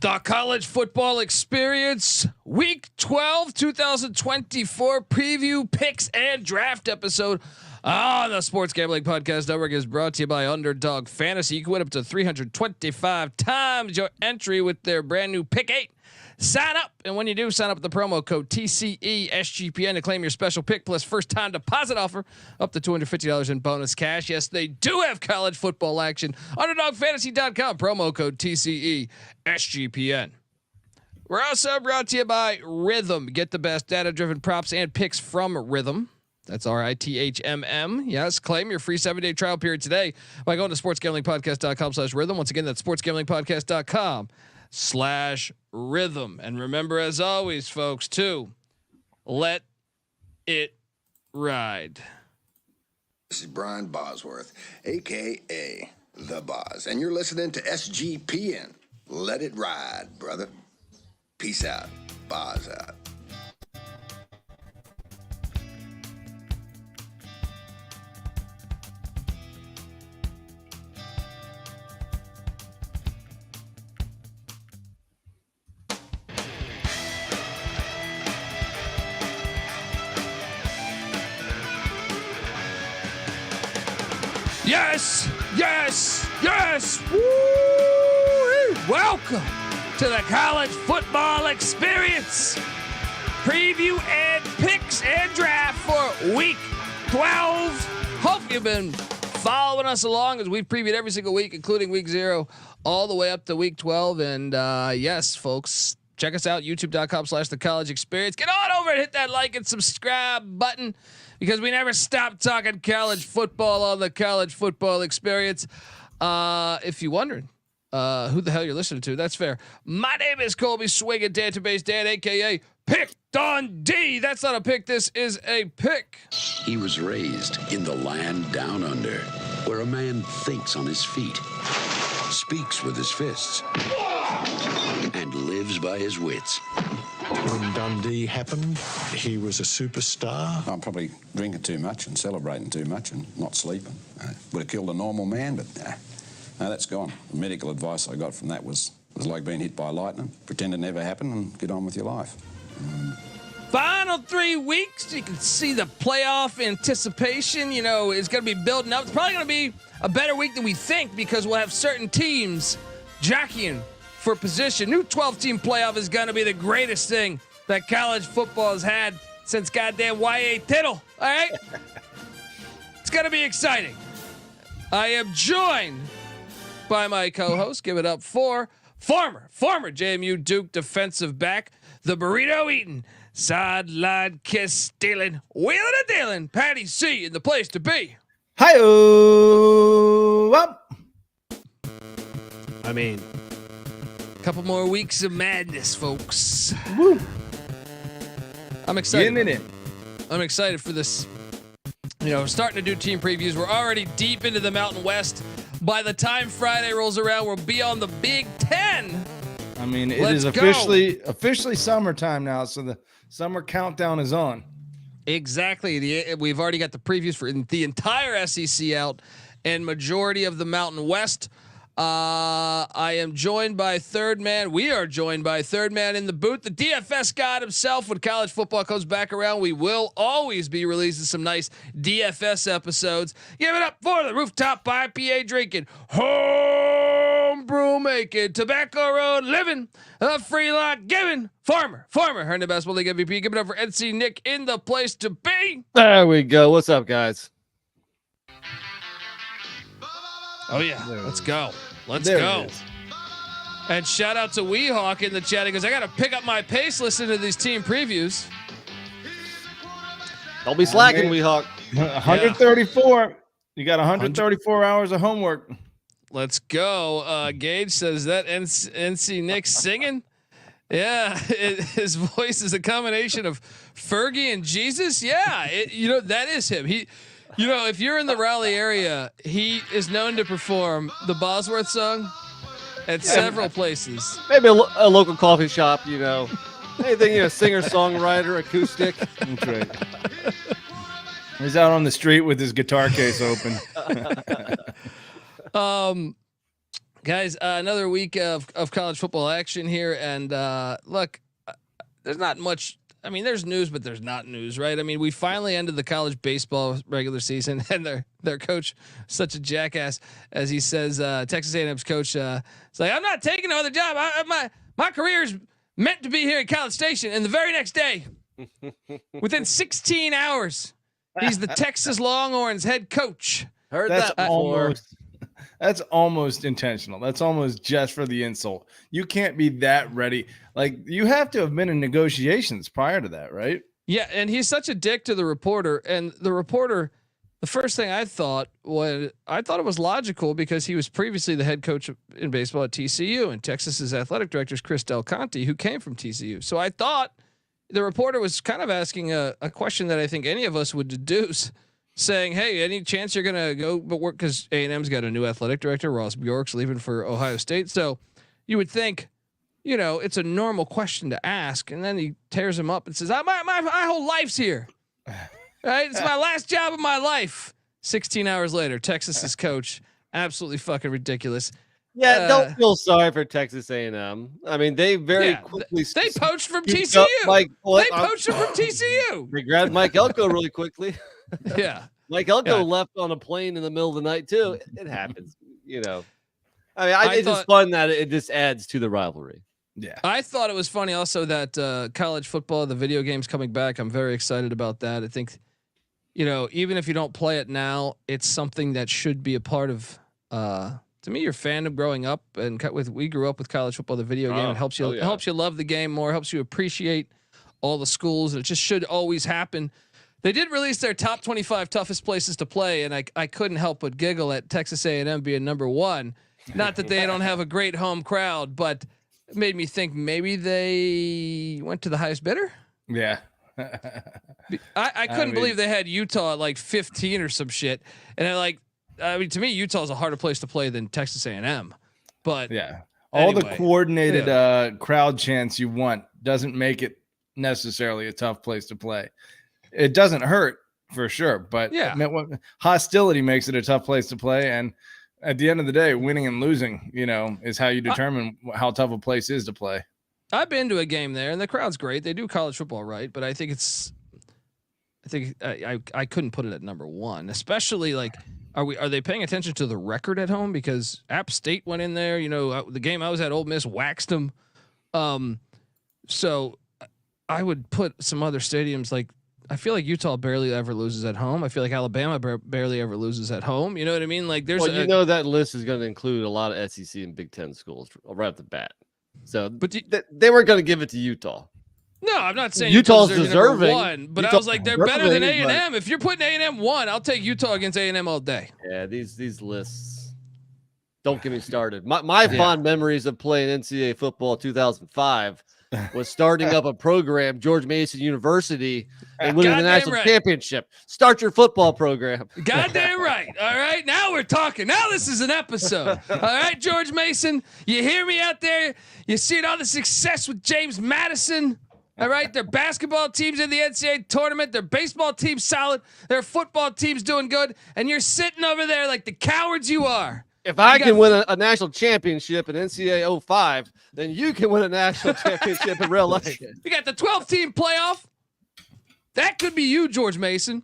The college football experience, week 12, 2024 preview, picks, and draft episode on the Sports Gambling Podcast Network is brought to you by Underdog Fantasy. You can win up to 325 times your entry with their brand new Pick 8. Sign up, and when you do, sign up with the promo code TCESGPN to claim your special pick plus first time deposit offer up to $250 in bonus cash. Yes, they do have college football action. UnderdogFantasy.com, promo code TCESGPN. We're also brought to you by Rhythm. Get the best data-driven props and picks from Rhythm. That's RITHMM. Yes, claim your free 7-day trial period today by going to sportsgamblingpodcast.com/rhythm. Once again, that's sportsgamblingpodcast.com/rhythm. And remember, as always, folks, to let it ride. This is Brian Bosworth, a.k.a. The Boz, and you're listening to SGPN. Let it ride, brother. Peace out. Boz out. Yes, yes, yes. Woo! Welcome to the college football experience. Preview and picks and draft for week 12. Hope you've been following us along as we've previewed every single week, including week 0 all the way up to week 12. And yes, folks, check us out, youtube.com/the college experience. Get on over and hit that like and subscribe button, because we never stop talking college football on the college football experience. If you're wondering who the hell you're listening to, that's fair. My name is Colby Swinging Database Dan, aka Pick Dundee. That's not a pick. This is a pick. He was raised in the land down under, where a man thinks on his feet, speaks with his fists, and lives by his wits. When Dundee happened, he was a superstar. I'm probably drinking too much and celebrating too much and not sleeping. Would have killed a normal man, but no, that's gone. The medical advice I got from that was like being hit by lightning. Pretend it never happened and get on with your life. Final 3 weeks, you can see the playoff anticipation, is going to be building up. It's probably going to be a better week than we think, because we'll have certain teams jockeying for position. New 12-team playoff is going to be the greatest thing that college football has had since goddamn Y.A. Tittle. All right? It's going to be exciting. I am joined by my co-host. Give it up for former JMU Duke defensive back, the burrito eating, sideline kiss stealing, wheeling and dealing, Patty C in the place to be. Hi-oh! Up. I mean, couple more weeks of madness, folks. Woo. I'm excited. Getting it in. I'm excited for this. Starting to do team previews. We're already deep into the Mountain West. By the time Friday rolls around, we'll be on the Big Ten. I mean, it Let's is officially summertime now, so the summer countdown is on. Exactly. We've already got the previews for the entire SEC out and majority of the Mountain West. I am joined by third man. We are joined by third man in the booth, the DFS god himself. When college football comes back around, we will always be releasing some nice DFS episodes. Give it up for the rooftop IPA drinking, home brew making, tobacco road living, a free lot giving, farmer, earn the basketball league MVP. Give it up for NC Nick in the place to be. There we go. What's up, guys? Oh yeah, let's go. Let's go. And shout out to Weehawk in the chat. He goes, I got to pick up my pace listening to these team previews. Don't be slacking, Weehawk. 134. Yeah. You got 134 hours of homework. Let's go. Gage says that NC Nick singing. Yeah, his voice is a combination of Fergie and Jesus. Yeah, that is him. If you're in the Raleigh area, he is known to perform the Bosworth song at several places. Maybe a local coffee shop, anything, singer, songwriter, acoustic. That's right. He's out on the street with his guitar case open. Guys, another week of college football action here, and look, there's not much. I mean, there's news, but there's not news, right? I mean, we finally ended the college baseball regular season, and their coach, such a jackass, as he says, Texas A&M's coach, it's like, I'm not taking another job. My career's meant to be here at College Station, and the very next day, within 16 hours, he's the Texas Longhorns head coach. Heard that before. That's almost intentional. That's almost just for the insult. You can't be that ready. Like, you have to have been in negotiations prior to that, right? Yeah, and he's such a dick to the reporter. And the reporter, the first thing I thought it was logical because he was previously the head coach in baseball at TCU, and Texas's athletic director is Chris Del Conte, who came from TCU. So I thought the reporter was kind of asking a question that I think any of us would deduce, saying, hey, any chance you're going to go but work? Because A&M's got a new athletic director. Ross Bjork's leaving for Ohio State. So you would think, it's a normal question to ask. And then he tears him up and says, my whole life's here. Right? It's my last job of my life. 16 hours later, Texas's coach. Absolutely fucking ridiculous. Yeah, don't feel sorry for Texas A&M. I mean, they very quickly they poached from TCU. They poached him from TCU. They grabbed Mike Elko really quickly. Yeah, Mike Elko left on a plane in the middle of the night too. It happens, I mean, it's just fun that it just adds to the rivalry. Yeah, I thought it was funny also that college football, the video game's coming back. I'm very excited about that. I think, even if you don't play it now, it's something that should be a part of. To me, your fandom growing up, and we grew up with college football, the video game. It helps you. It helps you love the game more. Helps you appreciate all the schools. It just should always happen. They did release their top 25 toughest places to play, and I couldn't help but giggle at Texas A&M being number one. Not that they don't have a great home crowd, but it made me think maybe they went to the highest bidder. Yeah. I couldn't believe they had Utah at like 15 or some shit, and to me, Utah is a harder place to play than Texas A&M. But yeah, all the coordinated crowd chants you want doesn't make it necessarily a tough place to play. It doesn't hurt for sure, but hostility makes it a tough place to play. And at the end of the day, winning and losing, is how you determine how tough a place is to play. I've been to a game there, and the crowd's great. They do college football right, but I think I couldn't put it at number one, especially like. Are they paying attention to the record at home? Because App State went in there, the game I was at, Ole Miss waxed them. So I would put some other stadiums, like I feel like Utah barely ever loses at home. I feel like Alabama barely ever loses at home. You know what I mean? Like there's that list is going to include a lot of SEC and Big Ten schools right off the bat. So, but they weren't going to give it to Utah. No, I'm not saying Utah's deserving one, but I was like, they're better than A&M. If you're putting A&M one, I'll take Utah against A&M all day. Yeah, these lists. Don't get me started. My fond memories of playing NCAA football 2005 was starting up a program, George Mason University, and winning the national championship. Start your football program. Goddamn right. All right, now we're talking. Now this is an episode. All right, George Mason, you hear me out there? You see all the success with James Madison. All right, their basketball team's in the NCAA tournament. Their baseball team's solid. Their football team's doing good. And you're sitting over there like the cowards you are. If I can win a national championship in NCAA 05, then you can win a national championship in real life. You got the 12-team playoff. That could be you, George Mason.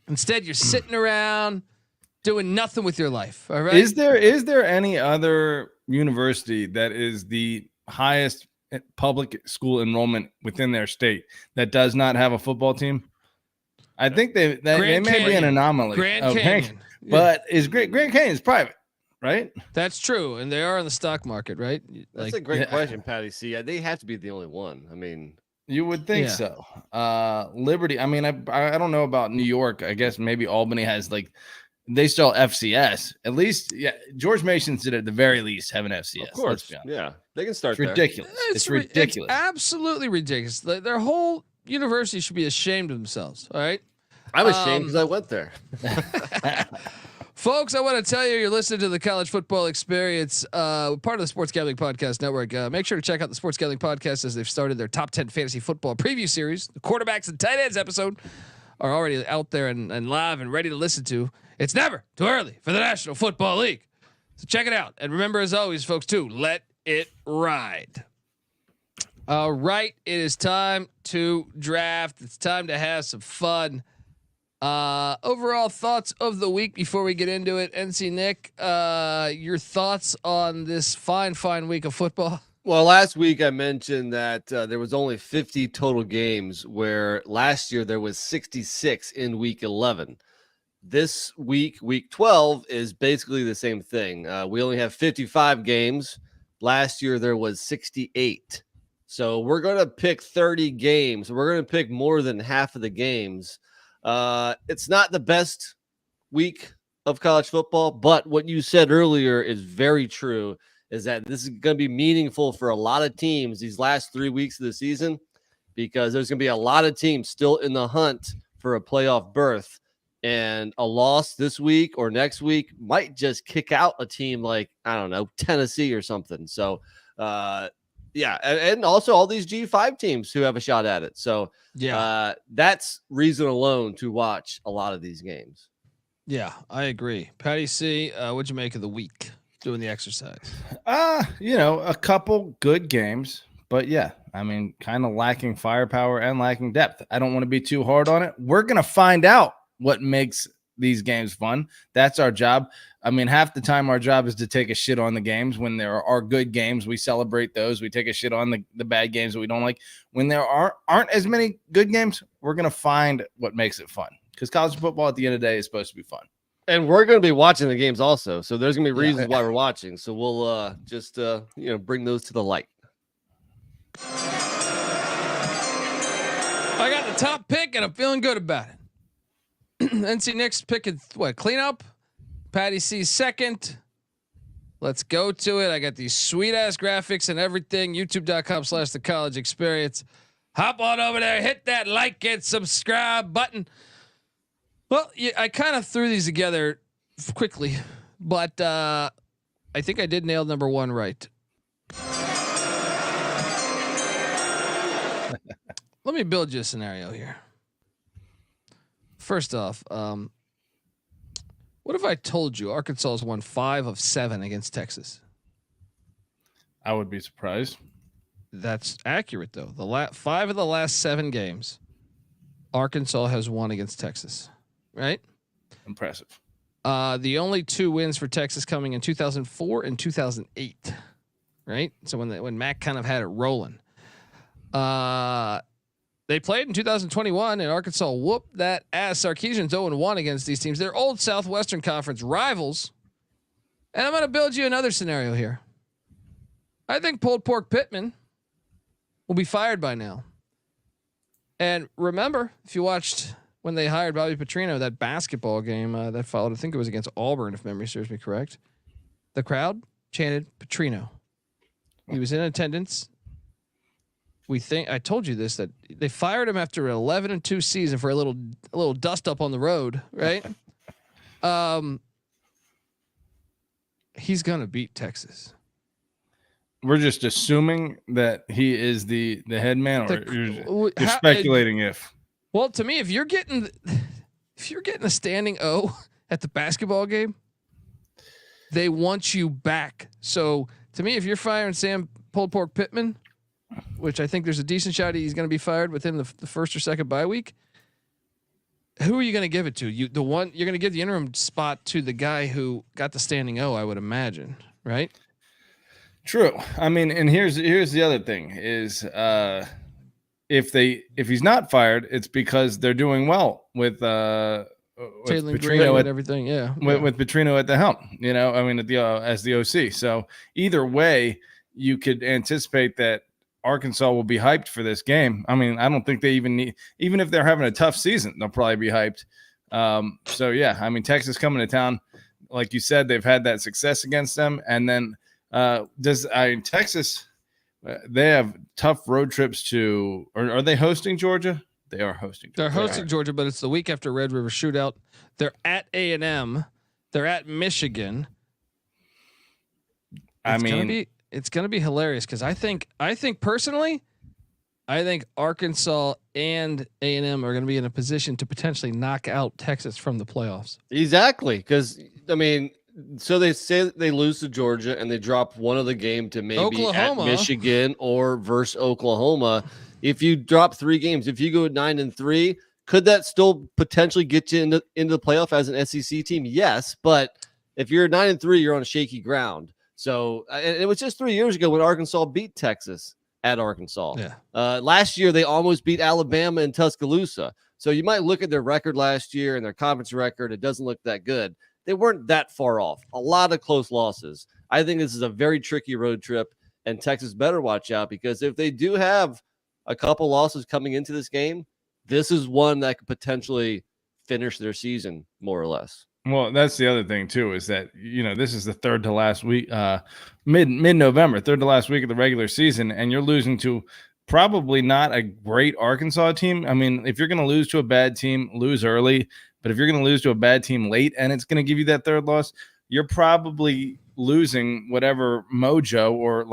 Instead, you're sitting around doing nothing with your life. All right. Is there any other university that is the highest public school enrollment within their state that does not have a football team? I think they may be an anomaly. Grand Canyon. But Grand Canyon is private, right? That's true, and they are in the stock market, right? That's a great question, Patty C. They have to be the only one. I mean, you would think so. Liberty. I mean, I don't know about New York. I guess maybe Albany has they still FCS. At least, George Mason's did at the very least have an FCS. Of course, they can start. It's ridiculous. It's ridiculous. It's absolutely ridiculous. Their whole university should be ashamed of themselves. All right, I'm ashamed because I went there. Folks, I want to tell you're listening to the College Football Experience, part of the Sports Gambling Podcast Network. Make sure to check out the Sports Gambling Podcast as they've started their top 10 fantasy football preview series. The quarterbacks and tight ends episode are already out there and live and ready to listen to. It's never too early for the National Football League. So check it out. And remember, as always, folks, too, let it ride. All right. It is time to draft. It's time to have some fun. Overall thoughts of the week before we get into it. NC Nick, your thoughts on this fine week of football? Well, last week I mentioned that there was only 50 total games, where last year there was 66 in week 11. This week, week 12, is basically the same thing. We only have 55 games. Last year there was 68. So we're going to pick 30 games. We're going to pick more than half of the games. It's not the best week of college football, but what you said earlier is very true, is that this is going to be meaningful for a lot of teams these last 3 weeks of the season, because there's going to be a lot of teams still in the hunt for a playoff berth, and a loss this week or next week might just kick out a team like, I don't know, Tennessee or something. So, yeah, and also all these G5 teams who have a shot at it. So, yeah, that's reason alone to watch a lot of these games. Yeah, I agree. Patty C, what'd you make of the week doing the exercise? A couple good games, but yeah, I mean, kind of lacking firepower and lacking depth. I don't want to be too hard on it. We're going to find out what makes these games fun. That's our job. I mean, half the time our job is to take a shit on the games. When there are good games, we celebrate those. We take a shit on the bad games that we don't like. When there aren't as many good games, we're going to find what makes it fun, because college football at the end of the day is supposed to be fun. And we're going to be watching the games also. So there's going to be reasons why we're watching. So we'll just bring those to the light. I got the top pick and I'm feeling good about it. NC Nick's picking cleanup. Patty C's second. Let's go to it. I got these sweet ass graphics and everything. YouTube.com/the college experience. Hop on over there, hit that like and subscribe button. Well, I kind of threw these together quickly, but I think I did nail number one right. Let me build you a scenario here. First off, what if I told you Arkansas has won 5 of 7 against Texas? I would be surprised. That's accurate, though. 5 of the last 7 games, Arkansas has won against Texas. Right? Impressive. The only 2 wins for Texas coming in 2004 and 2008. Right? So when Mac kind of had it rolling. They played in 2021 and Arkansas whooped that ass. Sarkisian's 0-1 against these teams. They're old Southwestern Conference rivals. And I'm going to build you another scenario here. I think Pulled Pork Pittman will be fired by now. And remember, if you watched when they hired Bobby Petrino, that basketball game that followed, I think it was against Auburn, if memory serves me correct. The crowd chanted Petrino. He was in attendance. I told you this, that they fired him after an 11-2 season for a little dust up on the road, right? He's gonna beat Texas. We're just assuming that he is the head man, or you're speculating if. Well, to me, if you're getting a standing O at the basketball game, they want you back. So to me, if you're firing Sam Pulled Pork Pittman, which I think there's a decent shot he's going to be fired within the first or second bye week, who are you going to give it to? You're going to give the interim spot to the guy who got the standing O, I would imagine, right? True. I mean, and here's the other thing is if he's not fired, it's because they're doing well with Petrino and everything. Yeah. With Petrino at the helm, I mean, as the OC. So either way, you could anticipate that Arkansas will be hyped for this game. I mean, I don't think they even if they're having a tough season, they'll probably be hyped. So yeah, I mean, Texas coming to town, like you said, they've had that success against them. And then Texas, they have tough road trips to, or are they hosting Georgia? They are hosting Georgia. They're hosting Georgia, but it's the week after Red River Shootout. They're at A&M. They're at Michigan. It's gonna be hilarious because I think personally, Arkansas and A&M are gonna be in a position to potentially knock out Texas from the playoffs. Exactly, because I mean, So they say they lose to Georgia and they drop one of the game to maybe Oklahoma. at Michigan or versus Oklahoma. If you drop 3 games, if you go 9-3, could that still potentially get you into the playoff as an SEC team? Yes, but if you're 9-3, you're on shaky ground. So and it was just 3 years ago when Arkansas beat Texas at Arkansas. Yeah. Last year, they almost beat Alabama in Tuscaloosa. So you might look at their record last year and their conference record. It doesn't look that good. They weren't that far off. A lot of close losses. I think this is a very tricky road trip, and Texas better watch out because if they do have a couple losses coming into this game, this is one that could potentially finish their season more or less. Well, that's the other thing too, is that, this is the third to last week, mid-November, third to last week of the regular season, and you're losing to probably not a great Arkansas team. I mean, if you're going to lose to a bad team, lose early. But if you're going to lose to a bad team late and it's going to give you that third loss, you're probably losing whatever mojo or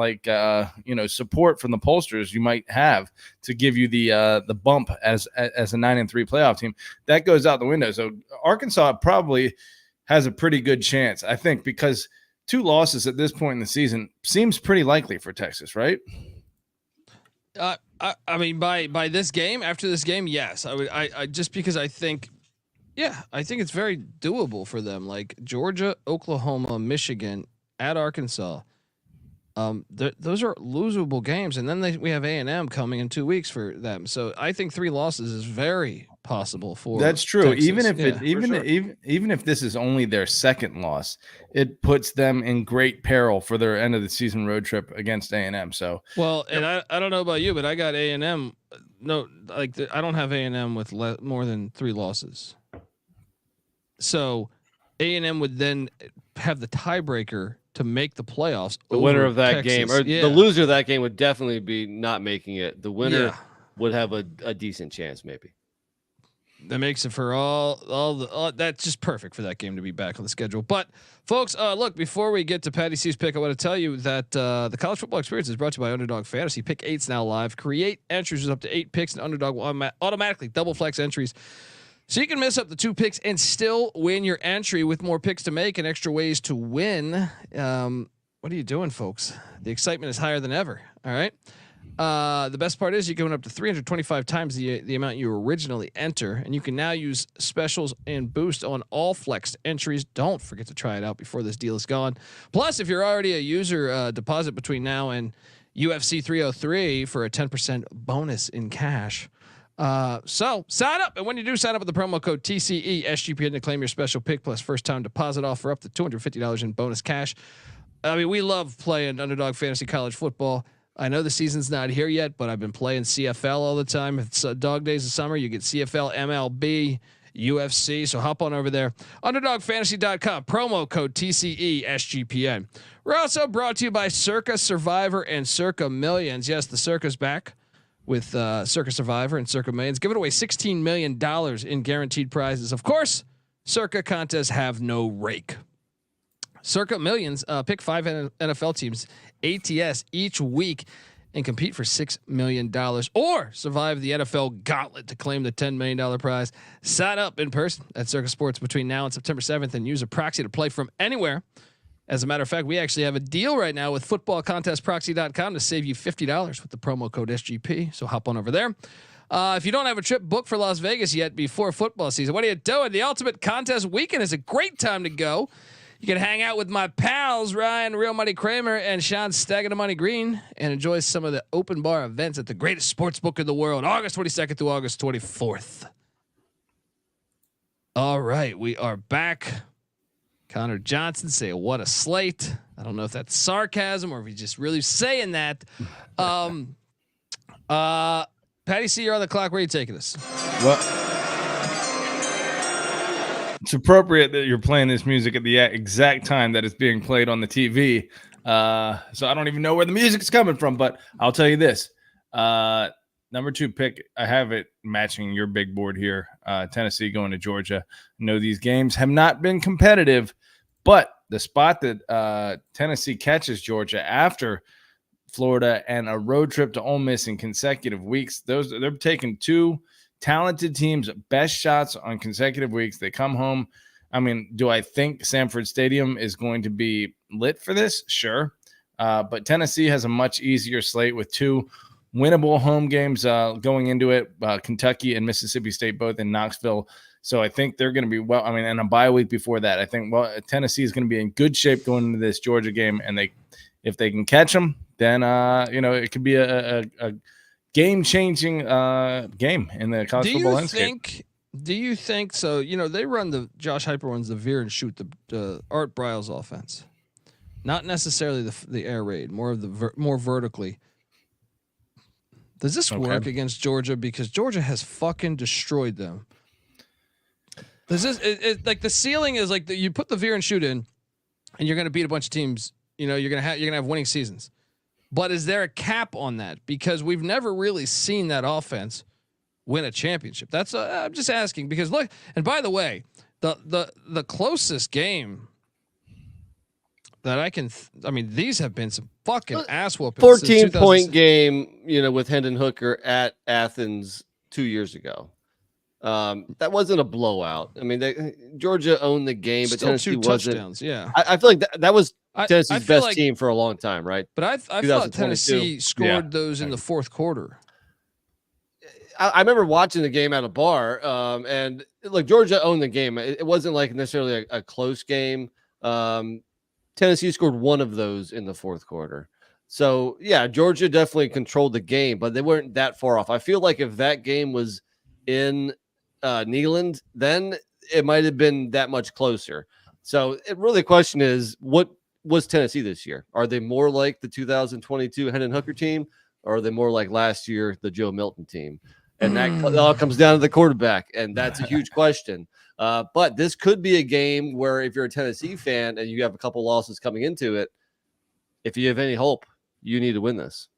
support from the pollsters you might have to give you the bump as a 9-3 playoff team. That goes out the window. So Arkansas probably has a pretty good chance, I think, because 2 losses at this point in the season seems pretty likely for Texas, right? I mean, by this game, after this game, yes. I just because I think. Yeah, I think it's very doable for them. Like Georgia, Oklahoma, Michigan, at Arkansas. Those are losable games, and then we have A&M coming in 2 weeks for them. So I think 3 losses is very possible for. That's true. Texas. Even if this is only their second loss, it puts them in great peril for their end of the season road trip against A&M. So and I don't know about you, but I got A&M. No, I don't have A&M with more than 3 losses. So A&M would then have the tiebreaker to make the playoffs. The winner of that Texas. game, or the loser of that game, would definitely be not making it. The winner would have a decent chance, maybe. That makes it for all that's just perfect for that game to be back on the schedule. But folks, look, before we get to Patty C's pick, I want to tell you that the college football experience is brought to you by Underdog Fantasy. Pick 8's now live. Create entries with up to 8 picks, and Underdog will automatically double flex entries. So you can mess up the 2 picks and still win your entry with more picks to make and extra ways to win. What are you doing, folks? The excitement is higher than ever. All right. The best part is you can win up to 325 times the amount you originally enter, and you can now use specials and boost on all flexed entries. Don't forget to try it out before this deal is gone. Plus, if you're already a user, deposit between now and UFC 303 for a 10% bonus in cash. So sign up, and when you do sign up with the promo code TCE SGPN to claim your special pick plus first time deposit offer up to $250 in bonus cash. I mean, we love playing Underdog Fantasy College Football. I know the season's not here yet, but I've been playing CFL all the time. It's dog days of summer. You get CFL, MLB, UFC. So hop on over there. UnderdogFantasy.com, promo code TCE SGPN. We're also brought to you by Circa Survivor and Circa Millions. Yes, the Circa's back with Circa Survivor and Circa Millions, giving away $16 million in guaranteed prizes. Of course, Circa contests have no rake. Circa Millions, pick 5 NFL teams, ATS each week, and compete for $6 million, or survive the NFL gauntlet to claim the $10 million prize. Sign up in person at Circa Sports between now and September 7th and use a proxy to play from anywhere. As a matter of fact, we actually have a deal right now with footballcontestproxy.com to save you $50 with the promo code SGP. So hop on over there. If you don't have a trip booked for Las Vegas yet before football season, what are you doing? The Ultimate Contest Weekend is a great time to go. You can hang out with my pals, Ryan Real Money Kramer and Sean Stagger the Money Green, and enjoy some of the open bar events at the greatest sports book in the world, August 22nd through August 24th. All right, we are back. Connor Johnson say, what a slate. I don't know if that's sarcasm or if he's just really saying that. Patty C, you're on the clock. Where are you taking us? Well, it's appropriate that you're playing this music at the exact time that it's being played on the TV. So I don't even know where the music's coming from, but I'll tell you this. Number 2 pick, I have it matching your big board here. Tennessee going to Georgia. I know these games have not been competitive, but the spot that Tennessee catches Georgia after Florida and a road trip to Ole Miss in consecutive weeks, they're taking 2 talented teams' best shots on consecutive weeks. They come home I mean, do I think Sanford Stadium is going to be lit for this? Sure. But Tennessee has a much easier slate with 2 winnable home games going into it. Kentucky and Mississippi State both in Knoxville. So I think they're going to be and a bye week before that. I think Tennessee is going to be in good shape going into this Georgia game, and if they can catch them, then it could be a game-changing game in the college football landscape. Do you think so? They run Josh Heupel runs the veer and shoot, the Art Briles offense, not necessarily the air raid, more of the more vertically. Does this work against Georgia? Because Georgia has fucking destroyed them. Does this like the ceiling is like you put the veer and shoot in, and you're going to beat a bunch of teams. You're gonna have winning seasons. But is there a cap on that? Because we've never really seen that offense win a championship. That's I'm just asking because look. And by the way, the closest game that I mean, these have been some fucking ass whoopings. 14-point game, with Hendon Hooker at Athens 2 years ago. That wasn't a blowout. I mean, Georgia owned the game, but still Tennessee 2 wasn't. touchdowns. Yeah, I feel like that was Tennessee's best team for a long time, right? But I thought Tennessee scored those in the fourth quarter. I remember watching the game at a bar, and look, Georgia owned the game. It wasn't like necessarily a close game. Tennessee scored one of those in the fourth quarter. So yeah, Georgia definitely controlled the game, but they weren't that far off. I feel like if that game was in Neyland, then it might have been that much closer. So the question is, what was Tennessee this year? Are they more like the 2022 Hendon Hooker team, or are they more like last year, the Joe Milton team? And that all comes down to the quarterback, and that's a huge question. But this could be a game where if you're a Tennessee fan and you have a couple losses coming into it, if you have any hope, you need to win this.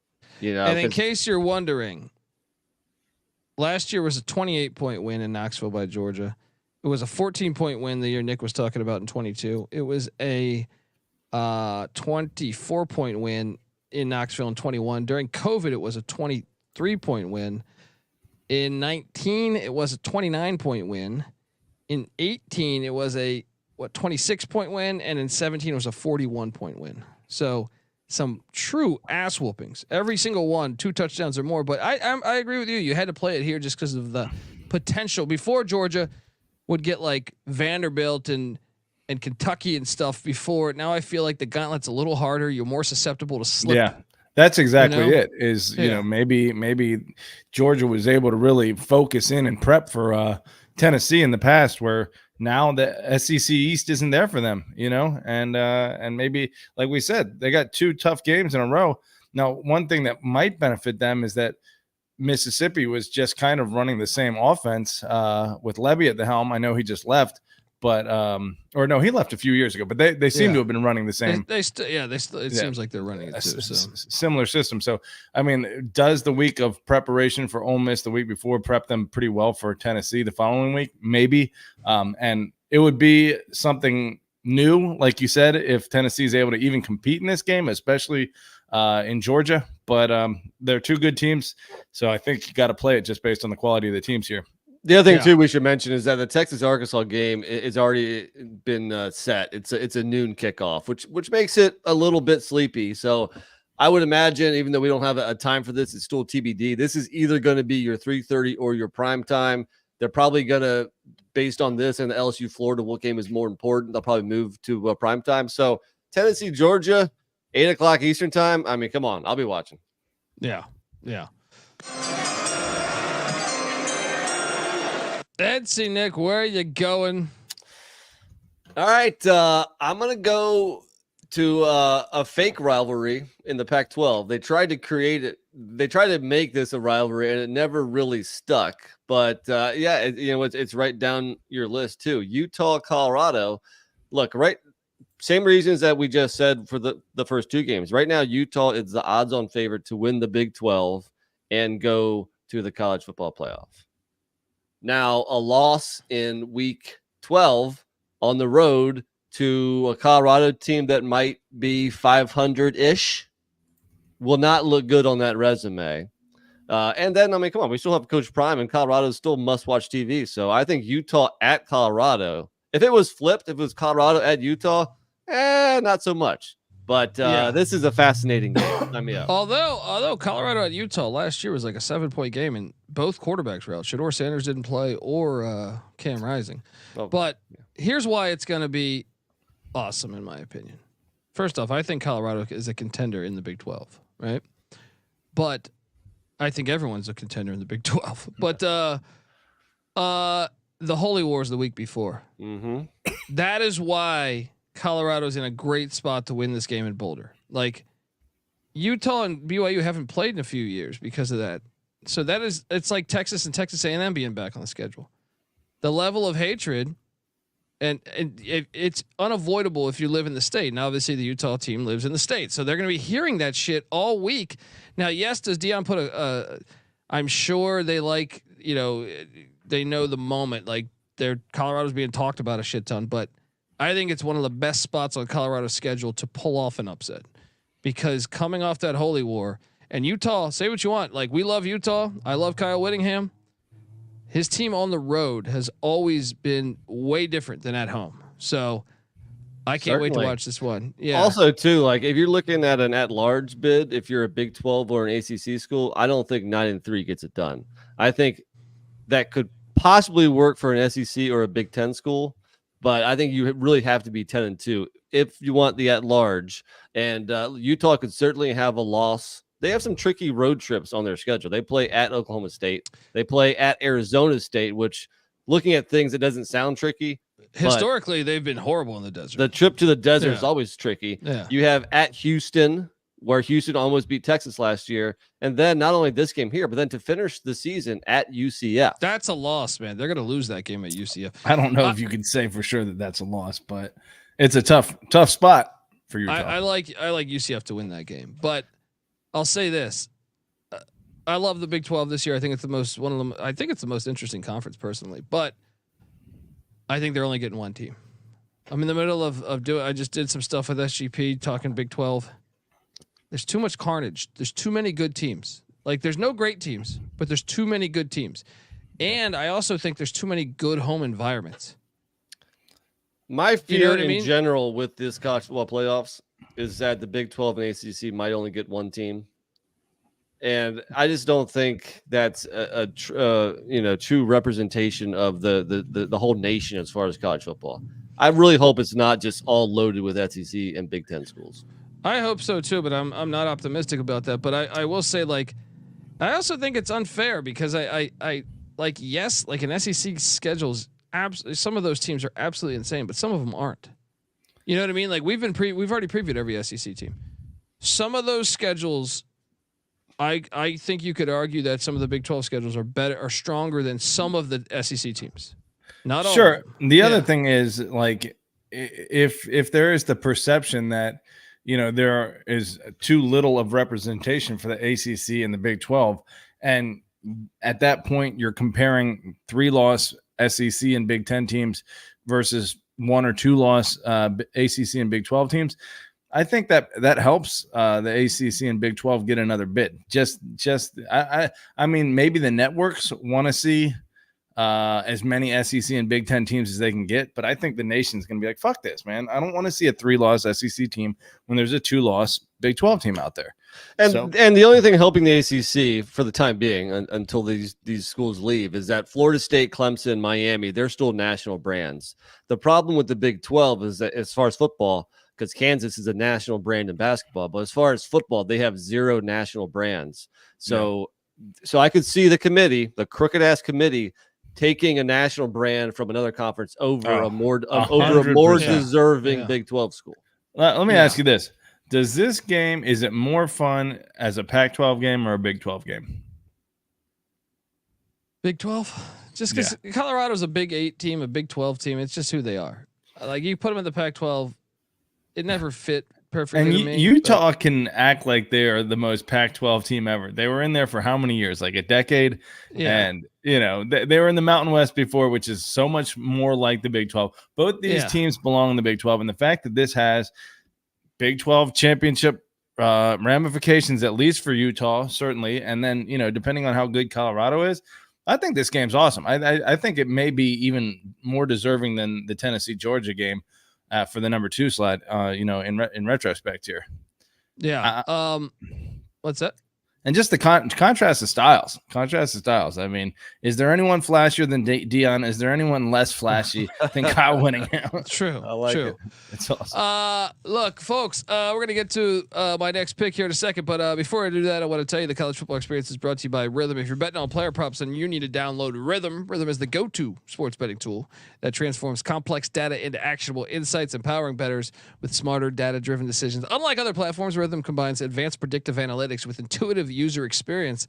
And in case you're wondering, last year was a 28-point win in Knoxville by Georgia. It was a 14-point win the year Nick was talking about in 22. It was a 24-point win in Knoxville in 21. During COVID, it was a 23-point win. In 19, it was a 29-point win. In 18, it was a 26-point win, and in 17, it was a 41-point win. So some true ass whoopings. Every single one, 2 touchdowns or more. But I agree with you. You had to play it here just because of the potential. Before Georgia would get like Vanderbilt and Kentucky and stuff before. Now I feel like the gauntlet's a little harder. You're more susceptible to slip. Yeah. That's exactly it. Maybe Georgia was able to really focus in and prep for Tennessee in the past, where now the SEC East isn't there for them, and maybe, like we said, they got 2 tough games in a row. Now, one thing that might benefit them is that Mississippi was just kind of running the same offense with Levy at the helm. I know he just left, but he left a few years ago, but they seem to have been running the same. It seems like they're running it too. Similar system. So, I mean, does the week of preparation for Ole Miss the week before prep them pretty well for Tennessee the following week? Maybe. And it would be something new, like you said, if Tennessee is able to even compete in this game, especially in Georgia. But they're 2 good teams, so I think you got to play it just based on the quality of the teams here. The other thing too we should mention is that the Texas-Arkansas game is already been set. It's a noon kickoff, which makes it a little bit sleepy. So I would imagine, even though we don't have a time for this, it's still TBD. This is either going to be your 3:30 or your prime time. They're probably going to, based on this and the LSU Florida, what game is more important, they'll probably move to prime time. So Tennessee, Georgia, 8:00 Eastern time. I mean, come on, I'll be watching. Yeah. Etsy, Nick, where are you going? All right, I'm going to go to a fake rivalry in the Pac-12. They tried to create it. They tried to make this a rivalry, and it never really stuck. But it's right down your list too. Utah, Colorado. Look, right, same reasons that we just said for the first 2 games. Right now, Utah is the odds-on favorite to win the Big 12 and go to the college football playoff. Now, a loss in week 12 on the road to a Colorado team that might be 500-ish will not look good on that resume. And then, I mean, come on, we still have Coach Prime, and Colorado is still must-watch TV. So I think Utah at Colorado If it was flipped, if it was Colorado at Utah, not so much. But this is a fascinating game. Sign me up. Although Colorado at Utah last year was like a 7-point game, and both quarterbacks were out. Shador Sanders didn't play, or Cam Rising. But here's why it's going to be awesome, in my opinion. First off, I think Colorado is a contender in the Big 12, right? But I think everyone's a contender in the Big 12. But the Holy War is the week before. Mm-hmm. That is why Colorado's in a great spot to win this game in Boulder. Like, Utah and BYU haven't played in a few years because of that. So it's like Texas and Texas A&M being back on the schedule. The level of hatred, and it's unavoidable if you live in the state. Now, obviously, the Utah team lives in the state, so they're going to be hearing that shit all week. Now, yes, does Deion put I'm sure they they know the moment. Like, Colorado's being talked about a shit ton, but I think it's one of the best spots on Colorado's schedule to pull off an upset, because coming off that Holy War, and Utah, say what you want. Like, we love Utah. I love Kyle Whittingham. His team on the road has always been way different than at home. So I can't wait to watch this one. Yeah. Also, too, like, if you're looking at an at-large bid, if you're a Big 12 or an ACC school, I don't think 9-3 gets it done. I think that could possibly work for an SEC or a Big 10 school, but I think you really have to be 10-2 if you want the at-large. And Utah could certainly have a loss. They have some tricky road trips on their schedule. They play at Oklahoma State. They play at Arizona State, which, looking at things, it doesn't sound tricky. Historically, they've been horrible in the desert. The trip to the desert is always tricky. Yeah. You have at Houston, where Houston almost beat Texas last year. And then not only this game here, but then to finish the season at UCF. That's a loss, man. They're going to lose that game at UCF. I don't know if you can say for sure that that's a loss, but it's a tough spot for Utah. I like UCF to win that game, but I'll say this: I love the Big 12 this year. I think it's the most interesting conference personally, but I think they're only getting one team. I'm in the middle of doing. I just did some stuff with SGP talking Big 12. There's too much carnage. There's too many good teams. Like, there's no great teams, but there's too many good teams, and I also think there's too many good home environments. My fear in general with this college football playoffs is that the Big 12 and ACC might only get one team. And I just don't think that's a true representation of the whole nation as far as college football. I really hope it's not just all loaded with SEC and Big 10 schools. I hope so too, but I'm not optimistic about that. But I will say, like, I also think it's unfair because I yes, like, an SEC schedule's some of those teams are absolutely insane, but some of them aren't. You know what I mean? Like, we've already previewed every SEC team. Some of those schedules, I think you could argue that some of the Big 12 schedules are stronger than some of the SEC teams. Not all. Sure. The other thing is, like, if there is the perception that, there is too little of representation for the ACC and the Big 12, and at that point you're comparing 3-loss SEC and Big 10 teams versus 1 or 2-loss ACC and Big 12 teams, I think that helps the ACC and Big 12 get another bid. I mean, maybe the networks want to see as many SEC and Big 10 teams as they can get, but I think the nation's going to be like, fuck this, man. I don't want to see a 3-loss SEC team when there's a 2-loss Big 12 team out there. And the only thing helping the ACC for the time being until these schools leave is that Florida State, Clemson, Miami, they're still national brands. The problem with the Big 12 is that as far as football, because Kansas is a national brand in basketball, but as far as football, they have 0 national brands. So I could see the crooked ass committee taking a national brand from another conference over a more deserving Big 12 school. Let me ask you this. Does this game, is it more fun as a Pac-12 game or a Big 12 game? Big 12? Just because Colorado's a Big 8 team, a Big 12 team. It's just who they are. Like, you put them in the Pac-12, it never fit perfectly and to me. Utah can act like they are the most Pac-12 team ever. They were in there for how many years? Like a decade. Yeah. And, they were in the Mountain West before, which is so much more like the Big 12. Both these teams belong in the Big 12. And the fact that this has Big 12 championship ramifications, at least for Utah, certainly. And then, depending on how good Colorado is, I think this game's awesome. I think it may be even more deserving than the Tennessee Georgia game for the number 2 slot. In retrospect here. Yeah. What's that? And just the contrast of styles. I mean, is there anyone flashier than Dion? Is there anyone less flashy than Kyle Whittingham? True. I like true. it. It's awesome. Look, folks, we're going to get to my next pick here in a second. But before I do that, I want to tell you the college football experience is brought to you by Rhythm. If you're betting on player props, then you need to download Rhythm. Rhythm is the go-to sports betting tool that transforms complex data into actionable insights, empowering bettors with smarter data-driven decisions. Unlike other platforms, Rhythm combines advanced predictive analytics with intuitive user experience,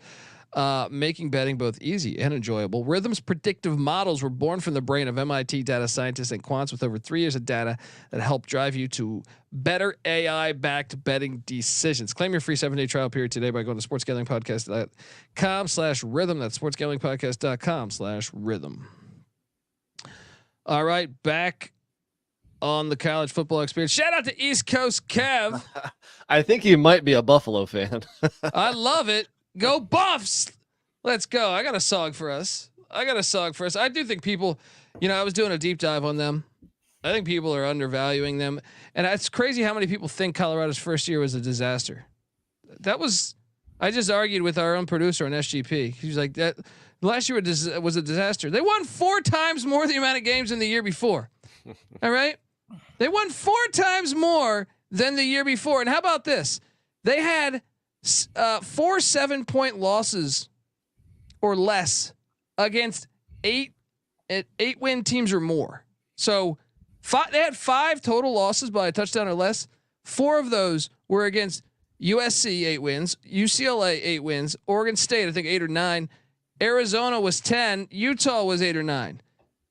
making betting both easy and enjoyable. Rhythm's predictive models were born from the brain of MIT data scientists and quants with over 3 years of data that help drive you to better AI-backed betting decisions. Claim your free 7-day trial period today by going to sportsgamblingpodcast.com/rhythm. That's sportsgamblingpodcast.com/rhythm. All right, back on the college football experience. Shout out to East Coast Kev. I think he might be a Buffalo fan. I love it. Go Buffs. Let's go. I got a song for us. I do think people, I was doing a deep dive on them. I think people are undervaluing them. And it's crazy how many people think Colorado's first year was a disaster. I just argued with our own producer on SGP. He was like, that last year was a disaster. They won 4 times more the amount of games than the year before. All right. They won 4 times more than the year before. And how about this? They had 4 7-point losses or less against 8-win teams or more. So they had 5 total losses by a touchdown or less. 4 of those were against USC, 8 wins, UCLA, 8 wins, Oregon State, I think 8 or 9, Arizona was 10, Utah was 8 or 9.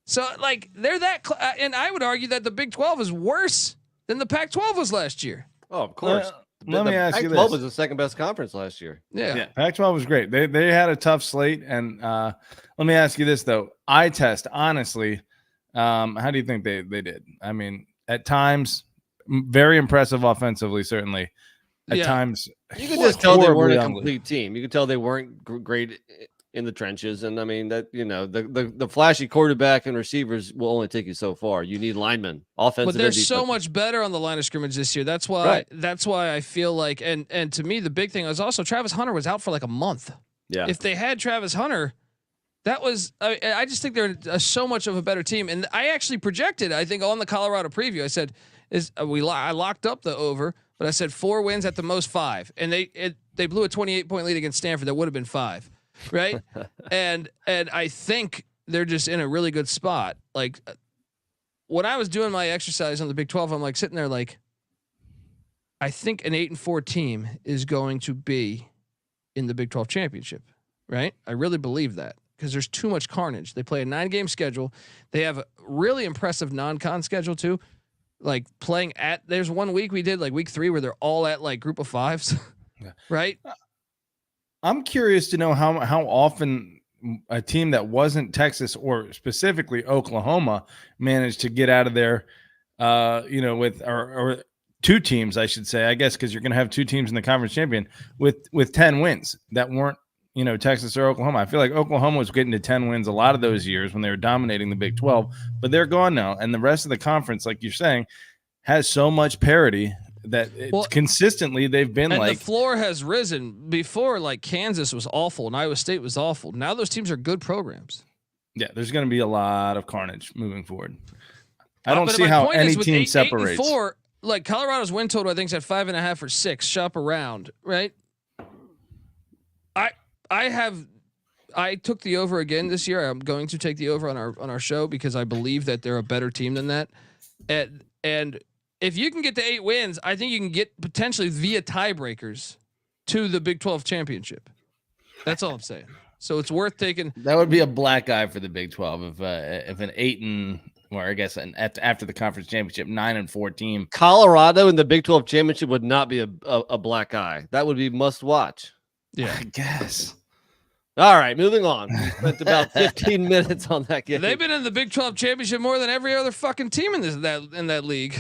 So like they're that, and I would argue that the Big 12 is worse than the Pac-12 was last year. Oh, of course. Let me ask you this. Pac-12 was the second best conference last year. Yeah. Pac-12 was great. They had a tough slate. And let me ask you this, though. Eye test, honestly, how do you think they did? I mean, at times, very impressive offensively, certainly. At times, you could just tell they weren't a complete team. You could tell they weren't great in the trenches. And I mean, that, the flashy quarterback and receivers will only take you so far. You need linemen, offensive. But they're so much better on the line of scrimmage this year. That's why I feel like, and to me, the big thing was also Travis Hunter was out for like a month. Yeah. If they had Travis Hunter, that was, I just think they're so much of a better team. And I actually projected, I think on the Colorado preview, I said, I locked up the over, but I said 4 wins at the most 5. And they blew a 28-point lead against Stanford. That would have been 5. Right. and I think they're just in a really good spot. Like when I was doing my exercise on the Big 12, I'm like sitting there like, I think an 8-4 team is going to be in the Big 12 championship. Right. I really believe that because there's too much carnage. They play a 9-game schedule. They have a really impressive non-con schedule too. Like playing there's one week we did like week 3 where they're all at like group of 5s. Right. I'm curious to know how often a team that wasn't Texas or specifically Oklahoma managed to get out of there, with or 2 teams, I should say, I guess, because you're going to have 2 teams in the conference champion with 10 wins that weren't, Texas or Oklahoma. I feel like Oklahoma was getting to 10 wins a lot of those years when they were dominating the Big 12, but they're gone now. And the rest of the conference, like you're saying, has so much parity that consistently they've been and the floor has risen. Before, like Kansas was awful and Iowa State was awful. Now those teams are good programs. Yeah, there's going to be a lot of carnage moving forward. I don't see how any team separates. 8-4, like Colorado's win total, I think is at 5.5 or 6. Shop around, right? I took the over again this year. I'm going to take the over on our show because I believe that they're a better team than that. And if you can get to 8 wins, I think you can get potentially via tiebreakers to the Big 12 championship. That's all I'm saying. So it's worth taking. That would be a black eye for the Big 12 if an after the conference championship 9-4 team. Colorado in the Big 12 championship would not be a black eye. That would be must watch. Yeah, I guess. All right, moving on. We spent about 15 minutes on that game. They've been in the Big 12 championship more than every other fucking team in that league.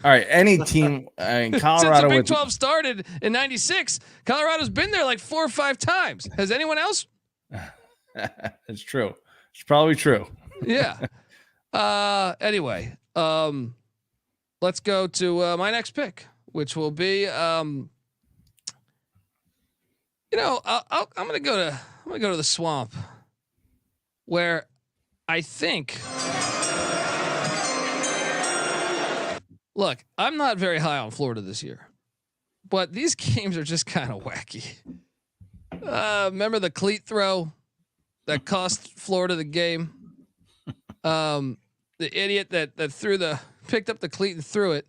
All right, any team in Colorado. Since the Big 12 started in '96, Colorado's been there like 4 or 5 times. Has anyone else? It's true. It's probably true. Yeah. Anyway, let's go to my next pick, which will be, I'm gonna go to the swamp, where I think. Look, I'm not very high on Florida this year, but these games are just kind of wacky. Remember the cleat throw that cost Florida the game? The idiot that picked up the cleat and threw it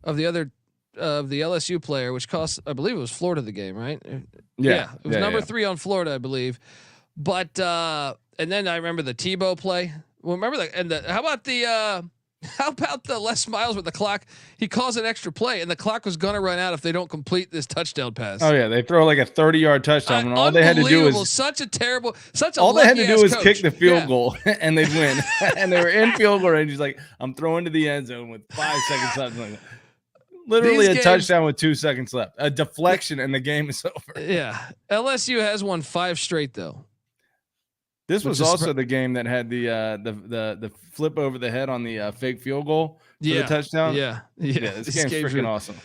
of the LSU player, which cost, I believe it was Florida the game, right? Yeah, it was number 3 on Florida, I believe. But and then I remember the Tebow play. Well, remember how about the Les Miles with the clock? He calls an extra play, and the clock was gonna run out if they don't complete this touchdown pass. Oh yeah, they throw like a 30-yard touchdown, and all they had to do was all they had to do was kick the field goal, and they'd win. And they were in field goal range. He's like, I'm throwing to the end zone with 5 seconds left. Like, literally a touchdown with 2 seconds left, a deflection, and the game is over. Yeah, LSU has won 5 straight though. This was also the game that had the flip over the head on the fake field goal for the touchdown. Yeah. This game's freaking awesome.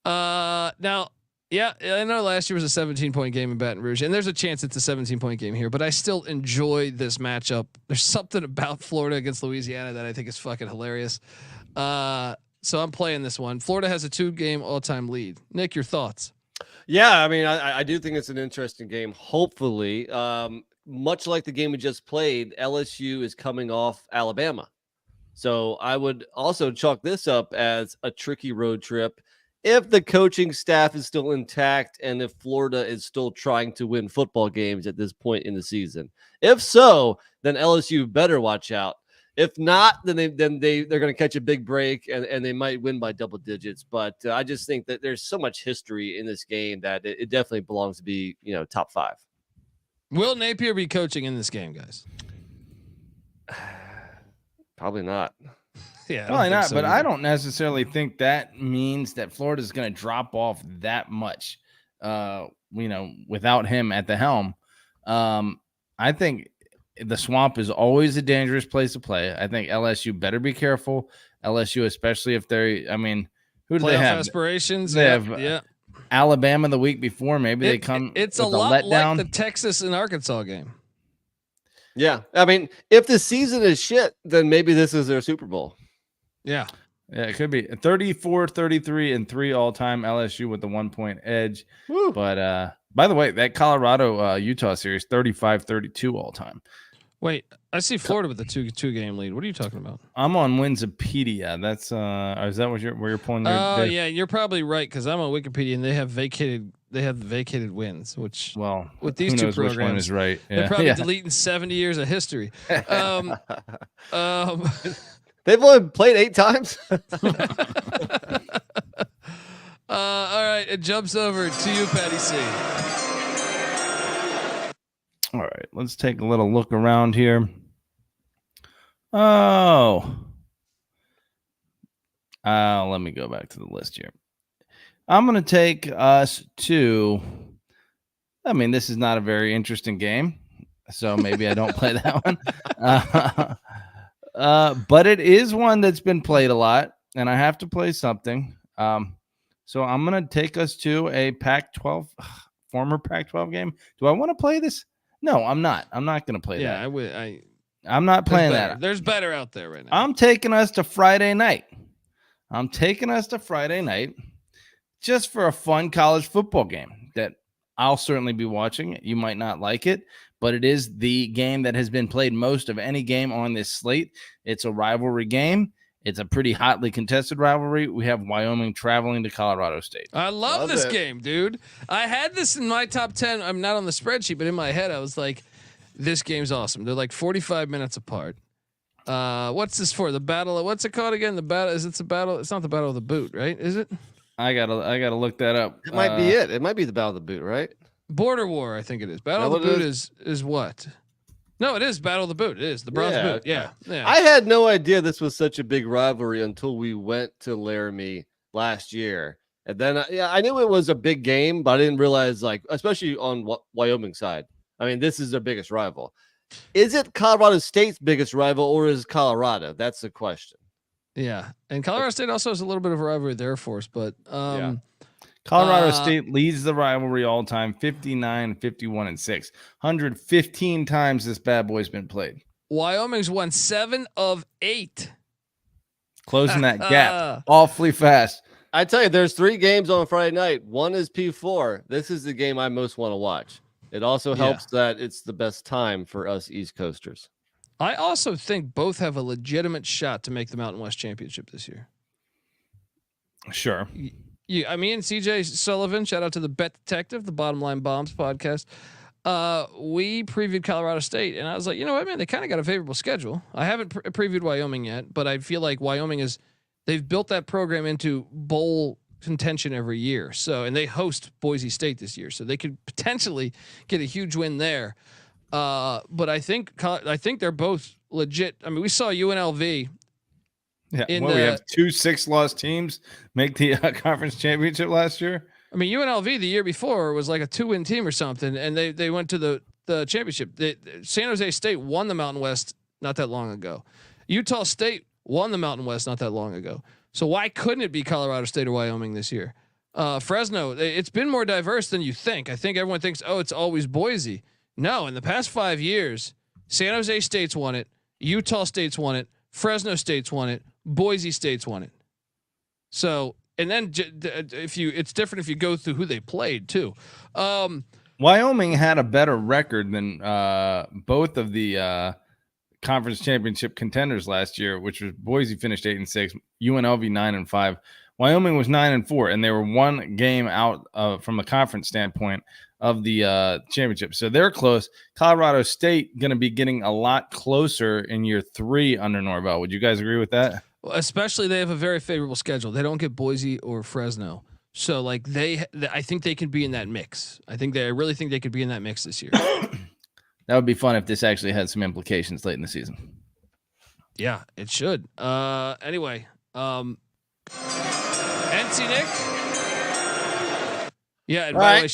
Now, I know last year was a 17-point game in Baton Rouge, and there's a chance it's a 17-point game here, but I still enjoy this matchup. There's something about Florida against Louisiana that I think is fucking hilarious. So I'm playing this one. Florida has a 2-game all-time lead. Nick, your thoughts? Yeah, I mean, I do think it's an interesting game. Hopefully, much like the game we just played, LSU is coming off Alabama. So I would also chalk this up as a tricky road trip if the coaching staff is still intact and if Florida is still trying to win football games at this point in the season. If so, then LSU better watch out. If not, then they're going to catch a big break and they might win by double digits. But I just think that there's so much history in this game that it definitely belongs to be, top 5. Will Napier be coaching in this game, guys? Probably not. Yeah, probably not. So but either. I don't necessarily think that means that Florida is going to drop off that much. Without him at the helm. I think the swamp is always a dangerous place to play. I think LSU better be careful. LSU, especially if they're. I mean, who do they have? Aspirations. They have. Alabama the week before, maybe they come. It's a lot like the Texas and Arkansas game. Yeah, I mean, if the season is shit, then maybe this is their Super Bowl. Yeah, it could be 34, 33, and 3 all-time LSU with the 1-point edge. Woo. But by the way, that Colorado Utah series 35-32 all-time. Wait, I see Florida with the two-game lead. What are you talking about? I'm on Winsipedia. That's is that where you're pulling your Oh, yeah, you're probably right because I'm on Wikipedia and they have vacated wins, which with these two programs which one is right. Yeah. They're probably deleting 70 years of history. They've only played 8 times. All right, it jumps over to you, Patty C. All right, let's take a little look around here. Let me go back to the list here. I'm going to take us to, I mean, this is not a very interesting game, so maybe I don't play that one. But it is one that's been played a lot, and I have to play something. So I'm going to take us to a Pac-12, former Pac-12 game. Do I want to play this? No, I'm not. I'm not going to play that. Yeah, I'm not playing that. There's better out there right now. I'm taking us to Friday night. Just for a fun college football game that I'll certainly be watching. You might not like it, but it is the game that has been played most of any game on this slate. It's a rivalry game. It's a pretty hotly contested rivalry. We have Wyoming traveling to Colorado State. I love this game, dude. I had this in my top 10. I'm not on the spreadsheet, but in my head, I was like, this game's awesome. They're like 45 minutes apart. What's this for? The battle? What's it called again? The battle? Is it the battle? It's not the Battle of the Boot, right? Is it? I gotta look that up. It might be it. It might be the Battle of the Boot, right? Border War, I think it is. Battle of the Boot is what? No, it is Battle of the Boot. It is the Bronze Boot. Okay. Yeah. I had no idea this was such a big rivalry until we went to Laramie last year. And then I knew it was a big game, but I didn't realize, like, especially on Wyoming side, I mean, this is their biggest rival. Is it Colorado State's biggest rival, or is Colorado? That's the question. Yeah, and Colorado State also has a little bit of a rivalry with Air Force, but Colorado State leads the rivalry all time, 59, 51, and 6. 115 times this bad boy's been played. Wyoming's won 7 of 8. Closing that gap awfully fast. I tell you, there's 3 games on Friday night. One is P4. This is the game I most want to watch. It also helps that it's the best time for us East Coasters. I also think both have a legitimate shot to make the Mountain West Championship this year. Sure. I mean, CJ Sullivan, shout out to the Bet Detective, the Bottom Line Bombs podcast. We previewed Colorado State, and I was like, you know what, man, they kind of got a favorable schedule. I haven't previewed Wyoming yet, but I feel like Wyoming they've built that program into bowl contention every year. So, and they host Boise State this year, so they could potentially get a huge win there. But I think they're both legit. I mean, we saw UNLV. Yeah, we have 2 6-loss teams make the conference championship last year. I mean, UNLV the year before was like a 2-win team or something, and they went to the championship. San Jose State won the Mountain West not that long ago. Utah State won the Mountain West not that long ago. So why couldn't it be Colorado State or Wyoming this year? Fresno, it's been more diverse than you think. I think everyone thinks, oh, it's always Boise. No, in the past 5 years, San Jose State's won it, Utah State's won it, Fresno State's won it, Boise State's won it. So, and then it's different if you go through who they played too. Wyoming had a better record than both of the conference championship contenders last year, which was Boise finished 8-6, UNLV 9-5. Wyoming was 9-4, and they were 1 game out from a conference standpoint of the championship. So they're close. Colorado State going to be getting a lot closer in year 3 under Norvell. Would you guys agree with that? Well, especially they have a very favorable schedule. They don't get Boise or Fresno. So like I think they can be in that mix. I really think they could be in that mix this year. That would be fun if this actually had some implications late in the season. Yeah, it should. Anyway, NC Nick. Yeah, and by the way,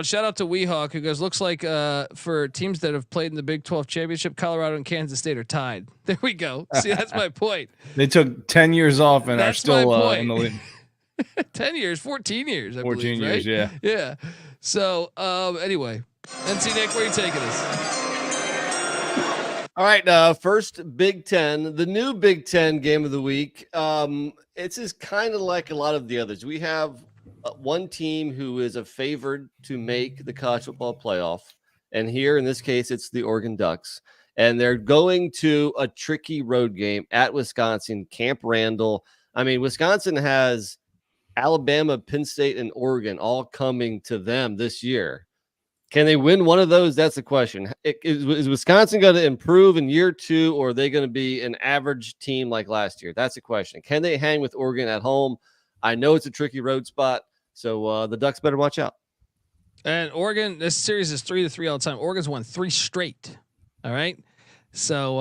shout out to Weehawk, who goes, looks like for teams that have played in the Big 12 championship, Colorado and Kansas State are tied. There we go. See, that's my point. They took 10 years off and are still in the league. 10 years, 14 years, 14 believe, years, right? yeah. Yeah. So anyway, NC Nick, where are you taking us? All right, first Big Ten, the new Big Ten game of the week. It's just kind of like a lot of the others. We have one team who is a favored to make the college football playoff. And here in this case, it's the Oregon Ducks. And they're going to a tricky road game at Wisconsin, Camp Randall. I mean, Wisconsin has Alabama, Penn State, and Oregon all coming to them this year. Can they win one of those? That's the question. Is Wisconsin going to improve in year 2, or are they going to be an average team like last year? That's the question. Can they hang with Oregon at home? I know it's a tricky road spot, so the Ducks better watch out. And Oregon, this series is 3-3 all the time. Oregon's won 3 straight. All right. So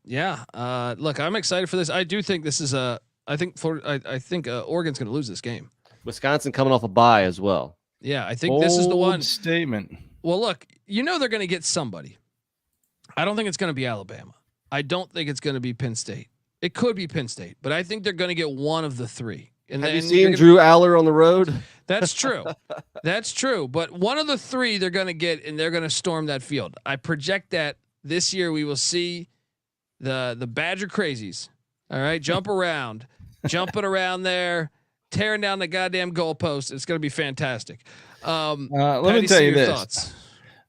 look, I'm excited for this. I do think this is I think Oregon's going to lose this game. Wisconsin coming off a bye as well. Yeah, I think this is the one statement. Well, look, they're going to get somebody. I don't think it's going to be Alabama. I don't think it's going to be Penn State. It could be Penn State, but I think they're going to get one of the 3. And have you seen Drew Aller on the road? That's true. That's true. But one of the 3 they're going to get, and they're going to storm that field. I project that this year we will see the Badger crazies. All right, jumping around there, tearing down the goddamn goalpost. It's going to be fantastic. Let me tell you this.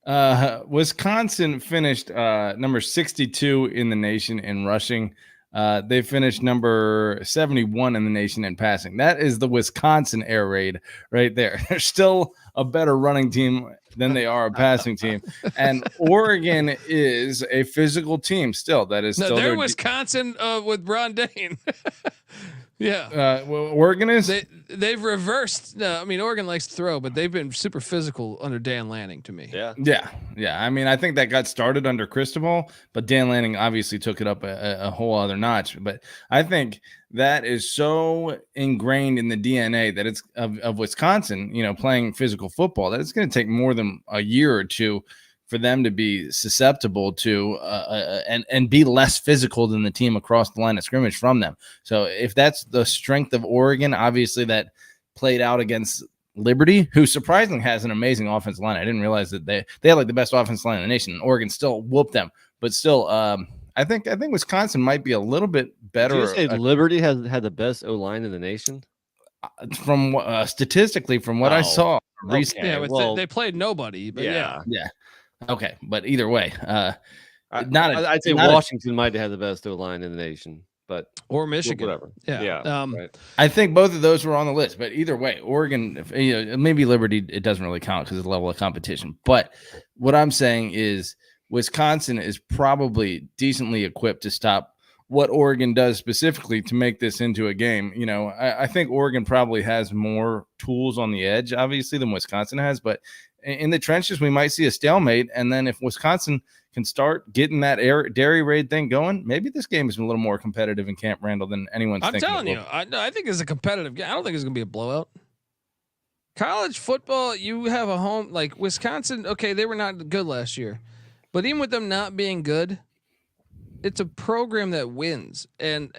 Thoughts. Wisconsin finished number 62 in the nation in rushing. They finished number 71 in the nation in passing. That is the Wisconsin air raid right there. They're still a better running team than they are a passing team. And Oregon is a physical team still. That is still they're Wisconsin with Ron Dane. Oregon is. They've reversed. No, I mean Oregon likes to throw, but they've been super physical under Dan Lanning to me. Yeah. I mean, I think that got started under Cristobal, but Dan Lanning obviously took it up a whole other notch. But I think that is so ingrained in the DNA that it's of Wisconsin, playing physical football, that it's going to take more than a year or two for them to be susceptible to and be less physical than the team across the line of scrimmage from them. So if that's the strength of Oregon, obviously that played out against Liberty, who surprisingly has an amazing offensive line. I didn't realize that they had like the best offensive line in the nation, and Oregon still whooped them. But still, I think Wisconsin might be a little bit better. Did you say Liberty has had the best O-line in the nation? From statistically, from what I saw recently. Yeah, they played nobody. But yeah. Okay, but either way, I'd say Washington might have the best O-line in the nation, but or Michigan, whatever. Right. I think both of those were on the list, but either way, Oregon, maybe Liberty, it doesn't really count because of the level of competition. But what I'm saying is Wisconsin is probably decently equipped to stop what Oregon does specifically to make this into a game. I think Oregon probably has more tools on the edge, obviously, than Wisconsin has, but in the trenches, we might see a stalemate. And then if Wisconsin can start getting that dairy raid thing going, maybe this game is a little more competitive in Camp Randall than anyone's thinking. I'm telling you, I think it's a competitive game. I don't think it's going to be a blowout. College football, you have a home like Wisconsin. Okay, they were not good last year, but even with them not being good, it's a program that wins. And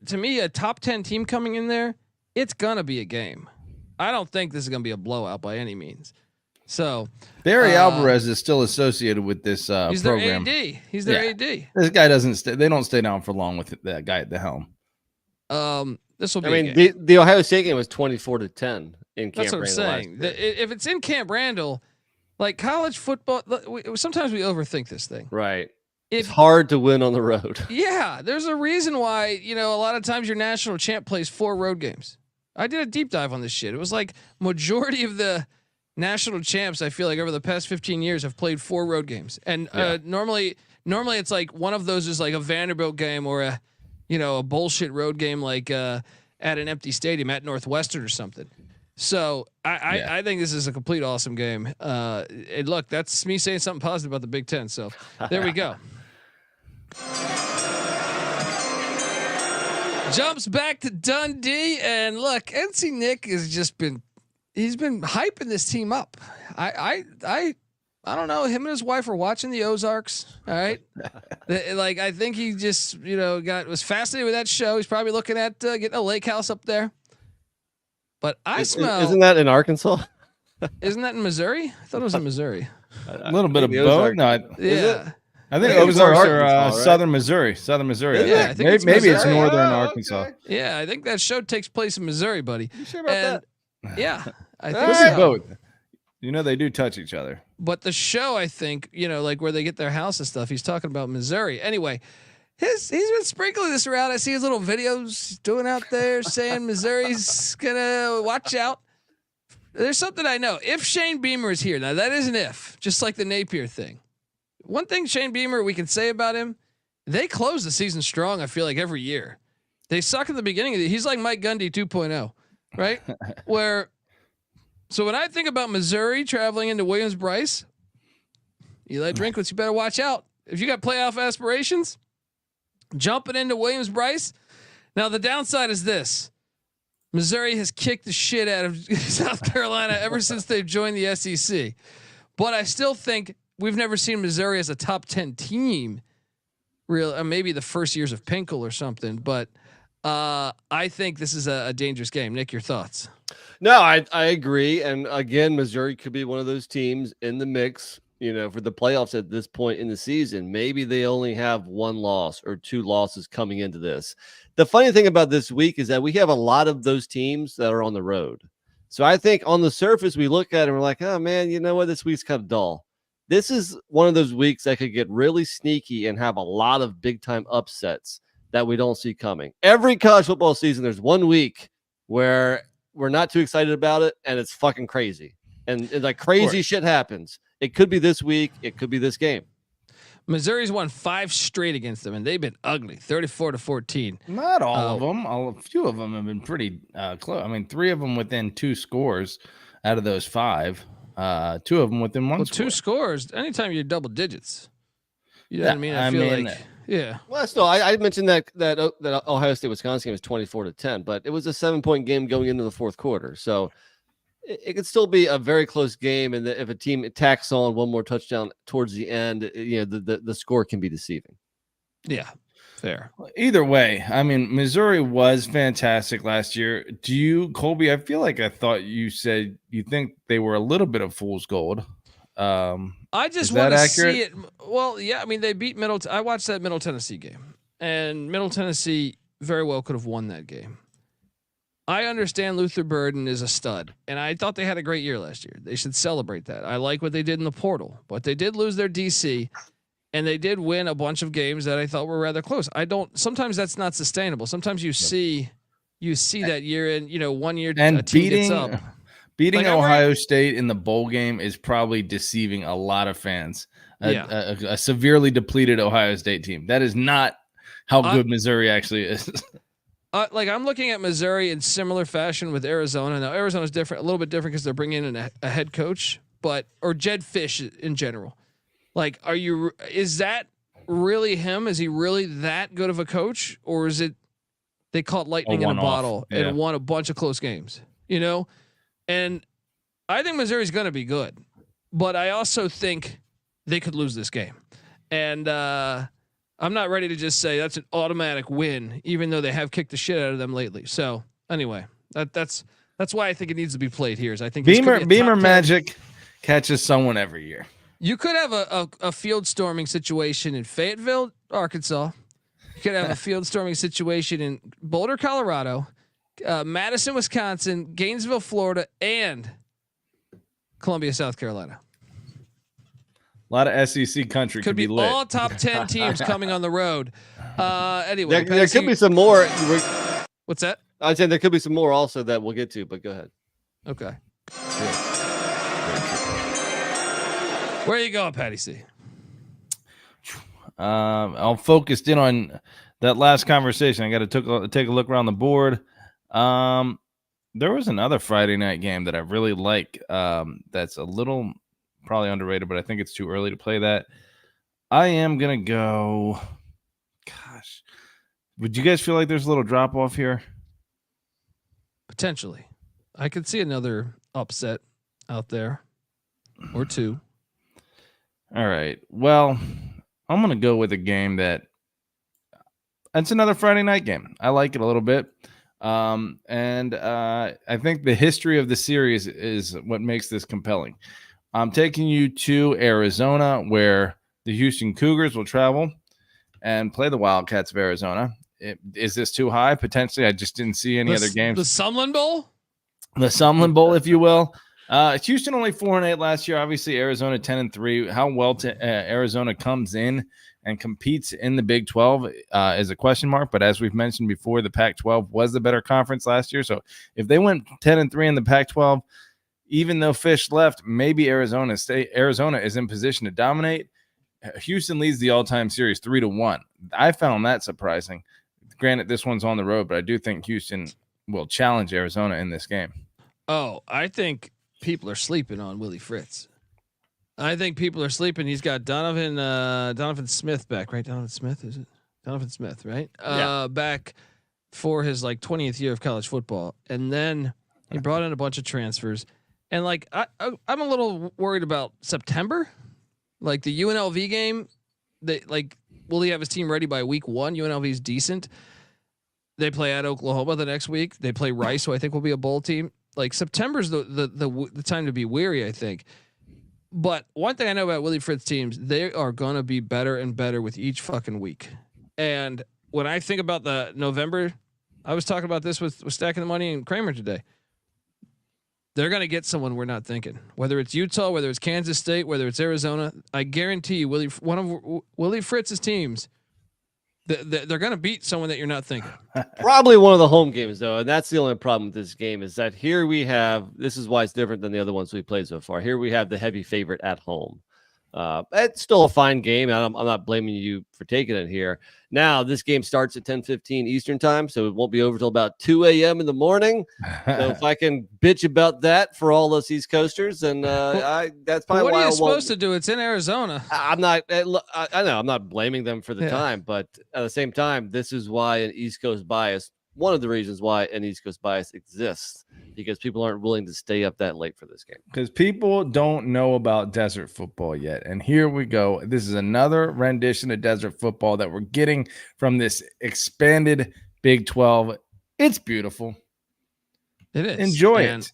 to me, a top 10 team coming in there, it's going to be a game. I don't think this is going to be a blowout by any means. So Barry Alvarez is still associated with this he's program. Their AD. He's their AD. This guy doesn't stay. They don't stay down for long with that guy at the helm. This will be. I mean, the Ohio State game was 24-10 in Camp Randall. That's what I'm saying. If it's in Camp Randall, like college football, sometimes we overthink this thing. Right. It's hard to win on the road. Yeah, there's a reason why a lot of times your national champ plays 4 road games. I did a deep dive on this shit. It was like majority of the national champs, I feel like over the past 15 years have played 4 road games. And normally it's like one of those is like a Vanderbilt game or a bullshit road game like at an empty stadium at Northwestern or something. So I think this is a complete awesome game. And look, that's me saying something positive about the Big Ten. So there we go. Jumps back to Dundee, and look, NC Nick has just been hyping this team up. I don't know. Him and his wife are watching the Ozarks. All right. I think he just, was fascinated with that show. He's probably looking at getting a lake house up there. But isn't that in Arkansas? Isn't that in Missouri? I thought it was in Missouri. A little bit of both. Yeah. I think Ozarks are Southern Missouri. Yeah, I think maybe it's northern Arkansas. Okay. Yeah, I think that show takes place in Missouri, buddy. You sure about that? Yeah, I think so. Both. They do touch each other. But the show, I think, like where they get their house and stuff, he's talking about Missouri. Anyway, he's been sprinkling this around. I see his little videos doing out there saying Missouri's gonna watch out. There's something I know. If Shane Beamer is here, now that is an if, just like the Napier thing. One thing Shane Beamer we can say about him, they close the season strong. I feel like every year they suck at the beginning of he's like Mike Gundy 2.0, right? So when I think about Missouri traveling into Williams-Brice, Eli Drinkwitz, you better watch out. If you got playoff aspirations, jumping into Williams-Brice. Now the downside is this. Missouri has kicked the shit out of South Carolina ever since they've joined the SEC. But I still think we've never seen Missouri as a top 10 team. Maybe the first years of Pinkel or something, but I think this is a dangerous game. Nick, your thoughts? No, I agree. And again, Missouri could be one of those teams in the mix, for the playoffs at this point in the season. Maybe they only have 1 loss or 2 losses coming into this. The funny thing about this week is that we have a lot of those teams that are on the road. So I think on the surface, we look at it and we're like, oh man, you know what? This week's kind of dull. This is one of those weeks that could get really sneaky and have a lot of big time upsets that we don't see coming. Every college football season, there's 1 week where we're not too excited about it and it's fucking crazy. And like crazy shit happens. It could be this week. It could be this game. Missouri's won 5 straight against them, and they've been ugly, 34-14. Not all of them. A few of them have been pretty close. I mean, 3 of them within 2 scores out of those 5. 2 of them within 1 score. 2 scores. Anytime you're double digits, you know what I mean. I feel like, yeah. Well, still, I mentioned that Ohio State Wisconsin game was 24-10, but it was a 7-point game going into the fourth quarter, so it could still be a very close game. And if a team tacks on one more touchdown towards the end, the score can be deceiving. Yeah, fair. Either way, I mean, Missouri was fantastic last year. Do you, Colby? I feel like I thought you said you think they were a little bit of fool's gold. I just want to see it. Well, yeah, I mean, they beat Middle. I watched that Middle Tennessee game, and Middle Tennessee very well could have won that game. I understand Luther Burden is a stud, and I thought they had a great year last year. They should celebrate that. I like what they did in the portal, but they did lose their DC, and they did win a bunch of games that I thought were rather close. Sometimes that's not sustainable. Sometimes you see that year in, 1 year and a team gets up. Beating Ohio State in the bowl game is probably deceiving a lot of fans. A severely depleted Ohio State team. That is not how good Missouri actually is. I'm looking at Missouri in similar fashion with Arizona. Now Arizona's different, a little bit different because they're bringing in a head coach, or Jed Fish in general. Like, is that really him? Is he really that good of a coach, or is it they caught lightning in a bottle and won a bunch of close games? And I think Missouri's going to be good, but I also think they could lose this game. And I'm not ready to just say that's an automatic win, even though they have kicked the shit out of them lately. So anyway, that's why I think it needs to be played here. Is I think Beamer Magic catches someone every year. You could have a field storming situation in Fayetteville, Arkansas. You could have a field storming situation in Boulder, Colorado, Madison, Wisconsin, Gainesville, Florida, and Columbia, South Carolina. A lot of SEC country could be lit. All top 10 teams coming on the road. Anyway, there could be some more. What's that? I'd say there could be some more also that we'll get to, but go ahead. Okay. Where are you going, Patty C? I'm focused in on that last conversation. I got to take a look around the board. There was another Friday night game that I really like. That's a little probably underrated, but I think it's too early to play that. I am gonna go. Gosh, would you guys feel like there's a little drop off here? Potentially, I could see another upset out there, or two. All right. Well, I'm gonna go with a game that. It's another Friday night game. I like it a little bit. And I think the history of the series is what makes this compelling. I'm taking you to Arizona, where the Houston Cougars will travel and play the Wildcats of Arizona. Is this too high? Potentially. I just didn't see any other games. The Sumlin Bowl? The Sumlin Bowl, if you will. Houston only 4-8 last year. Obviously, Arizona 10-3. How well Arizona comes in and competes in the Big 12 is a question mark. But as we've mentioned before, the Pac-12 was the better conference last year. So if they went 10-3 in the Pac-12, even though Fish left, maybe Arizona is in position to dominate. Houston leads the all-time series 3-1. I found that surprising. Granted, this one's on the road, but I do think Houston will challenge Arizona in this game. Oh, I think people are sleeping on Willie Fritz. I think people are sleeping. He's got Donovan Smith back, right? Donovan Smith, is it? Donovan Smith, right? Yeah. Back for his 20th year of college football. And then he brought in a bunch of transfers. And I'm a little worried about September. Like the UNLV game, will he have his team ready by week 1? UNLV is decent. They play at Oklahoma the next week. They play Rice, who I think will be a bowl team. Like September's the time to be weary, I think. But one thing I know about Willie Fritz teams, they are going to be better and better with each fucking week. And when I think about the November, I was talking about this with Stacking the Money and Kramer today. They're going to get someone we're not thinking. Whether it's Utah, whether it's Kansas State, whether it's Arizona, I guarantee you, one of Willie Fritz's teams, they're going to beat someone that you're not thinking. Probably one of the home games, though, and that's the only problem with this game is that here we have. This is why it's different than the other ones we played so far. Here we have the heavy favorite at home. It's still a fine game. I'm not blaming you for taking it here. Now, this game starts at 10:15 Eastern time, so it won't be over till about 2 a.m. in the morning. So if I can bitch about that for all us East Coasters, then that's probably what why are you supposed to do? It's in Arizona. I'm not. I know I'm not blaming them for the time, but at the same time, this is why an East Coast bias. One of the reasons why an East Coast bias exists, because people aren't willing to stay up that late for this game. Because people don't know about desert football yet. And here we go. This is another rendition of desert football that we're getting from this expanded Big 12. It's beautiful. It is. Enjoy it.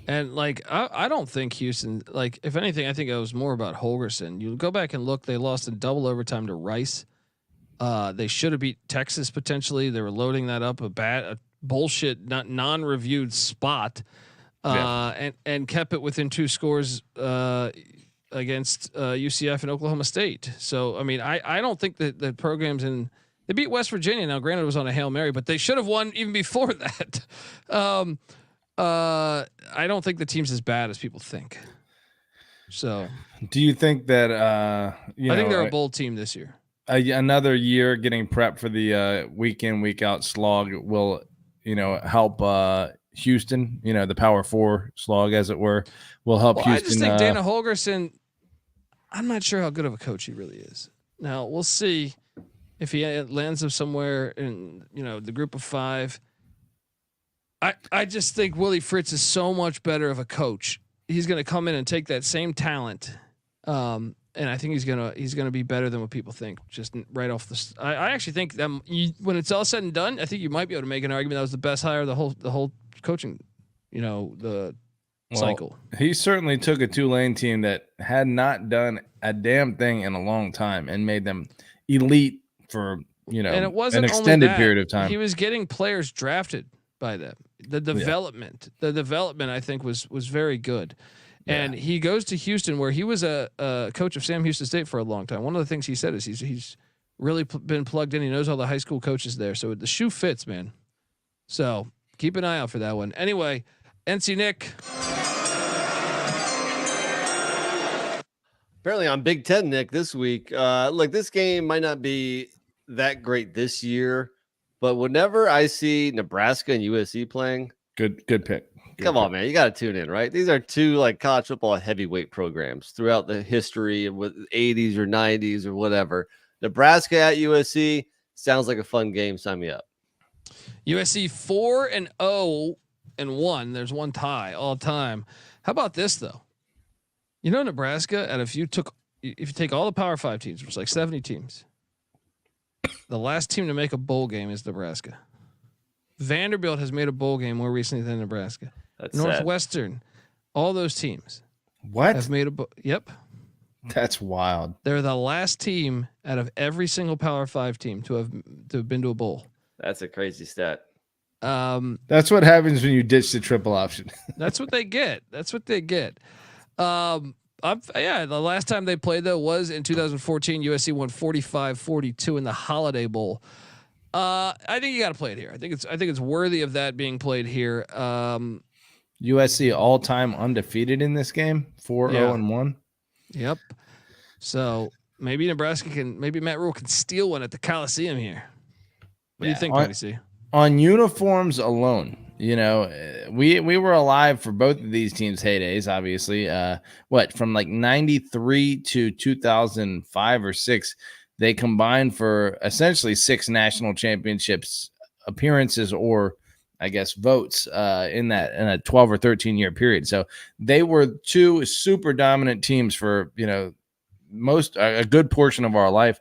And like, I don't think Houston, like, if anything, I think it was more about Holgorsen. You go back and look, they lost in double overtime to Rice. They should have beat Texas potentially. They were loading that up a bullshit, non-reviewed spot, and kept it within 2 scores against UCF and Oklahoma State. So I mean, I don't think that the programs they beat West Virginia. Now, granted, it was on a Hail Mary, but they should have won even before that. I don't think the team's as bad as people think. So, do you think that I think they're a bold team this year? Another year getting prepped for the week in, week out slog will, help Houston, the Power 4 slog, as it were, will help Houston. I just think Dana Holgorsen, I'm not sure how good of a coach he really is. Now, we'll see if he lands up somewhere in, the group of 5. I just think Willie Fritz is so much better of a coach. He's going to come in and take that same talent, and I think he's gonna be better than what people think. Just right off the, I actually think that when it's all said and done, I think you might be able to make an argument that was the best hire of the whole coaching, cycle. He certainly took a Tulane team that had not done a damn thing in a long time and made them elite for and it wasn't an extended period of time. He was getting players drafted by them. The development, I think was very good. And he goes to Houston, where he was a coach of Sam Houston State for a long time. One of the things he said is he's really been plugged in. He knows all the high school coaches there, so the shoe fits, man. So keep an eye out for that one. Anyway, NC Nick. Apparently on Big Ten, Nick, this week. Look, this game might not be that great this year, but whenever I see Nebraska and USC playing, good pick. Come on, man. You got to tune in, right? These are 2 like college football heavyweight programs throughout the history of 80s or 90s or whatever. Nebraska at USC sounds like a fun game. Sign me up. USC 4-0-1. There's one tie all time. How about this though? Nebraska, if you take all the Power 5 teams, which is like 70 teams, the last team to make a bowl game is Nebraska. Vanderbilt has made a bowl game more recently than Nebraska. That's Northwestern, sad. All those teams. Have made a Yep. That's wild. They're the last team out of every single Power 5 team to have been to a bowl. That's a crazy stat. That's what happens when you ditch the triple option. That's what they get. The last time they played though was in 2014. USC won 45-42 in the Holiday Bowl. I think you got to play it here. I think it's worthy of that being played here. USC all-time undefeated in this game, 4-0-1. Yep. So maybe Matt Rule can steal one at the Coliseum here. What do you think, Patty C? On uniforms alone, we were alive for both of these teams' heydays, obviously. From like 93 to 2005 or 6, they combined for essentially 6 national championships appearances, or I guess votes in a 12 or 13 year period. So they were 2 super dominant teams for a good portion of our life.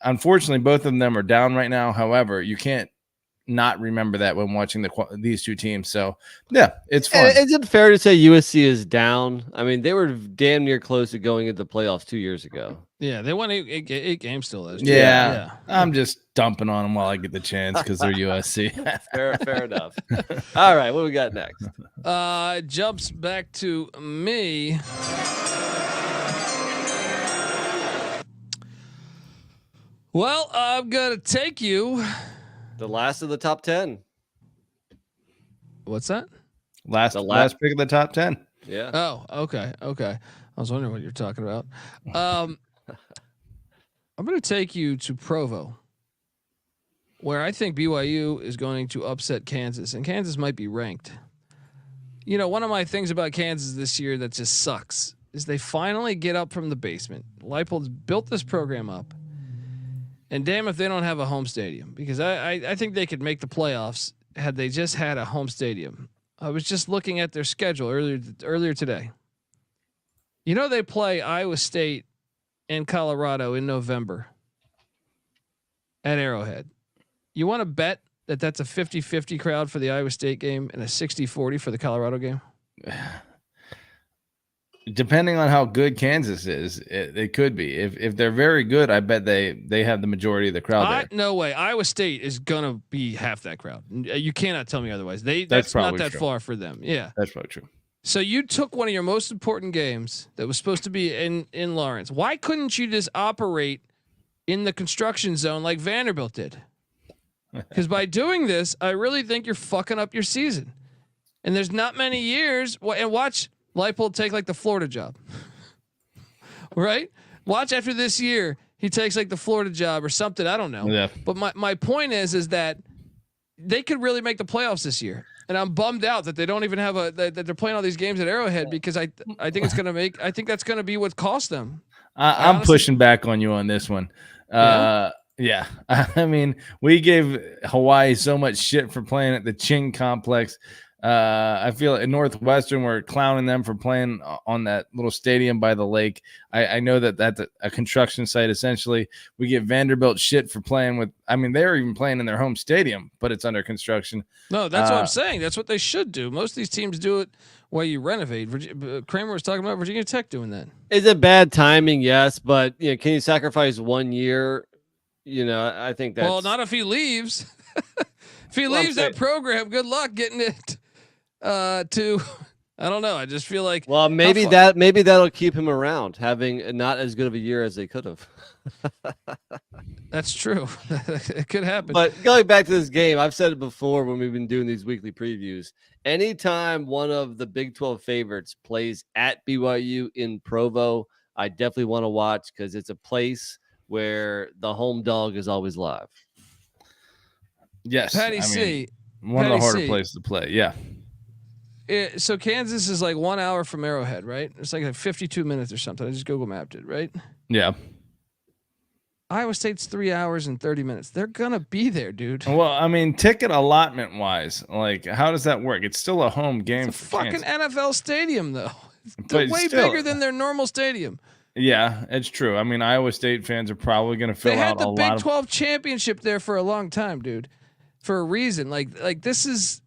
Unfortunately, both of them are down right now. However, you can't not remember that when watching these 2 teams. So yeah, it's fun. Is it fair to say USC is down? I mean, they were damn near close to going into the playoffs 2 years ago. Yeah, they won 8 games still last year. Yeah, I'm just dumping on them while I get the chance because they're USC. Fair enough. All right, what we got next? Jumps back to me. Well, I'm gonna take you. The last of the top 10. What's that? Last pick of the top 10. Yeah. Oh, okay. I was wondering what you're talking about. I'm going to take you to Provo, where I think BYU is going to upset Kansas, and Kansas might be ranked. You know, one of my things about Kansas this year that just sucks is they finally get up from the basement. Leipold's built this program up, and damn if they don't have a home stadium, because I think they could make the playoffs had they just had a home stadium. I was just looking at their schedule earlier today. You know, they play Iowa State and Colorado in November at Arrowhead. You want to bet that that's a 50-50 crowd for the Iowa State game and a 60-40 for the Colorado game? Depending on how good Kansas is, it could be. If they're very good, I bet they have the majority of the crowd there. No way. Iowa State is gonna be half that crowd. You cannot tell me otherwise. That's not that far for them. Yeah, that's probably true. So you took one of your most important games that was supposed to be in Lawrence. Why couldn't you just operate in the construction zone like Vanderbilt did? Because by doing this, I really think you're fucking up your season. And there's not many years. And watch Leipold take like the Florida job, right? Watch after this year, he takes like the Florida job or something. I don't know. Yeah. But my point is that they could really make the playoffs this year. And I'm bummed out that they don't even have that they're playing all these games at Arrowhead, because I think it's going to I think that's going to be what cost them. I'm pushing back on you on this one. Yeah. I mean, we gave Hawaii so much shit for playing at the Ching complex. I feel at Northwestern, we're clowning them for playing on that little stadium by the lake. I know that that's a construction site. Essentially, we give Vanderbilt shit for playing with. I mean, they're even playing in their home stadium, but it's under construction. No, that's what I'm saying. That's what they should do. Most of these teams do it while you renovate. Kramer was talking about Virginia Tech doing that. Is it bad timing? Yes, but can you sacrifice 1 year? I think that's not if he leaves. If he leaves that program, good luck getting it. I don't know. I just feel like maybe that'll keep him around, having not as good of a year as they could have. That's true. It could happen. But going back to this game, I've said it before when we've been doing these weekly previews. Anytime one of the Big 12 favorites plays at BYU in Provo, I definitely want to watch, because it's a place where the home dog is always live. Yes, Patty C. One of the harder places to play. Yeah. So Kansas is like 1 hour from Arrowhead, right? It's like 52 minutes or something. I just Google mapped it, right? Yeah. Iowa State's 3 hours and 30 minutes. They're gonna be there, dude. Well, I mean, ticket allotment wise, like, how does that work? It's still a home game. It's a fucking NFL stadium, though. It's way still bigger than their normal stadium. Yeah, it's true. I mean, Iowa State fans are probably going to fill out a lot. They had the Big 12 championship there for a long time, dude, for a reason. Like this is.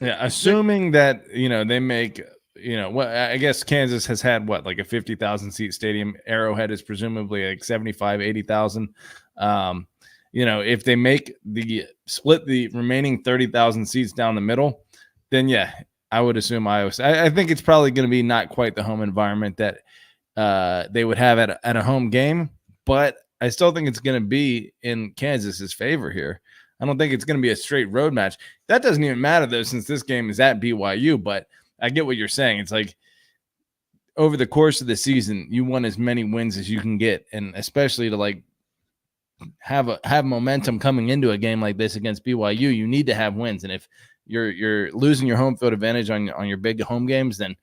Yeah, assuming that they make I guess Kansas has had like a 50,000 seat stadium. Arrowhead is presumably like 75, 80,000. If they split the remaining 30,000 seats down the middle, then yeah, I would assume Iowa State. I think it's probably going to be not quite the home environment that they would have at a home game, but I still think it's going to be in Kansas's favor here. I don't think it's going to be a straight road match. That doesn't even matter, though, since this game is at BYU, but I get what you're saying. It's like over the course of the season, you want as many wins as you can get, and especially to like have momentum coming into a game like this against BYU, you need to have wins. And if you're losing your home field advantage on your big home games, then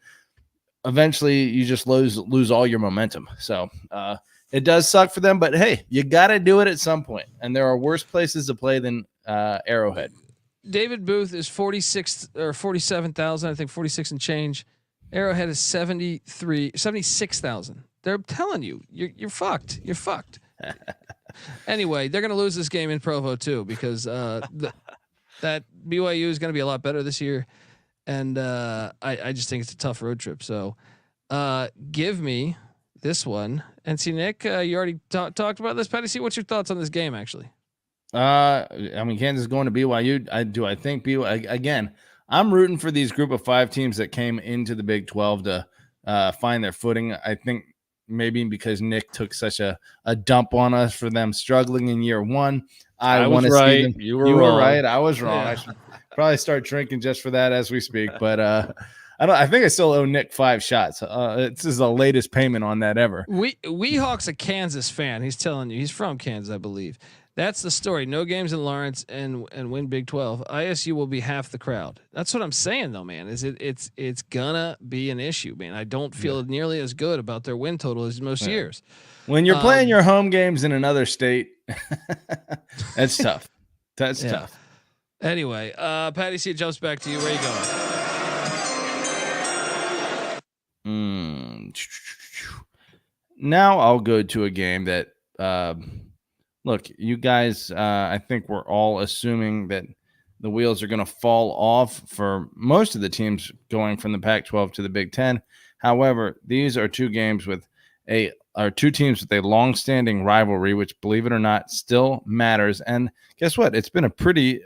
eventually you just lose all your momentum. So it does suck for them, but hey, you got to do it at some point. And there are worse places to play than Arrowhead. David Booth is 46 or 47,000, I think 46 and change. Arrowhead is 76,000. They're telling you, you're fucked. You're fucked. Anyway, they're going to lose this game in Provo too, because that BYU is going to be a lot better this year. And I just think it's a tough road trip. So give me this one. And see, Nick, you already talked about this. Patty C, what's your thoughts on this game, actually? I mean, Kansas going to BYU. I think BYU, again, I'm rooting for these group of 5 teams that came into the Big 12 to find their footing. I think maybe because Nick took such a dump on us for them struggling in year one. I want to see them. You were right. I was wrong. Yeah. I should probably start drinking just for that as we speak. But I think I still owe Nick 5 shots. This is the latest payment on that ever. Weehawk's a Kansas fan. He's telling you he's from Kansas, I believe. That's the story. No games in Lawrence and win Big 12. ISU will be half the crowd. That's what I'm saying though, man. It's gonna be an issue, man. I don't feel nearly as good about their win total as most years. When you're playing your home games in another state, that's tough. That's tough. Anyway, Patty C, it jumps back to you. Where are you going? Now I'll go to a game that look, you guys, I think we're all assuming that the wheels are going to fall off for most of the teams going from the Pac-12 to the Big Ten. However, these are two teams with a long-standing rivalry, which, believe it or not, still matters. And guess what? It's been a pretty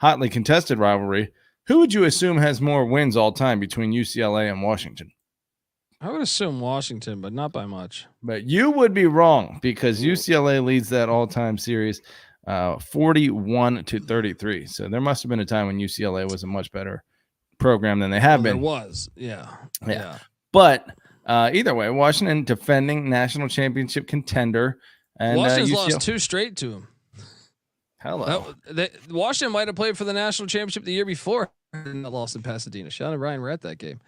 hotly contested rivalry. Who would you assume has more wins all time between UCLA and Washington? I would assume Washington, but not by much. But you would be wrong because UCLA leads that all-time series 41-33. So there must have been a time when UCLA was a much better program than they have been. There was, yeah. But either way, Washington defending national championship contender. And Washington's lost 2 straight to him. Hello. Washington might have played for the national championship the year before and lost in Pasadena. Sean and Ryan were at that game.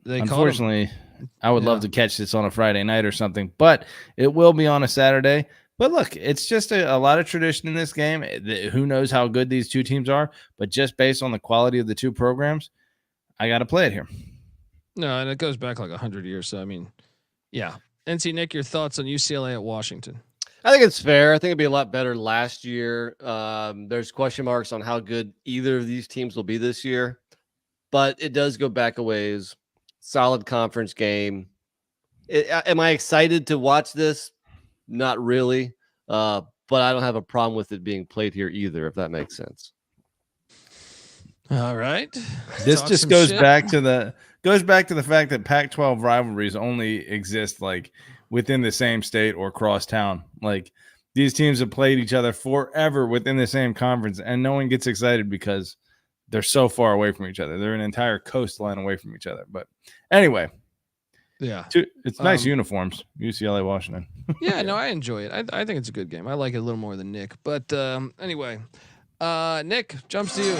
Unfortunately, I would love to catch this on a Friday night or something, but it will be on a Saturday. But look, it's just a lot of tradition in this game. Who knows how good these two teams are, but just based on the quality of the two programs, I got to play it here. No, and it goes back like 100 years. So, I mean, yeah. NC Nick, your thoughts on UCLA at Washington? I think it's fair. I think it'd be a lot better last year. There's question marks on how good either of these teams will be this year, but it does go back a ways. Solid conference game. Am I excited to watch this? Not really. But I don't have a problem with it being played here either, if that makes sense. All right. This just goes back to the fact that Pac-12 rivalries only exist like within the same state or cross town. Like these teams have played each other forever within the same conference, and no one gets excited because they're so far away from each other. They're an entire coastline away from each other. But anyway, it's nice uniforms. UCLA, Washington. Yeah, no, I enjoy it. I think it's a good game. I like it a little more than Nick. But anyway, Nick, jumps to you.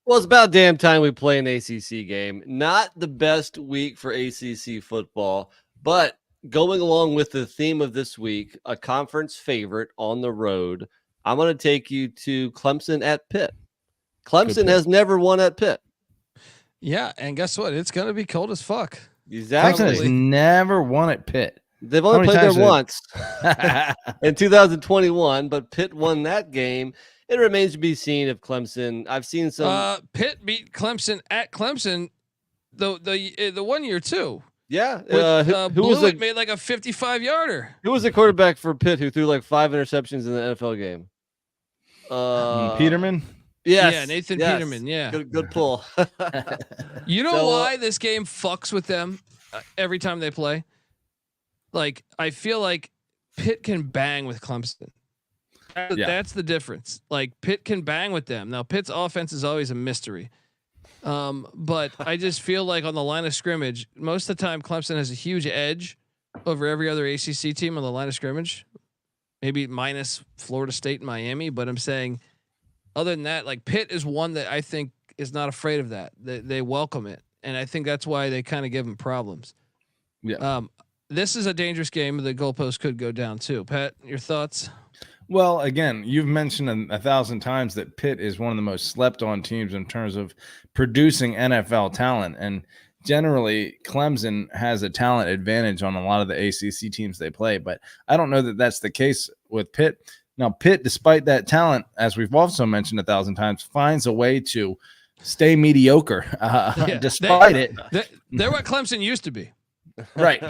Well, it's about damn time we play an ACC game. Not the best week for ACC football, but going along with the theme of this week, a conference favorite on the road, I'm going to take you to Clemson at Pitt. Clemson has never won at Pitt. Yeah, and guess what? It's going to be cold as fuck. Exactly. Clemson has never won at Pitt. They've only played there once in 2021, but Pitt won that game. It remains to be seen if Clemson. I've seen some. Pitt beat Clemson at Clemson, the 1 year too. Yeah, who was it? Made like a 55-yarder. Who was the quarterback for Pitt who threw like 5 interceptions in the NFL game? Peterman. Yes. Yeah, Nathan Peterman. Yeah, good pull. You know why this game fucks with them every time they play? Like I feel like Pitt can bang with Clemson. That's the difference. Like Pitt can bang with them. Now Pitt's offense is always a mystery. But I just feel like on the line of scrimmage, most of the time Clemson has a huge edge over every other ACC team on the line of scrimmage, maybe minus Florida State and Miami. But I'm saying other than that, like Pitt is one that I think is not afraid of that. They welcome it. And I think that's why they kind of give them problems. Yeah. This is a dangerous game. The goalpost could go down too. Pat, your thoughts? Well, again, you've mentioned 1,000 times that Pitt is one of the most slept on teams in terms of producing NFL talent. And generally, Clemson has a talent advantage on a lot of the ACC teams they play. But I don't know that that's the case with Pitt. Now, Pitt, despite that talent, as we've also mentioned 1,000 times, finds a way to stay mediocre despite it. They're what Clemson used to be. Right.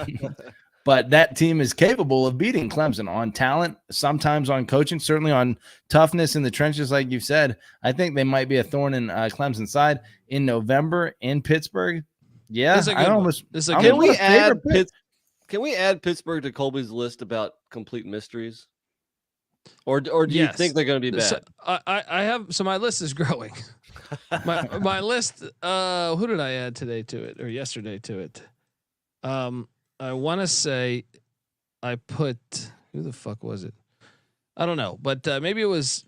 But that team is capable of beating Clemson on talent, sometimes on coaching, certainly on toughness in the trenches, like you've said. I think they might be a thorn in Clemson's side in November in Pittsburgh. Yeah, Can we add Pittsburgh to Colby's list about complete mysteries? Or do you think they're going to be bad? So I have my list is growing. my list. Who did I add today to it or yesterday to it? I want to say I put who the fuck was it? I don't know, but maybe it was.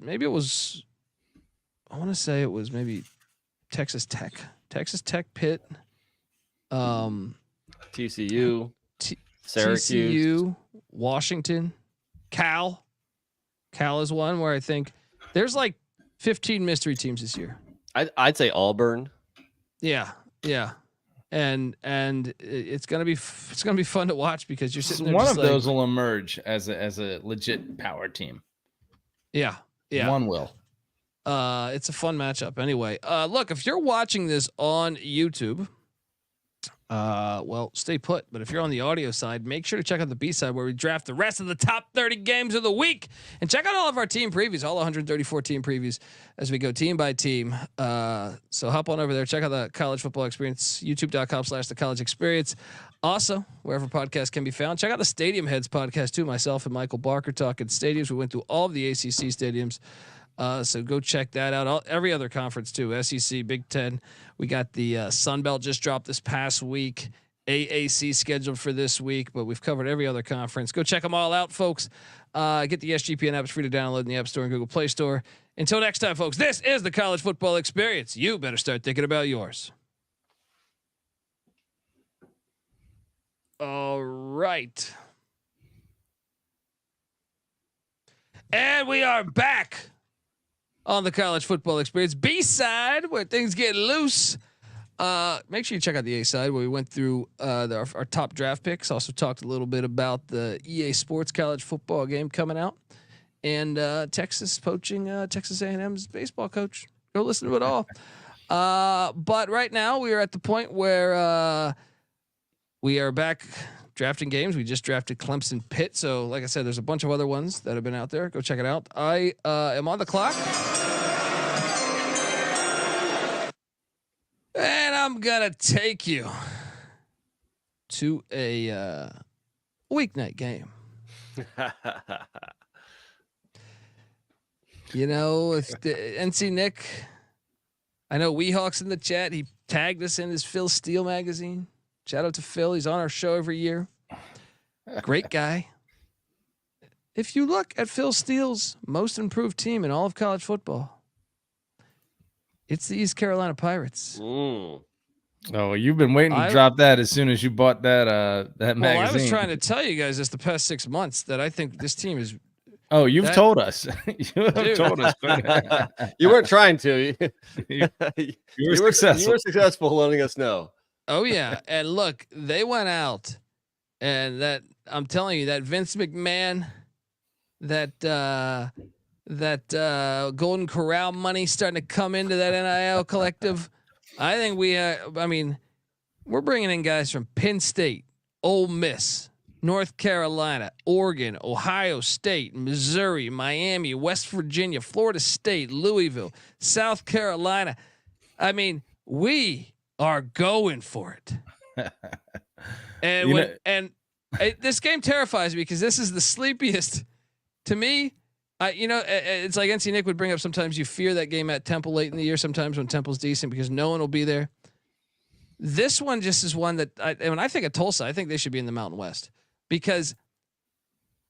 I want to say it was maybe Texas Tech, Pitt, TCU, Syracuse, TCU, Washington, Cal. Cal is one where I think there's like 15 mystery teams this year. I'd say Auburn. Yeah. And it's gonna be fun to watch because you're sitting there. One of those will emerge as a legit power team. Yeah. One will. It's a fun matchup. Anyway, look, if you're watching this on YouTube, well, stay put. But if you're on the audio side, make sure to check out the B side where we draft the rest of the top 30 games of the week, and check out all of our team previews, all 134 team previews as we go team by team. So hop on over there, check out the College Football Experience, youtube.com/the College Experience. Also, wherever podcasts can be found, check out the Stadium Heads podcast too. Myself and Michael Barker talking stadiums. We went through all of the ACC stadiums. So go check that out. Every other conference too. SEC, Big Ten. We got the Sun Belt just dropped this past week. AAC scheduled for this week, but we've covered every other conference. Go check them all out, folks. Get the SGPN app. It's free to download in the App Store and Google Play Store. Until next time, folks, this is the College Football Experience. You better start thinking about yours. All right. And we are back on the College Football Experience B-side, where things get loose. Make sure you check out the A-side, where we went through our top draft picks. Also talked a little bit about the EA Sports college football game coming out, and Texas poaching Texas A&M's baseball coach. Go listen to it all. But right now we are at the point where we are back drafting games. We just drafted Clemson Pitt. So like I said, there's a bunch of other ones that have been out there. Go check it out. I am on the clock. And I'm going to take you to a weeknight game. You know, if the NC Nick, I know Weehawks in the chat. He tagged us in his Phil Steele magazine. Shout out to Phil. He's on our show every year. Great guy. If you look at Phil Steele's most improved team in all of college football, it's the East Carolina Pirates. Oh, you've been waiting to drop that as soon as you bought that magazine. Well, I was trying to tell you guys this the past 6 months that I think this team is. Oh, you've told us. You have told us. You weren't trying to. You were successful. You were successful letting us know. Oh yeah, and look, they went out, and that I'm telling you, that Vince McMahon, that Golden Corral money starting to come into that NIL collective. I think we're bringing in guys from Penn State, Ole Miss, North Carolina, Oregon, Ohio State, Missouri, Miami, West Virginia, Florida State, Louisville, South Carolina. I mean, we are going for it. And this game terrifies me because this is the sleepiest to me. It's like NC Nick would bring up, sometimes you fear that game at Temple late in the year, sometimes when Temple's decent because no one will be there. This one just is one that when I think of Tulsa, I think they should be in the Mountain West because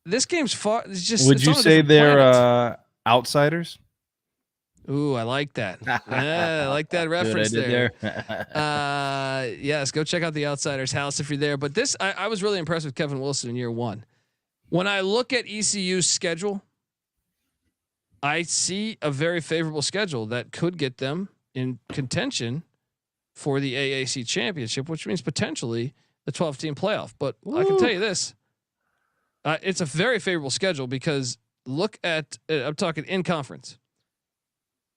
this game's far. It's just. Would you say they're outsiders? Ooh, I like that. I like that reference there. Yes, go check out the Outsiders House if you're there. But this, I was really impressed with Kevin Wilson in year one. When I look at ECU's schedule, I see a very favorable schedule that could get them in contention for the AAC championship, which means potentially the 12-team playoff. But I can tell you this, it's a very favorable schedule because look at, I'm talking in conference.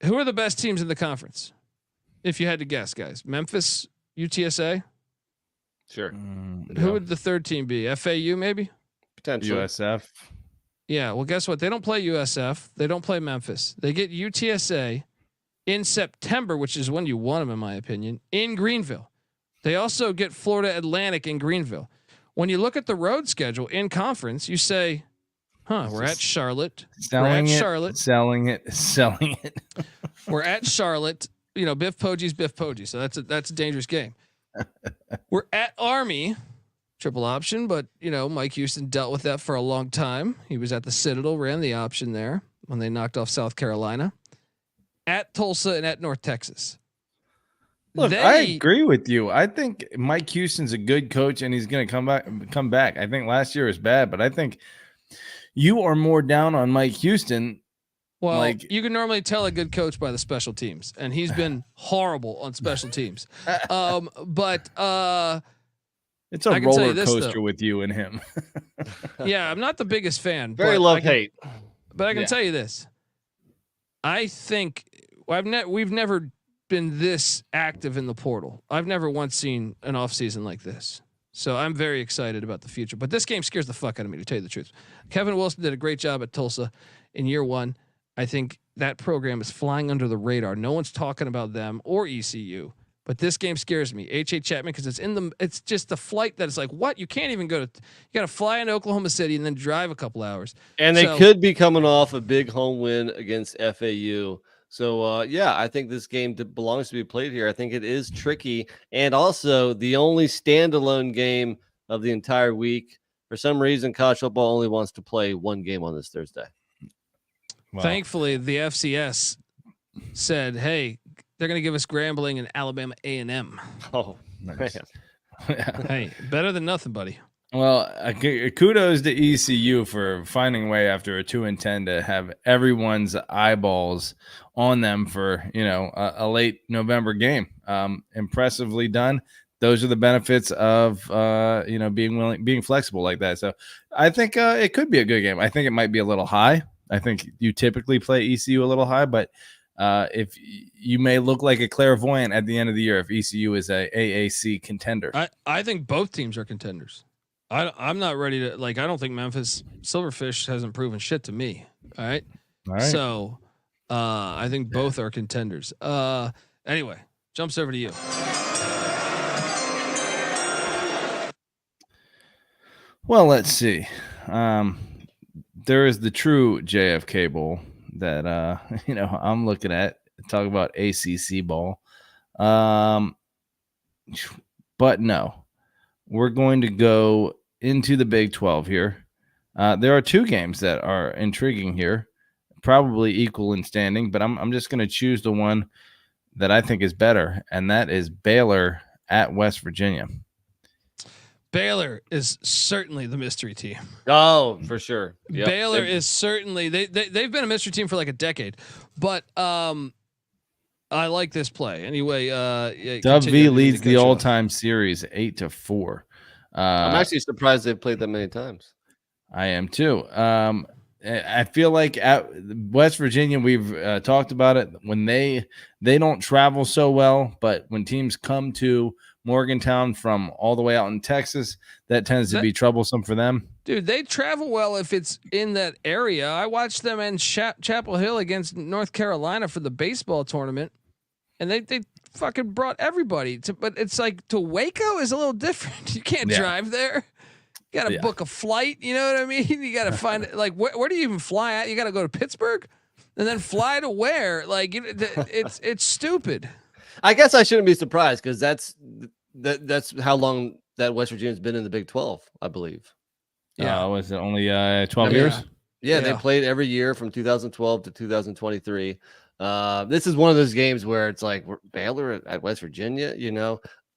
Who are the best teams in the conference? If you had to guess, guys, Memphis, UTSA. Sure. Who would the third team be? FAU, maybe. Potentially. USF. Yeah. Well, guess what? They don't play USF. They don't play Memphis. They get UTSA in September, which is when you want them, in my opinion, in Greenville. They also get Florida Atlantic in Greenville. When you look at the road schedule in conference, you say, We're at Charlotte. Selling it. We're at Charlotte. Biff Poggi's Biff Poggi. So that's a dangerous game. We're at Army, triple option, but Mike Houston dealt with that for a long time. He was at the Citadel, ran the option there when they knocked off South Carolina. At Tulsa and at North Texas. Look, I agree with you. I think Mike Houston's a good coach, and he's going to come back. I think last year was bad, but I think you are more down on Mike Houston. Well, you can normally tell a good coach by the special teams, and he's been horrible on special teams. But it's a roller coaster with you and him. Yeah, I'm not the biggest fan. Very love-hate. But I can tell you this. I think we've never been this active in the portal. I've never once seen an off season like this. So I'm very excited about the future, but this game scares the fuck out of me, to tell you the truth. Kevin Wilson did a great job at Tulsa in year one. I think that program is flying under the radar. No one's talking about them or ECU, but this game scares me. H.A. Chapman, because it's just the flight that is like, what? You can't even you got to fly into Oklahoma City and then drive a couple hours. And they could be coming off a big home win against FAU. So, I think this game belongs to be played here. I think it is tricky. And also the only standalone game of the entire week. For some reason, college football only wants to play one game on this Thursday. Wow. Thankfully, the FCS said, hey, they're going to give us Grambling and Alabama A&M. Oh, nice. Hey, better than nothing, buddy. Well, kudos to ECU for finding a way after a 2-10 to have everyone's eyeballs on them for a late November game. Impressively done. Those are the benefits of being flexible like that. So I think it could be a good game. I think it might be a little high. I think you typically play ECU a little high, but if you may look like a clairvoyant at the end of the year if ECU is a AAC contender. I think both teams are contenders. I'm not ready to I don't think Memphis Silverfish hasn't proven shit to me. All right. So I think both are contenders. Anyway, jumps over to you. Well, let's see. There is the true JFK Bowl that I'm looking at. Talk about ACC ball. But no. We're going to go into the Big 12 here. There are two games that are intriguing here, probably equal in standing, but I'm just going to choose the one that I think is better, and that is Baylor at West Virginia. Baylor is certainly the mystery team. Oh, for sure. Yep. Baylor is certainly they've been a mystery team for like a decade, but I like this play anyway. Dub V leads the all-time series 8-4. I'm actually surprised they've played that many times. I am too. I feel like at West Virginia, we've talked about it when they don't travel so well, but when teams come to Morgantown from all the way out in Texas, that tends to be troublesome for them. Dude, they travel well if it's in that area. I watched them in Chapel Hill against North Carolina for the baseball tournament, and they fucking brought everybody to. But it's like to Waco is a little different. You can't drive there. You got to book a flight. You know what I mean? You got to find where do you even fly at? You got to go to Pittsburgh, and then fly to where? Like it's stupid. I guess I shouldn't be surprised because that's how long that West Virginia's been in the Big 12, I believe. Yeah, was it only 12 years? Yeah, they played every year from 2012 to 2023. This is one of those games where it's like Baylor at West Virginia.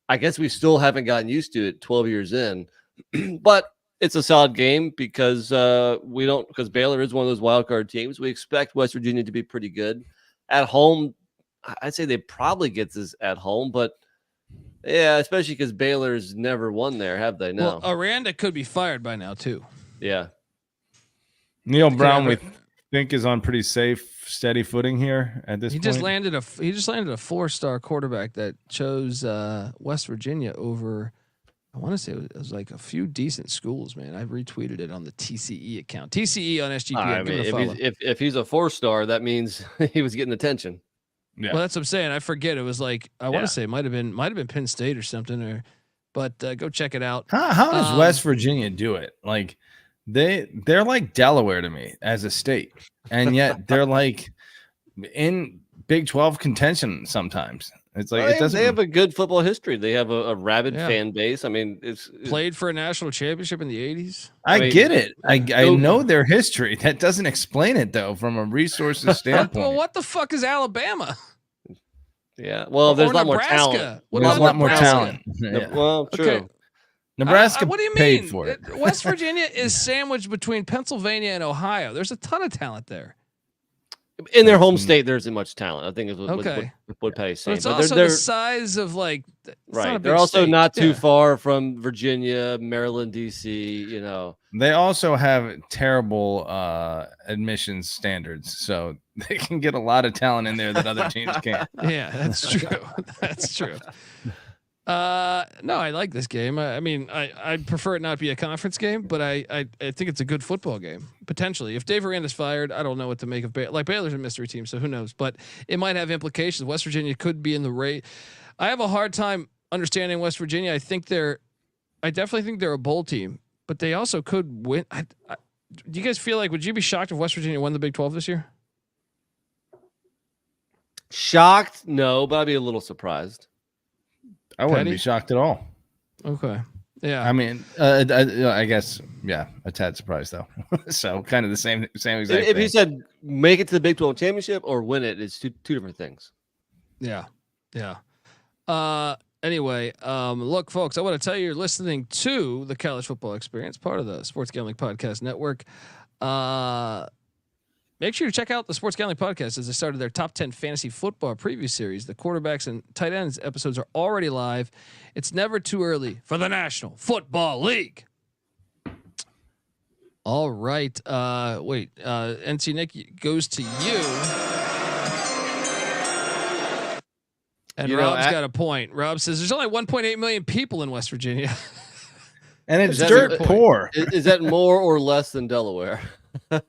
I guess we still haven't gotten used to it 12 years in, but it's a solid game because Baylor is one of those wild card teams. We expect West Virginia to be pretty good at home. I'd say they probably get this at home, but yeah, especially because Baylor's never won there, have they? No. Well, Aranda could be fired by now too. Yeah. Neil Brown, we think, is on pretty safe, steady footing here at this point. He just landed a 4-star quarterback that chose West Virginia over. I want to say it was like a few decent schools, man. I retweeted it on the TCE account. TCE on SGP. I mean, if he's a 4-star, that means he was getting attention. Yeah. Well, that's what I'm saying. I forget. It was like I want to say it might have been Penn State or something. But go check it out. How does West Virginia do it? Like They're like Delaware to me as a state, and yet they're like in Big 12 contention sometimes. It's like they have a good football history. They have a rabid Yeah. fan base. I mean, it's Played for a national championship in the 80s. I mean, get it. I know their history. That doesn't explain it though, from a resources standpoint. Well, what the fuck is Alabama? Yeah. Well, there's a lot more talent. There's a lot more talent. Yeah. Well, true. Okay. Nebraska what do you paid mean? for it. West Virginia is sandwiched between Pennsylvania and Ohio. There's a ton of talent there. In their home state, there isn't much talent. I think is what Patty's But saying. it's also the size of like. Right. They're also not too far from Virginia, Maryland, D.C. You know. They also have terrible admissions standards, so they can get a lot of talent in there that other teams can't. Yeah, that's true. That's true. No, I like this game. I mean, I prefer it not be a conference game, but I think it's a good football game potentially. If Dave Aranda's fired, I don't know what to make of Baylor. Baylor's a mystery team, so who knows? But it might have implications. West Virginia could be in the race. I have a hard time understanding West Virginia. I definitely think they're a bowl team, but they also could win. Do you guys feel like? Would you be shocked if West Virginia won the Big 12 this year? Shocked? No, but I'd be a little surprised. I wouldn't be shocked at all. Okay. Yeah. I mean, I guess, yeah, a tad surprised though. So kind of the same exact If thing. you said make it to the Big 12 championship or win it, it's two different things. Yeah. Yeah. Anyway, look, folks, I want to tell you, you're listening to the College Football Experience, part of the Sports Gambling Podcast Network. Make sure you check out the Sports Gambling Podcast as they started their top 10 fantasy football preview series. The quarterbacks and tight ends episodes are already live. It's never too early for the National Football League. All right. Wait, NC Nick goes to you. And Rob's got a point. Rob says there's only 1.8 million people in West Virginia. And it's dirt poor. Is that more or less than Delaware? I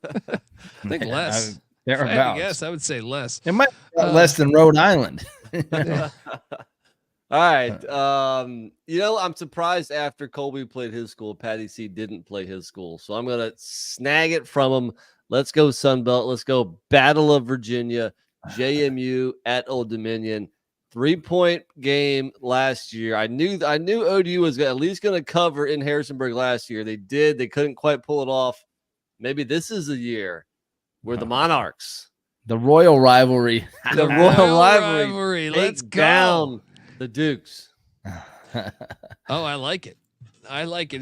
think less. Thereabouts. Yes, I would say less. It might be less than Rhode Island. All right. I'm surprised after Colby played his school, Patty C didn't play his school. So I'm going to snag it from him. Let's go Sunbelt. Let's go Battle of Virginia, JMU at Old Dominion. 3-point game last year. I knew ODU was at least going to cover in Harrisonburg last year. They did. They couldn't quite pull it off. Maybe this is a year where the Monarchs, the royal rivalry, Let's go down the Dukes. Oh, I like it.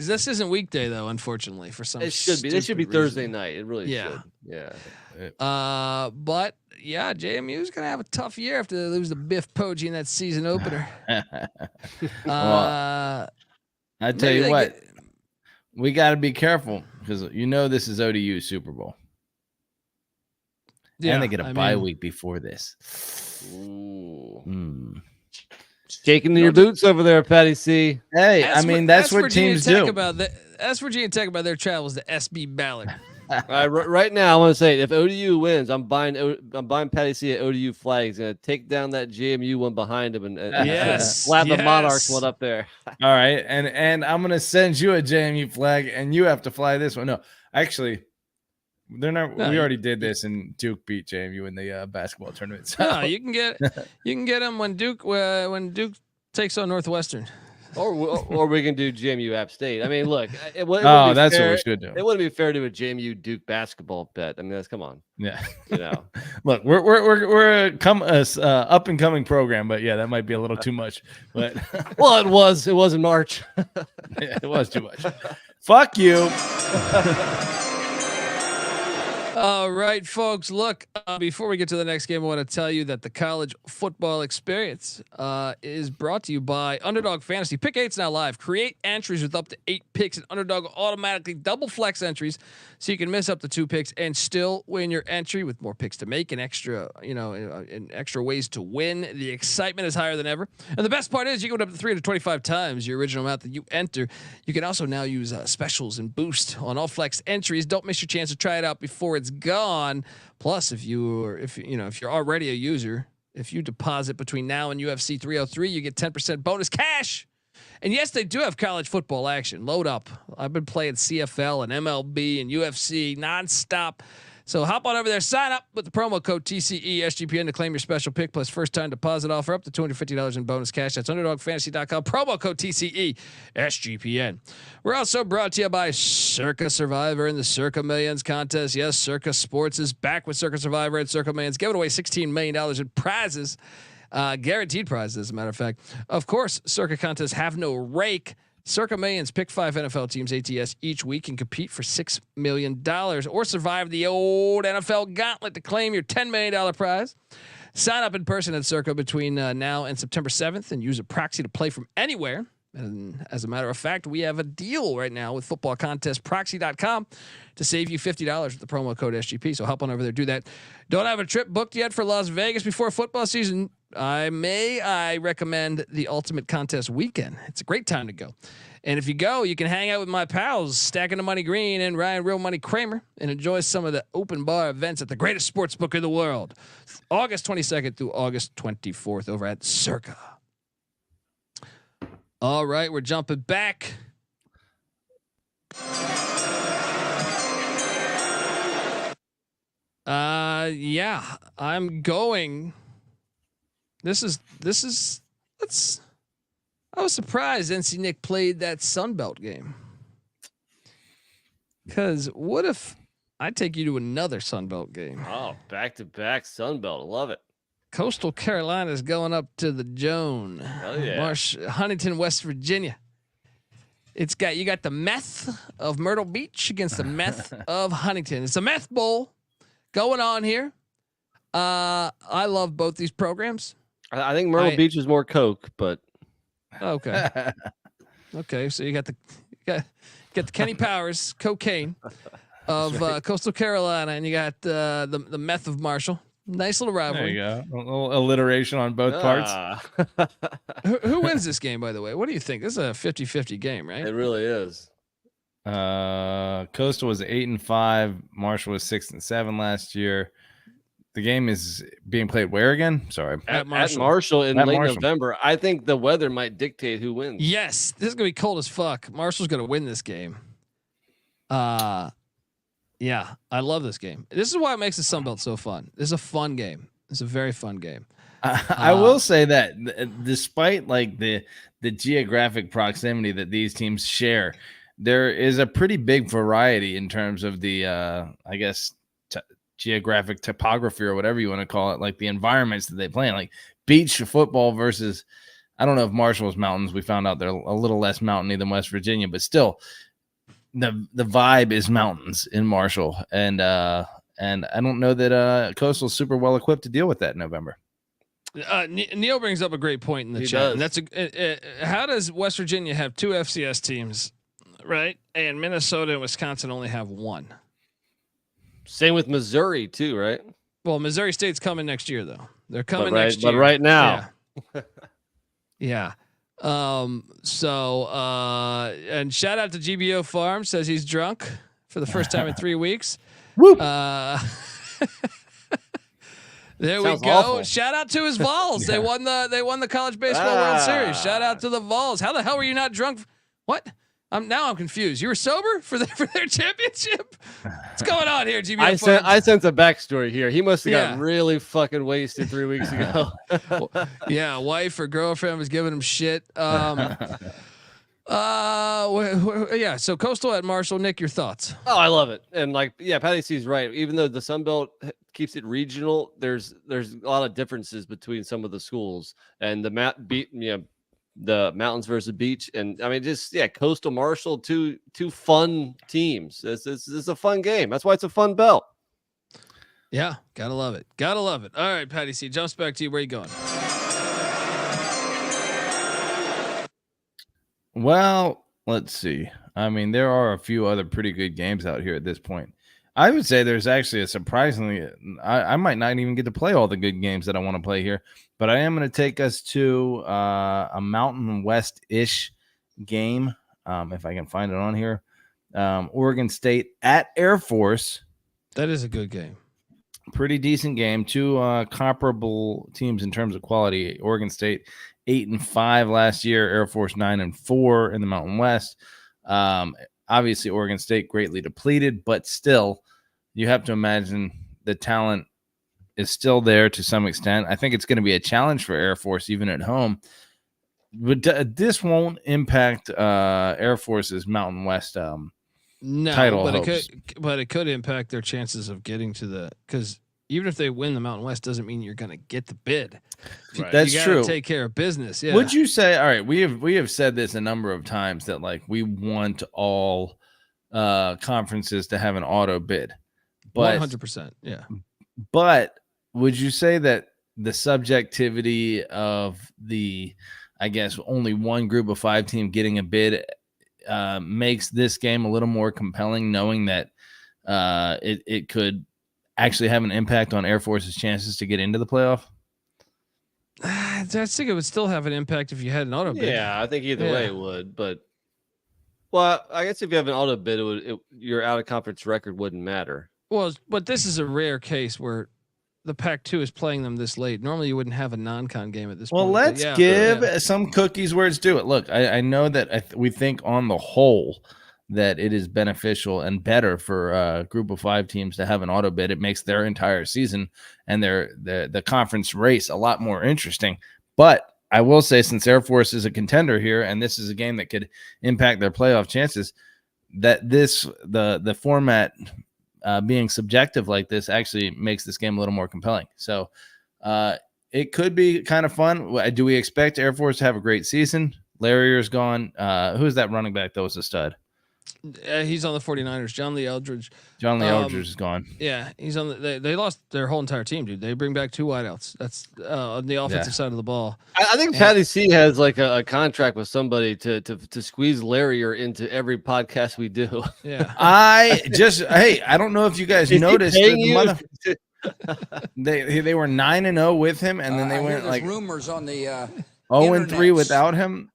This isn't weekday though, unfortunately. For some, it should be. This should be Thursday night. It really should. Yeah. But yeah, JMU is gonna have a tough year after they lose to Biff Poggi in that season opener. I tell you what, we got to be careful because this is ODU Super Bowl. Yeah, and they get a bye week before this. Shaking your boots over there, Patty C. Hey, that's what teams do. Ask Virginia Tech about their travels to SB Ballard. Right now, I want to say if ODU wins, I'm buying Patty C at ODU flag. He's gonna take down that JMU one behind him and slap the Monarchs one up there. All right, and I'm gonna send you a JMU flag, and you have to fly this one. No, actually, they're not. We already did this, and Duke beat JMU in the basketball tournament. So. No, you can get them when Duke takes on Northwestern. Or we can do JMU App State. I mean, look. That's what we should do. It wouldn't be fair to a JMU Duke basketball bet. I mean, come on. Yeah. Look, we're a up and coming program, but yeah, that might be a little too much. But well, it was in March. Yeah, it was too much. Fuck you. All right, folks. Look, before we get to the next game, I want to tell you that the College Football Experience is brought to you by Underdog Fantasy. Pick 8's now live. Create entries with up to 8 picks, and Underdog will automatically double flex entries, so you can miss up to 2 picks and still win your entry with more picks to make and extra ways to win. The excitement is higher than ever, and the best part is you can go up to 325 times your original amount that you enter. You can also now use specials and boost on all flex entries. Don't miss your chance to try it out before it's gone. Plus, if you're already a user, if you deposit between now and UFC 303, you get 10% bonus cash. And yes, they do have college football action. Load up. I've been playing CFL and MLB and UFC nonstop. So hop on over there, sign up with the promo code TCE SGPN to claim your special pick plus first time deposit offer up to $250 in bonus cash. That's underdogfantasy.com. Promo code TCE SGPN. We're also brought to you by Circa Survivor and the Circa Millions contest. Yes, Circa Sports is back with Circa Survivor and Circa Millions, giving away $16 million in prizes, guaranteed prizes, as a matter of fact. Of course, Circa contests have no rake. Circa Millions, pick 5 NFL teams ATS each week and compete for $6 million or survive the old NFL gauntlet to claim your $10 million prize. Sign up in person at Circa between now and September 7th and use a proxy to play from anywhere. And as a matter of fact, we have a deal right now with footballcontestproxy.com to save you $50 with the promo code SGP. So hop on over there, do that. Don't have a trip booked yet for Las Vegas before football season? I recommend the Ultimate Contest Weekend. It's a great time to go. And if you go, you can hang out with my pals, Stacking the Money Green and Ryan Real Money Kramer, and enjoy some of the open bar events at the greatest sports book in the world. August 22nd through August 24th over at Circa. All right, we're jumping back. Yeah, I'm going. I was surprised NC Nick played that Sunbelt game. Because what if I take you to another Sunbelt game? Oh, back-to-back Sunbelt. I love it. Coastal Carolina is going up to the Joan. Hell yeah. Huntington, West Virginia. You got the meth of Myrtle Beach against the meth of Huntington. It's a meth bowl going on here. I love both these programs. I think Myrtle Beach is more Coke, but okay. Okay, so you got the Kenny Powers cocaine of Coastal Carolina, and you got the meth of Marshall. Nice little rivalry. There you go. A little alliteration on both parts. Who wins this game, by the way? What do you think? This is a 50-50 game, right? It really is. Coastal was 8-5. Marshall was 6-7 last year. The game is being played where again? Sorry. At Marshall in late November. I think the weather might dictate who wins. Yes. This is going to be cold as fuck. Marshall's going to win this game. Yeah, I love this game. This is why it makes the Sun Belt so fun. This is a fun game. It's a very fun game. I will say that despite like the geographic proximity that these teams share, there is a pretty big variety in terms of the, I guess, geographic topography or whatever you want to call it, like the environments that they play in, like beach football versus, I don't know if Marshall's mountains. We found out they're a little less mountainy than West Virginia, but still, the vibe is mountains in Marshall, and I don't know that Coastal's super well equipped to deal with that in November. Neil brings up a great point in the chat. And that's how does West Virginia have 2 FCS teams, right? And Minnesota and Wisconsin only have 1. Same with Missouri too, right? Well, Missouri State's coming next year, though. They're coming next year. But right now, yeah. So and shout out to GBO Farm, says he's drunk for the first time in 3 weeks. Woo. There Sounds we go. awful. Shout out to his Vols. They won the college baseball World Series. Shout out to the Vols. How the hell were you not drunk? What? I'm confused. You were sober for their championship? What's going on here, GBO Farm? I sense a backstory here. He must have got really fucking wasted 3 weeks ago. Yeah, wife or girlfriend was giving him shit. Yeah. So Coastal at Marshall. Nick, your thoughts? Oh, I love it. And Patty C's right. Even though the Sun Belt keeps it regional, there's a lot of differences between some of the schools and the mountains versus beach. And I mean, Coastal Marshall, two fun teams. This is a fun game. That's why it's a fun belt. Yeah, gotta love it. Gotta love it. All right, Patty C, jumps back to you. Where you going? Well, let's see. I mean, there are a few other pretty good games out here at this point. I would say there's actually a surprisingly, I might not even get to play all the good games that I want to play here, but I am going to take us to a Mountain West-ish game, if I can find it on here. Oregon State at Air Force. That is a good game. pretty decent game. Two comparable teams in terms of quality. Oregon State 8-5 last year. Air Force 9-4 in the Mountain West. Obviously, Oregon State greatly depleted, but still, you have to imagine the talent is still there to some extent. I think it's going to be a challenge for Air Force even at home. But this won't impact Air Force's Mountain West title hopes. It could impact their chances of getting to the, because even if they win the Mountain West doesn't mean you're going to get the bid. Right. That's true. Take care of business. Yeah. Would you say, all right, we have said this a number of times that like we want all conferences to have an auto bid, but 100%. Yeah. But would you say that the subjectivity of the, I guess, only one group of 5 team getting a bid makes this game a little more compelling, knowing that it could actually have an impact on Air Force's chances to get into the playoff? I think it would still have an impact if you had an auto bid. Yeah, I think either way it would. But, well, I guess if you have an auto bid, your out of conference record wouldn't matter. Well, but this is a rare case where the Pac-2 is playing them this late. Normally, you wouldn't have a non-con game at this point. Well, let's give some cookies where it's due. Look, I know that we think on the whole that it is beneficial and better for a group of 5 teams to have an auto bid. It makes their entire season and the conference race a lot more interesting. But I will say, since Air Force is a contender here, and this is a game that could impact their playoff chances, that the format being subjective like this actually makes this game a little more compelling. So it could be kind of fun. Do we expect Air Force to have a great season? Larrier's gone. Who's that running back that was a stud? He's on the 49ers. John Lee Eldridge. John Lee Eldridge is gone. Yeah, he's on they lost their whole entire team, dude. They bring back 2 wideouts. That's on the offensive side of the ball. I think Patty C has like a contract with somebody to squeeze Larrier into every podcast we do. Yeah. I don't know if you guys noticed they were 9-0 with him, and then they went like rumors on the 0-3 without him.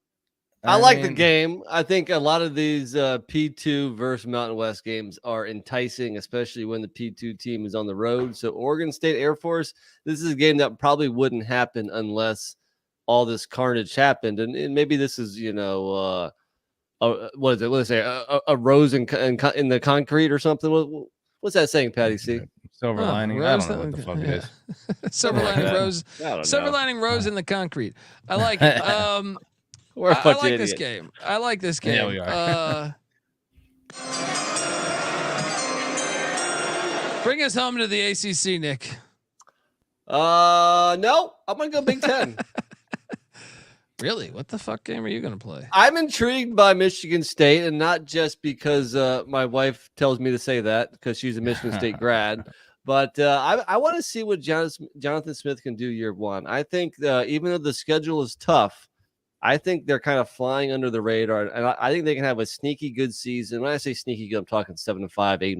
I like the game. I think a lot of these P2 versus Mountain West games are enticing, especially when the P2 team is on the road. So Oregon State Air Force, this is a game that probably wouldn't happen unless all this carnage happened. And maybe this is, what is it? What is it? A rose in the concrete or something? What's that saying, Patty C? Silver lining. I don't know what the fuck it is. Silver lining rose. Silver lining rose in the concrete. I like it. I like this game. Yeah, we are. Bring us home to the ACC, Nick. No, I'm gonna go Big Ten. Really? What the fuck game are you gonna play? I'm intrigued by Michigan State, and not just because my wife tells me to say that, because she's a Michigan State grad. But I want to see what Jonathan Smith can do year one. I think even though the schedule is tough, I think they're kind of flying under the radar, and I think they can have a sneaky good season. When I say sneaky good, I'm talking 7-5,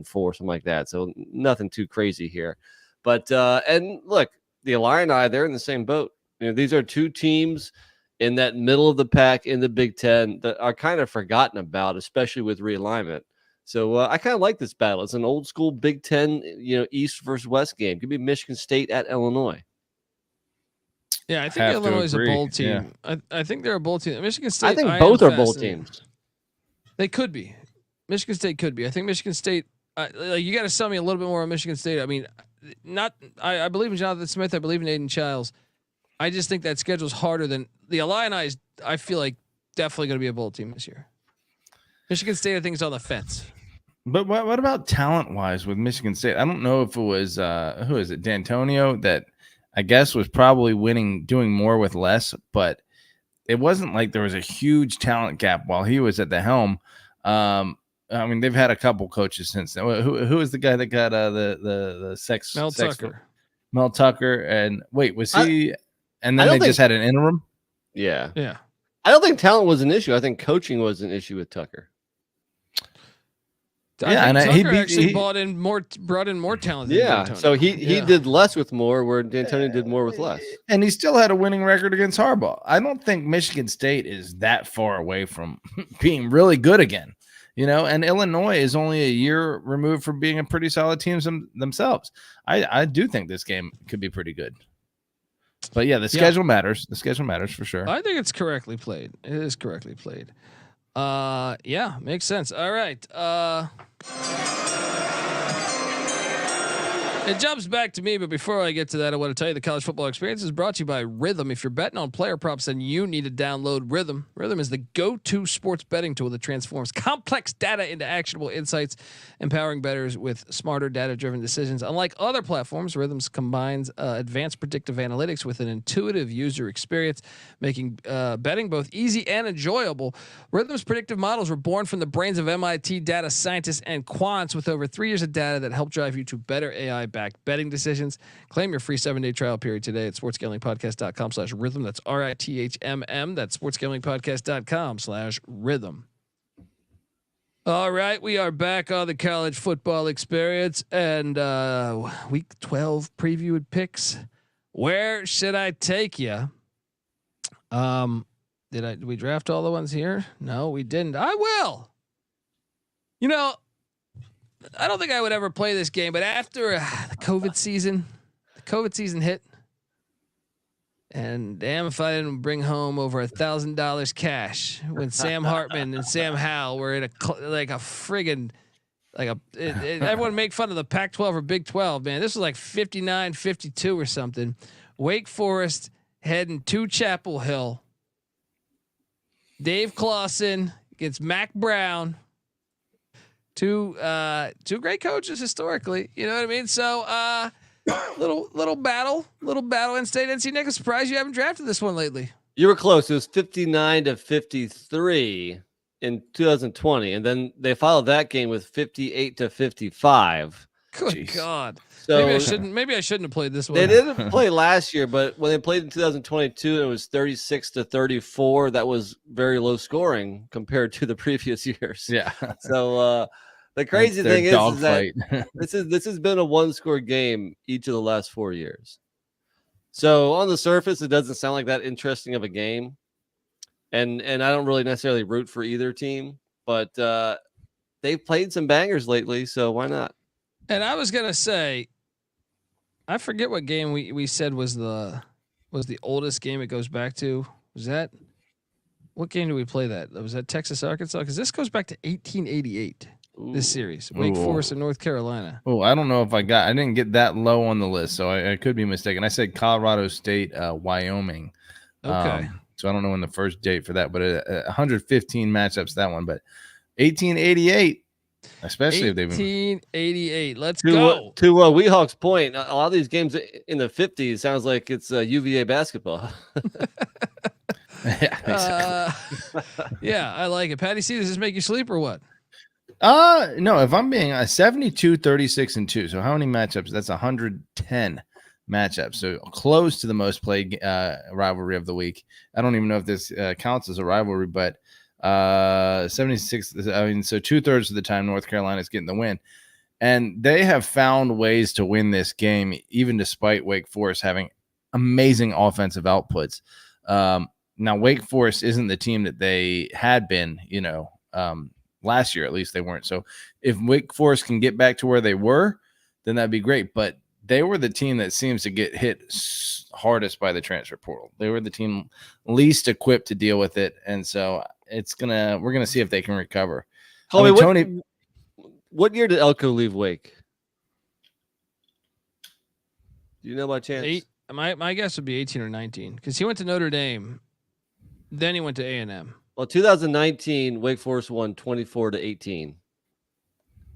8-4, something like that. So nothing too crazy here. But and look, the Illini, they're in the same boat. These are 2 teams in that middle of the pack in the Big Ten that are kind of forgotten about, especially with realignment. So I kind of like this battle. It's an old school Big Ten, East versus West game. Could be Michigan State at Illinois. Yeah, I think Illinois is a bold team. Yeah. I think they're a bold team. Michigan State. I think both are bold teams. They could be. Michigan State could be. I think Michigan State. You got to sell me a little bit more on Michigan State. I mean, I believe in Jonathan Smith. I believe in Aiden Childs. I just think that schedule's harder than the Illini. I feel like definitely going to be a bold team this year. Michigan State, I think, is on the fence. But what about talent wise with Michigan State? I don't know if it was who is it, D'Antonio, that I guess was probably doing more with less, but it wasn't like there was a huge talent gap while he was at the helm. I mean, they've had a couple coaches since then. Who is the guy that got the sex? Mel Tucker. Mel Tucker. And wait, was he? And then they just had an interim. Yeah. Yeah. I don't think talent was an issue. I think coaching was an issue with Tucker. Tucker actually brought in more talent. Yeah, so he did less with more, where D'Antonio did more with less, and he still had a winning record against Harbaugh. I don't think Michigan State is that far away from being really good again. and Illinois is only a year removed from being a pretty solid team themselves. I do think this game could be pretty good. But yeah, the schedule matters. The schedule matters for sure. I think it's correctly played. It is correctly played. Yeah, makes sense. All right. It jumps back to me, but before I get to that, I want to tell you the college football experience is brought to you by Rhythm. If you're betting on player props, then you need to download Rhythm. Rhythm is the go-to sports betting tool that transforms complex data into actionable insights, empowering bettors with smarter data-driven decisions. Unlike other platforms, Rhythm combines advanced predictive analytics with an intuitive user experience, making betting both easy and enjoyable. Rhythm's predictive models were born from the brains of MIT data scientists and quants with over 3 years of data that help drive you to better AI-backed betting decisions. Claim your free 7-day trial period today at sportsgamblingpodcast.com/rhythm. That's RITHMM. That's sportsgamblingpodcast.com/rhythm. All right, we are back on the college football experience and week 12 preview and picks. Where should I take you? Did we draft all the ones here? No, we didn't. I will. I don't think I would ever play this game, but after the COVID season hit, and damn if I didn't bring home over $1,000 cash when Sam Hartman and Sam Howell were in everyone make fun of the Pac-12 or Big 12, man. This was like 59-52 or something. Wake Forest heading to Chapel Hill. Dave Clawson against Mac Brown. Two great coaches historically, you know what I mean? So little battle in state. NC Nick, I'm surprised you haven't drafted this one lately. You were close. It was 59-53 in 2020, and then they followed that game with 58-55. Good Jeez. God. So maybe I shouldn't have played this one. They didn't play last year, but when they played in 2022, it was 36-34. That was very low scoring compared to the previous years. Yeah. So the crazy thing is that this has been a one-score game each of the last 4 years. So on the surface, it doesn't sound like that interesting of a game, and I don't really necessarily root for either team, but they've played some bangers lately, so why not? And I was gonna say, I forget what game we said was the oldest game it goes back to. Was that what game did we play that? Was that Texas Arkansas? Because this goes back to 1888. This series, Wake Forest and North Carolina. Oh, I don't know if I didn't get that low on the list, so I could be mistaken. I said Colorado State, Wyoming. Okay. So I don't know when the first date for that, but 115 matchups that one. But 1888. Especially if they've 1888. Let's go to Weehawks' point. A lot of these games in the 50s sounds like it's UVA basketball. Yeah, exactly. Yeah, I like it. Patty C, does this make you sleep or what? No. If I'm being 72, 36, and 2. So how many matchups? That's 110 matchups. So close to the most played rivalry of the week. I don't even know if this counts as a rivalry, but 76. I mean, so 2/3 of the time North Carolina is getting the win, and they have found ways to win this game, even despite Wake Forest having amazing offensive outputs. Now Wake Forest isn't the team that they had been, last year, at least they weren't. So if Wake Forest can get back to where they were, then that'd be great. But they were the team that seems to get hit hardest by the transfer portal. They were the team least equipped to deal with it. And so we're going to see if they can recover. Tony, what year did Elko leave Wake? Do you know by chance? My guess would be 18 or 19 because he went to Notre Dame. Then he went to A&M. Well, 2019, Wake Forest won 24-18.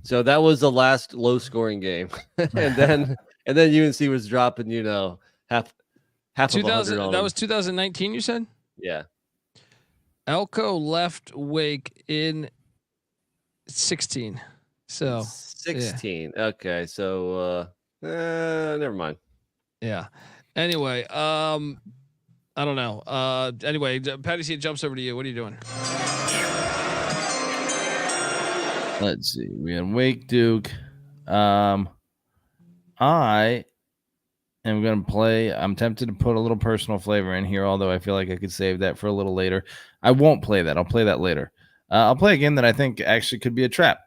So that was the last low scoring game. and then UNC was dropping, half of 100 That was 2019, you said? Yeah. Elko left Wake in 16. So 16. Yeah. Okay. So never mind. Yeah. Anyway, I don't know. Anyway, Patty C, jumps over to you. What are you doing? Let's see. We had Wake Duke. I am going to play. I'm tempted to put a little personal flavor in here, although I feel like I could save that for a little later. I won't play that. I'll play that later. I'll play a game that I think actually could be a trap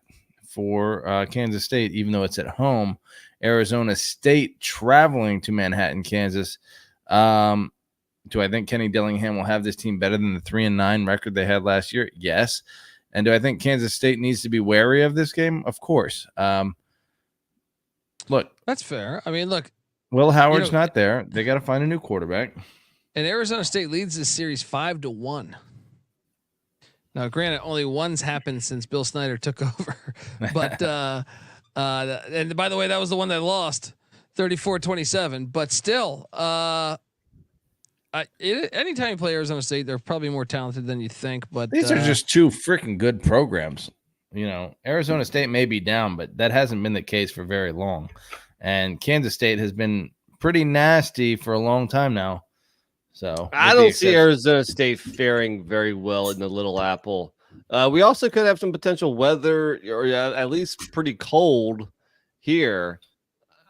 for Kansas State, even though it's at home. Arizona State traveling to Manhattan, Kansas. Do I think Kenny Dillingham will have this team better than the 3-9 record they had last year? Yes. And do I think Kansas State needs to be wary of this game? Of course. Look, that's fair. I mean, look, Will Howard's not there. They got to find a new quarterback. And Arizona State leads this series 5-1. Now, granted, only one's happened since Bill Snyder took over, but and by the way, that was the one that lost 34-27. But still, anytime you play Arizona State, they're probably more talented than you think. But these are just two freaking good programs. You know, Arizona State may be down, but that hasn't been the case for very long. And Kansas State has been pretty nasty for a long time now. So I don't see Arizona State faring very well in the Little Apple. We also could have some potential weather, or at least pretty cold here.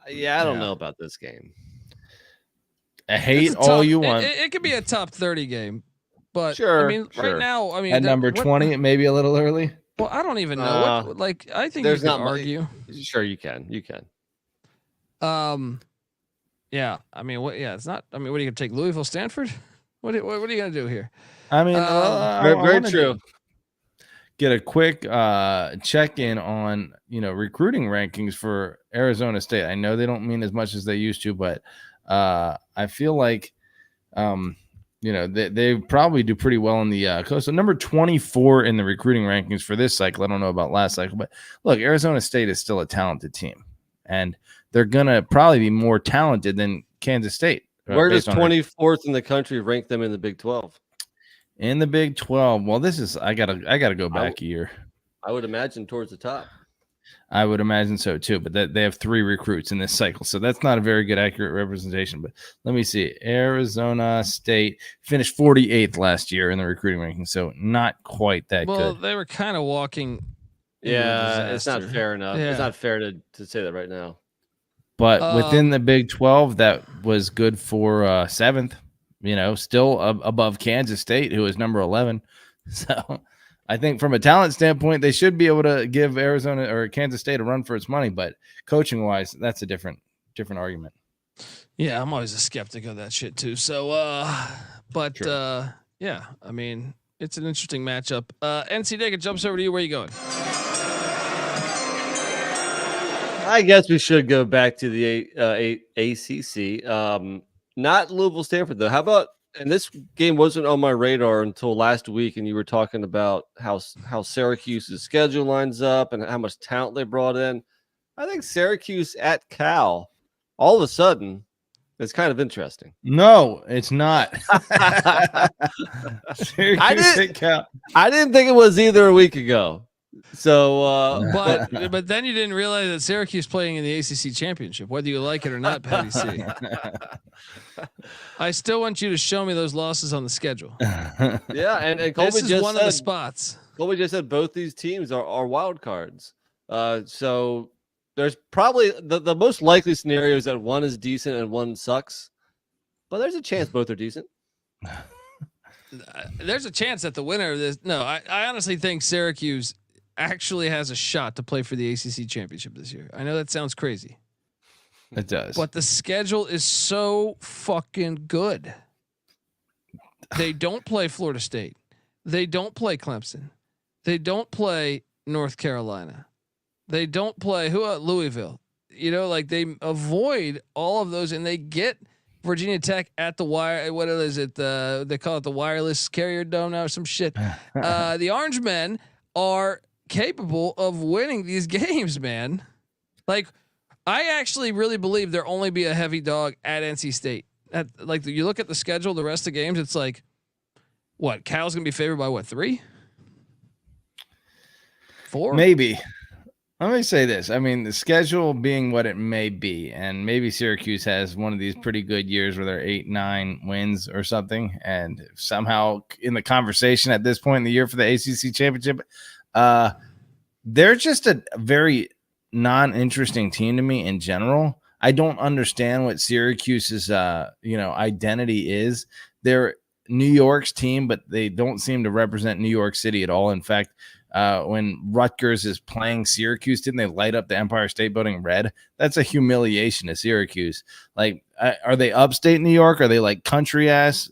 Yeah, I don't know about this game. I hate all you want. It could be a top 30 game, but sure. I mean, right now, I mean, at number 20, it may be a little early. Well, I don't even know. I think there's not argue. Sure, you can. Yeah. I mean, it's not. I mean, what are you gonna take? Louisville, Stanford? What are you gonna do here? I mean, very true. Get a quick check in on recruiting rankings for Arizona State. I know they don't mean as much as they used to, but I feel like they probably do pretty well in the coast. So number 24 in the recruiting rankings for this cycle. I don't know about last cycle, but look, Arizona State is still a talented team, and they're gonna probably be more talented than Kansas State. Where does 24th in the country rank them in the Big 12? In the Big 12, well, this is I gotta go back a year. I would imagine towards the top. I would imagine so too, but they have 3 recruits in this cycle, so that's not a very good accurate representation. But let me see. Arizona State finished 48th last year in the recruiting ranking, so not quite that good. Well, they were kind of walking. Yeah, it's not fair enough. Yeah. It's not fair to say that right now. But within the Big 12, that was good for 7th. Still above Kansas State, who is number 11. So I think from a talent standpoint, they should be able to give Arizona or Kansas State a run for its money. But coaching wise, that's a different argument. Yeah, I'm always a skeptic of that shit too. So, yeah, I mean, it's an interesting matchup. NC Dick, it jumps over to you. Where are you going? I guess we should go back to the ACC. Not Louisville, Stanford though. How about? And this game wasn't on my radar until last week, and you were talking about how Syracuse's schedule lines up and how much talent they brought in. I think Syracuse at Cal, all of a sudden, is kind of interesting. No, it's not. Syracuse at Cal. I didn't think it was either a week ago. So, but then you didn't realize that Syracuse playing in the ACC championship, whether you like it or not, Patty C. I still want you to show me those losses on the schedule. Yeah, and Colby this is just one said, of the spots. Colby just said both these teams are wild cards. So there's probably the most likely scenario is that one is decent and one sucks, but there's a chance both are decent. There's a chance that the winner of this. No, I honestly think Syracuse actually has a shot to play for the ACC championship this year. I know that sounds crazy. It does. But the schedule is so fucking good. They don't play Florida State. They don't play Clemson. They don't play North Carolina. They don't play Louisville. They avoid all of those, and they get Virginia Tech at the wire. What is it? They call it the wireless carrier dome now or some shit. The Orange Men are capable of winning these games, man. I actually really believe there'll only be a heavy dog at NC State. You look at the schedule, the rest of the games, it's like, what? Cal's gonna be favored by what? 3, 4, maybe. Let me say this. I mean, the schedule being what it may be, and maybe Syracuse has one of these pretty good years where they're 8-9 wins or something, and somehow in the conversation at this point in the year for the ACC championship, they're just a very non-interesting team to me in general. I don't understand what Syracuse's identity is. They're New York's team, but they don't seem to represent New York City at all. In fact, when Rutgers is playing Syracuse, didn't they light up the Empire State Building red? That's a humiliation to Syracuse. Like, are they upstate New York? Are they like country ass,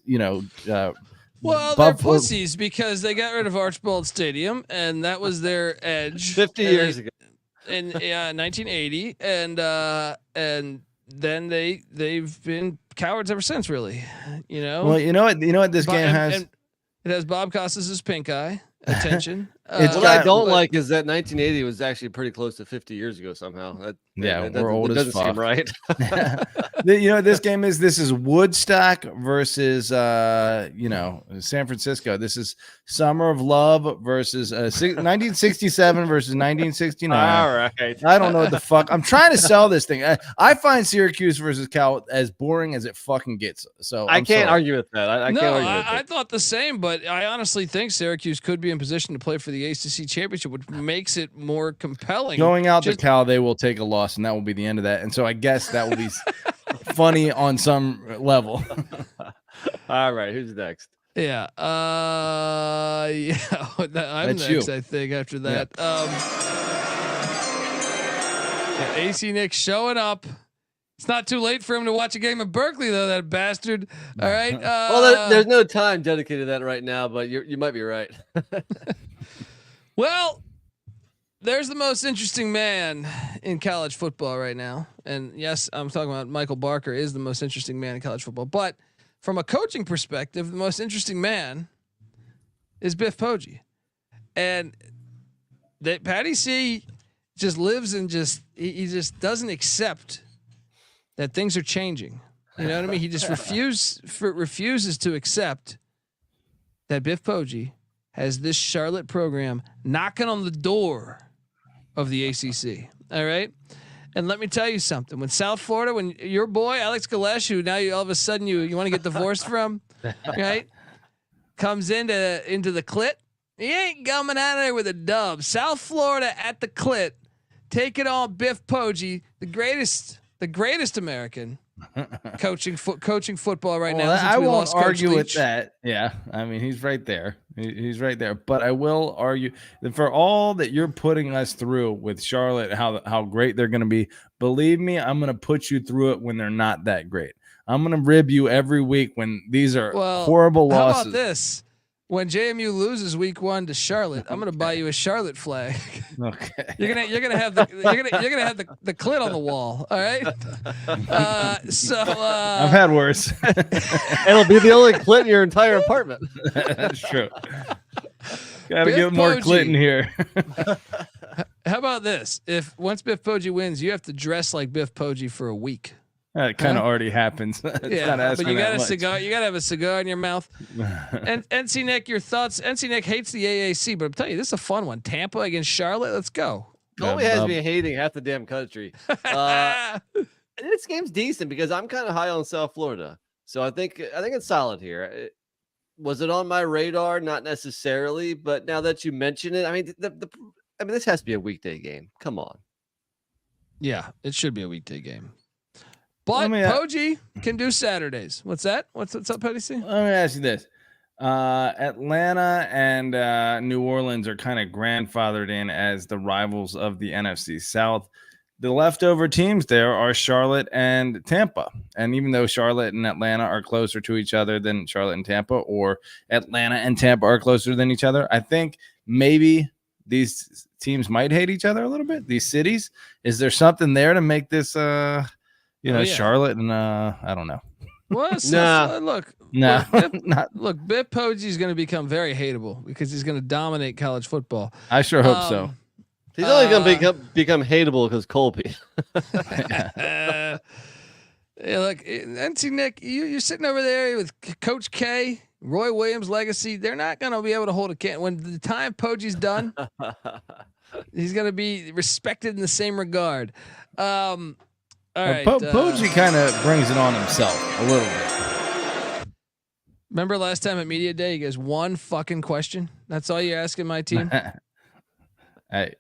well, they're pussies because they got rid of Archibald Stadium, and that was their edge 50 years ago in 1980, and then they've been cowards ever since, really. Well, you know what this game has. And it has Bob Costas' pink eye. Attention. What I don't like is that 1980 was actually pretty close to 50 years ago somehow. We're old as fuck. Seem right. This game is. This is Woodstock versus San Francisco. This is Summer of Love versus 1967 versus 1969. All right. I don't know what the fuck. I'm trying to sell this thing. I find Syracuse versus Cal as boring as it fucking gets. So I can't argue with that. I can't argue with that. I thought the same, but I honestly think Syracuse could be in position to play for the ACC championship, which makes it more compelling. Going out to Cal, they will take a loss, and that will be the end of that. And so I guess that will be funny on some level. All right, who's next? Yeah. I'm That's next, you. I think, after that. AC Nick showing up. It's not too late for him to watch a game of Berkeley, though, that bastard. All right. Well, there's no time dedicated to that right now, but you might be right. Well, there's the most interesting man in college football right now. And yes, I'm talking about Michael Barker is the most interesting man in college football. But from a coaching perspective, the most interesting man is Biff Poggi. And that Patty C just lives and he just doesn't accept that things are changing. You know what I mean? He just refuses to accept that Biff Poggi has this Charlotte program knocking on the door of the ACC. All right. And let me tell you something. When South Florida, when your boy, Alex Galesh, who now all of a sudden you want to get divorced from, right, comes into the clit, he ain't coming out of there with a dub. South Florida at the clit, take it on Biff Poggi, the greatest American coaching football right now. I won't argue with that. Yeah, I mean he's right there. He's right there. But I will argue that for all that you're putting us through with Charlotte, how great they're going to be. Believe me, I'm going to put you through it when they're not that great. I'm going to rib you every week when these are horrible losses. How about this? When JMU loses week 1 to Charlotte, I'm going to buy you a Charlotte flag. Okay. You're gonna have the clit on the wall. All right. I've had worse. It'll be the only clit in your entire apartment. That's true. Gotta get more clit in here. How about this? If once Biff Poggi wins, you have to dress like Biff Poggi for a week. That kind of already happens. But you got a cigar. You got to have a cigar in your mouth. And NC Nick, your thoughts? NC Nick hates the AAC, but I'm telling you, this is a fun one. Tampa against Charlotte. Let's go. Colby has me hating half the damn country. This game's decent because I'm kind of high on South Florida, so I think it's solid here. Was it on my radar? Not necessarily, but now that you mention it, I mean, this has to be a weekday game. Come on. Yeah, it should be a weekday game. But Poggi can do Saturdays. What's that? What's up, Petty C? Let me ask you this. Atlanta and New Orleans are kind of grandfathered in as the rivals of the NFC South. The leftover teams there are Charlotte and Tampa. And even though Charlotte and Atlanta are closer to each other than Charlotte and Tampa, or Atlanta and Tampa are closer than each other, I think maybe these teams might hate each other a little bit. These cities. Is there something there to make this Charlotte and I don't know. Well, look, Biff Poggi is going to become very hateable because he's going to dominate college football. I sure hope so. He's only going to become hateable because Colby. Yeah, look, NC Nick, you're sitting over there with Coach K, Roy Williams' legacy. They're not going to be able to hold a can. When the time Poggi's done, he's going to be respected in the same regard. All right, Poggi kind of brings it on himself a little bit. Remember last time at Media Day, you guys one fucking question. That's all you're asking my team. Hey,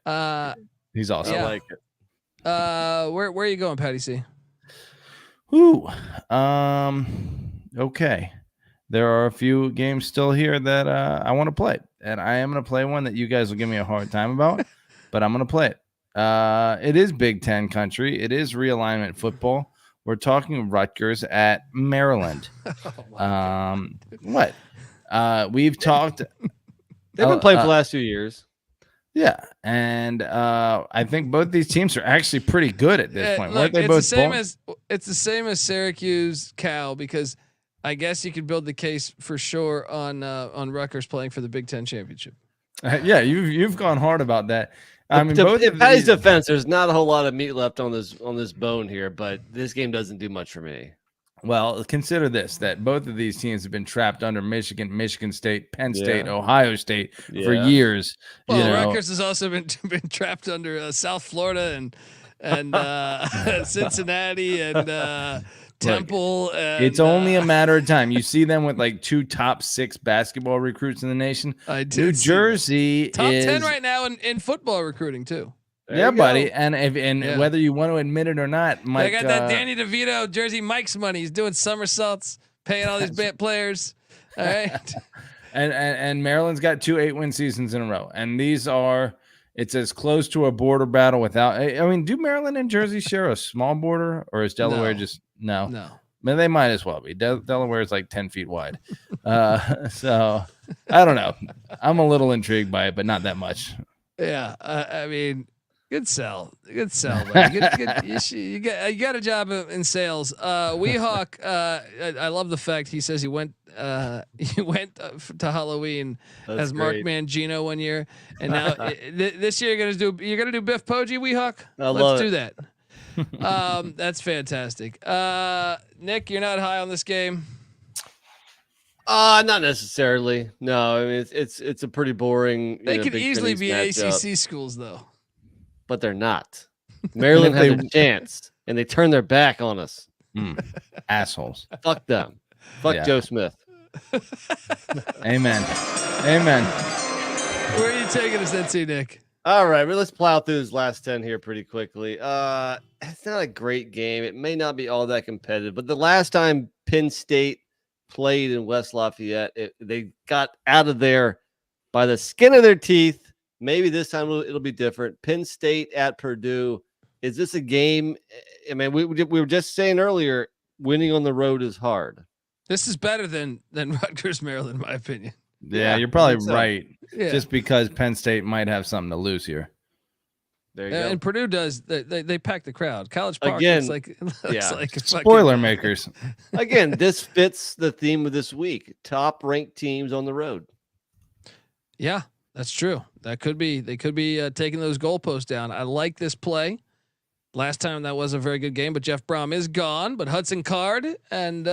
he's awesome. Yeah. I like it. Where are you going, Patty C? Ooh, okay. there are a few games still here that I want to play, and I am going to play one that you guys will give me a hard time about, but I'm going to play it. It is Big Ten country. It is realignment football. We're talking Rutgers at Maryland. What? We've talked. They've been playing for the last 2 years. Yeah, and I think both these teams are actually pretty good at this point. Look, it's the same as Syracuse, Cal, because I guess you could build the case for sure on Rutgers playing for the Big Ten championship. Yeah, you've gone hard about that. I mean, in Patty's defense, there's not a whole lot of meat left on this bone here, but this game doesn't do much for me. Well, consider this: that both of these teams have been trapped under Michigan State, Penn State, Ohio State for years. Well, Rutgers has also been trapped under South Florida and Cincinnati and Temple. Look, and, it's only a matter of time. You see them with like 2 top 6 basketball recruits in the nation. New Jersey top 10 right now in football recruiting too. Yeah, buddy, and whether you want to admit it or not, Mike. I got that Danny DeVito Jersey Mike's money. He's doing somersaults, paying all these players. All right, and Maryland's got 2 8-win seasons in a row, and it's as close to a border battle without. I mean, do Maryland and Jersey share a small border, or is Delaware just no? No, but they might as well be. Delaware is like 10 feet wide, so I don't know. I'm a little intrigued by it, but not that much. Yeah, I mean. Good sell, buddy. You got a job in sales. Weehawk, I love the fact he says he went to Halloween as Mark Mangino one year, and now this year you're gonna do Biff Poggi, Weehawk. Let's do that. That's fantastic. Nick, you're not high on this game. Not necessarily. No, I mean it's a pretty boring. They could easily be ACC schools though. But they're not. Maryland had a chance, and they turned their back on us. Assholes. Fuck them. Fuck Joe Smith. Amen. Where are you taking us, NC Nick? All right, well, let's plow through this last 10 here pretty quickly. It's not a great game. It may not be all that competitive, but the last time Penn State played in West Lafayette, they got out of there by the skin of their teeth. Maybe this time it'll be different. Penn State at Purdue. Is this a game? I mean, we were just saying earlier, winning on the road is hard. This is better than Rutgers, Maryland, in my opinion. Yeah, you're probably right. Yeah. Just because Penn State might have something to lose here. There you go. And Purdue does. They pack the crowd. College Park looks like a spoiler makers. Again, this fits the theme of this week. Top ranked teams on the road. Yeah. That's true. They could be taking those goalposts down. I like this play. Last time that was a very good game, but Jeff Brom is gone. But Hudson Card and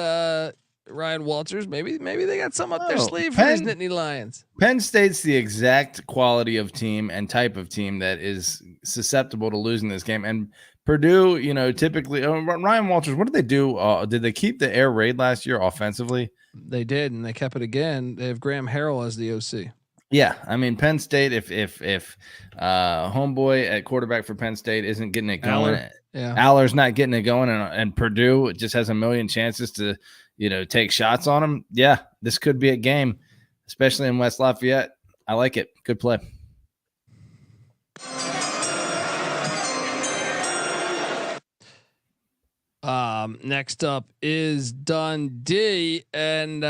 Ryan Walters, maybe they got some up their sleeve for these Nittany Lions. Penn State's the exact quality of team and type of team that is susceptible to losing this game. And Purdue, typically Ryan Walters. What did they do? Did they keep the air raid last year offensively? They did, and they kept it again. They have Graham Harrell as the OC. Yeah, I mean Penn State. If homeboy at quarterback for Penn State isn't getting it going, Aller's not getting it going, and Purdue just has a million chances to take shots on him. Yeah, this could be a game, especially in West Lafayette. I like it. Good play. Next up is Dundee, and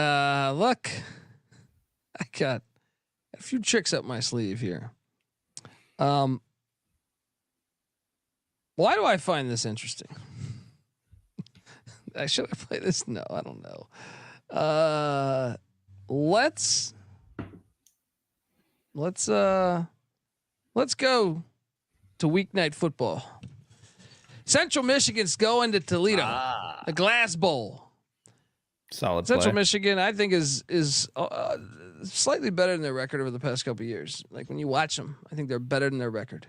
look, I got a few tricks up my sleeve here. Why do I find this interesting? Should I play this? No, I don't know. Let's go to weeknight football. Central Michigan's going to Toledo, the Glass Bowl. Solid Central play. Michigan, I think, is slightly better than their record over the past couple of years. Like when you watch them, I think they're better than their record.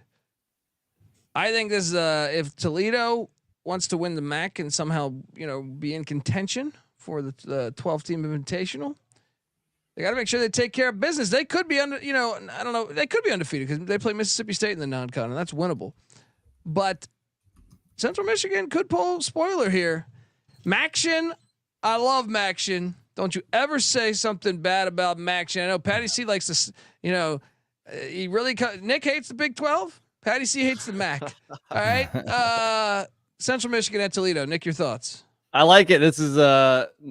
I think this if Toledo wants to win the MAC and somehow be in contention for the 12-team invitational, they got to make sure they take care of business. They could be I don't know, they could be undefeated because they play Mississippi State in the non-con, and that's winnable. But Central Michigan could pull spoiler here. Maction, I love Maction. Don't you ever say something bad about Mac. I know Patty C likes to, he really. Nick hates the Big 12. Patty C hates the MAC. All right. Central Michigan at Toledo. Nick, your thoughts? I like it. This is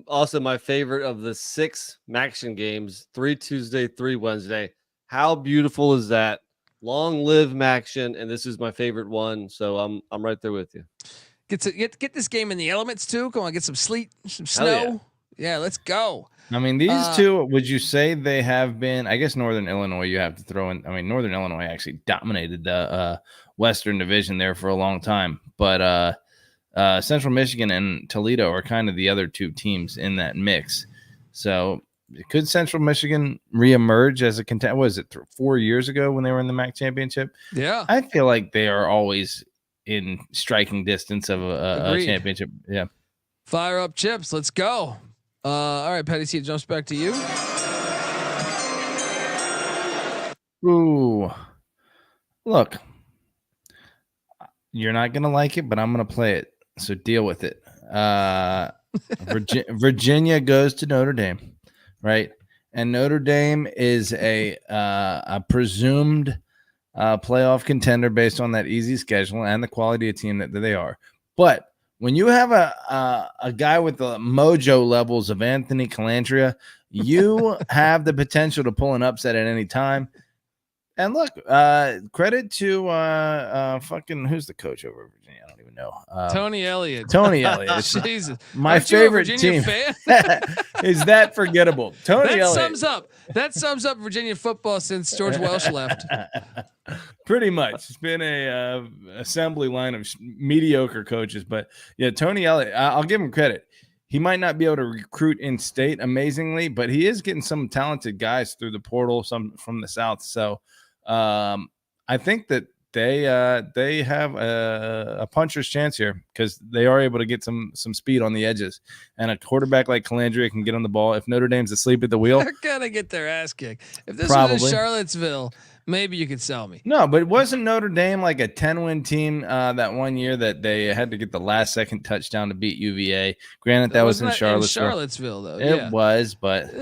also my favorite of the 6 Maction games. 3 Tuesday, 3 Wednesday. How beautiful is that? Long live Maction, and this is my favorite one. So I'm right there with you. Get this game in the elements too. Come on, get some sleet, some snow. Yeah, let's go. I mean, these two, would you say they have been, I guess Northern Illinois, you have to throw in, I mean, Northern Illinois actually dominated the Western Division there for a long time, but Central Michigan and Toledo are kind of the other 2 teams in that mix. So could Central Michigan reemerge as a contender? Was it 4 years ago when they were in the MAC championship? Yeah. I feel like they are always in striking distance of a championship. Yeah. Fire up chips. Let's go. All right, Patty C, it jumps back to you. Ooh, look, you're not gonna like it, but I'm gonna play it. So deal with it. Virginia goes to Notre Dame, right? And Notre Dame is a presumed playoff contender based on that easy schedule and the quality of team that they are. But when you have a guy with the mojo levels of Anthony Calandria, you have the potential to pull an upset at any time. And look, credit to fucking who's the coach over Virginia? I don't even know. Tony Elliott. Tony Elliott. Jesus, my favorite team. Is that forgettable? Tony Elliott. That sums up Virginia football since George Welsh left. Pretty much. It's been a assembly line of mediocre coaches, but yeah, Tony Elliott, I'll give him credit. He might not be able to recruit in state amazingly, but he is getting some talented guys through the portal, some from the South. So I think that they have a puncher's chance here because they are able to get some speed on the edges, and a quarterback like Calandria can get on the ball. If Notre Dame's asleep at the wheel, they're gonna get their ass kicked. If this was in Charlottesville, maybe you could sell me. No, but wasn't Notre Dame like a 10-win team that one year that they had to get the last second touchdown to beat UVA? Granted, that was in Charlottesville. In Charlottesville, though. It was, but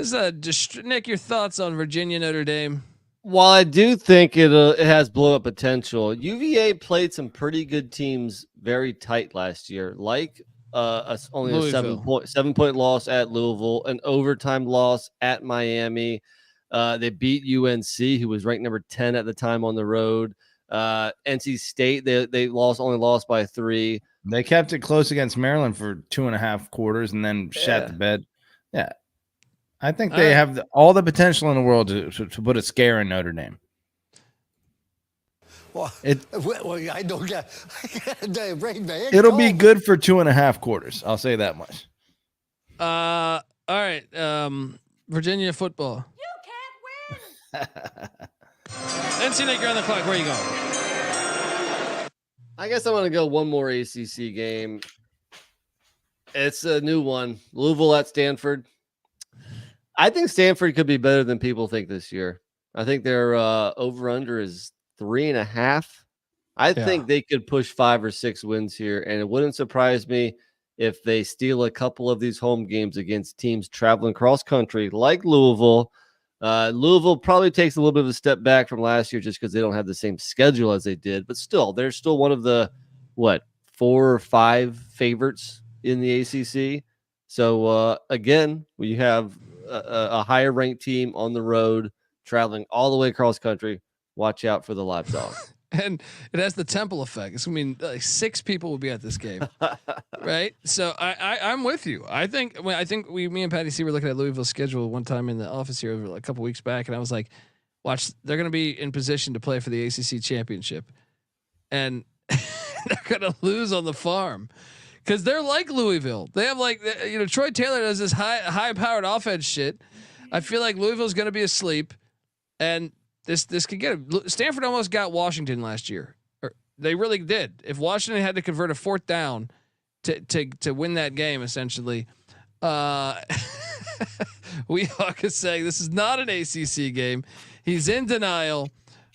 Nick, your thoughts on Virginia Notre Dame? While I do think it has blow up potential, UVA played some pretty good teams very tight last year, like only Louisville. a 7-point loss at Louisville, an overtime loss at Miami. They beat UNC, who was ranked number 10 at the time on the road. NC State, they only lost by 3. They kept it close against Maryland for 2.5 quarters and then shat the bed. Yeah. I think they have all the potential in the world to put a scare in Notre Dame. Well, I don't get it'll be good for 2.5 quarters. I'll say that much. All right. Virginia football. You can't win. NC Nick, you're on the clock. Where are you going? I guess I'm going to go one more ACC game. It's a new one. Louisville at Stanford. I think Stanford could be better than people think this year. I think their over-under is 3.5. I think they could push 5 or 6 wins here, and it wouldn't surprise me if they steal a couple of these home games against teams traveling cross-country like Louisville. Louisville probably takes a little bit of a step back from last year just because they don't have the same schedule as they did, but still, they're still one of the, 4 or 5 favorites in the ACC. So, again, we have a higher ranked team on the road traveling all the way across country. Watch out for the live dog. And it has the Temple effect. It's gonna be like 6 people will be at this game, right? So I'm with you. I think me and Patty C were looking at Louisville's schedule one time in the office here over a couple weeks back, and I was like, watch, they're gonna be in position to play for the ACC championship, and they're gonna lose on the farm. Because they're like Louisville. They have Troy Taylor does this high-powered offense shit. I feel like Louisville's going to be asleep, and this could get it. Stanford almost got Washington last year. They really did. If Washington had to convert a 4th down to win that game, essentially, Weehawk is saying this is not an ACC game. He's in denial,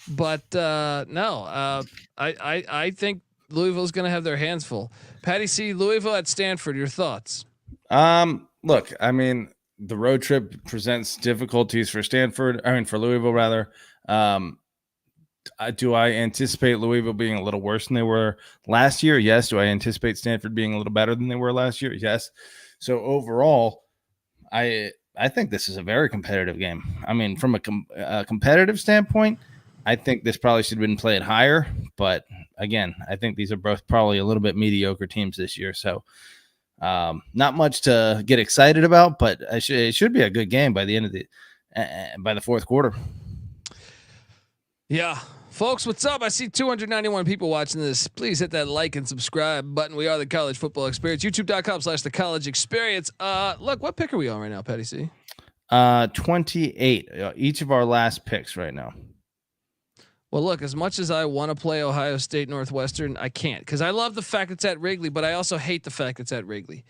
but no. I think Louisville's going to have their hands full. Patty C, Louisville at Stanford, your thoughts? Look, I mean, the road trip presents difficulties for for Louisville rather. Do I anticipate Louisville being a little worse than they were last year? Yes. Do I anticipate Stanford being a little better than they were last year? Yes. So overall, I think this is a very competitive game. I mean, from a competitive standpoint, I think this probably should have been played higher. But again, I think these are both probably a little bit mediocre teams this year. So not much to get excited about, but it should be a good game by the end of by the fourth quarter. Yeah. Folks, what's up? I see 291 people watching this. Please hit that like and subscribe button. We are the College Football Experience. YouTube.com/the College Experience. Look, what pick are we on right now, Patty C? 28. Each of our last picks right now. Well, look, as much as I want to play Ohio State Northwestern, I can't because I love the fact it's at Wrigley, but I also hate the fact it's at Wrigley.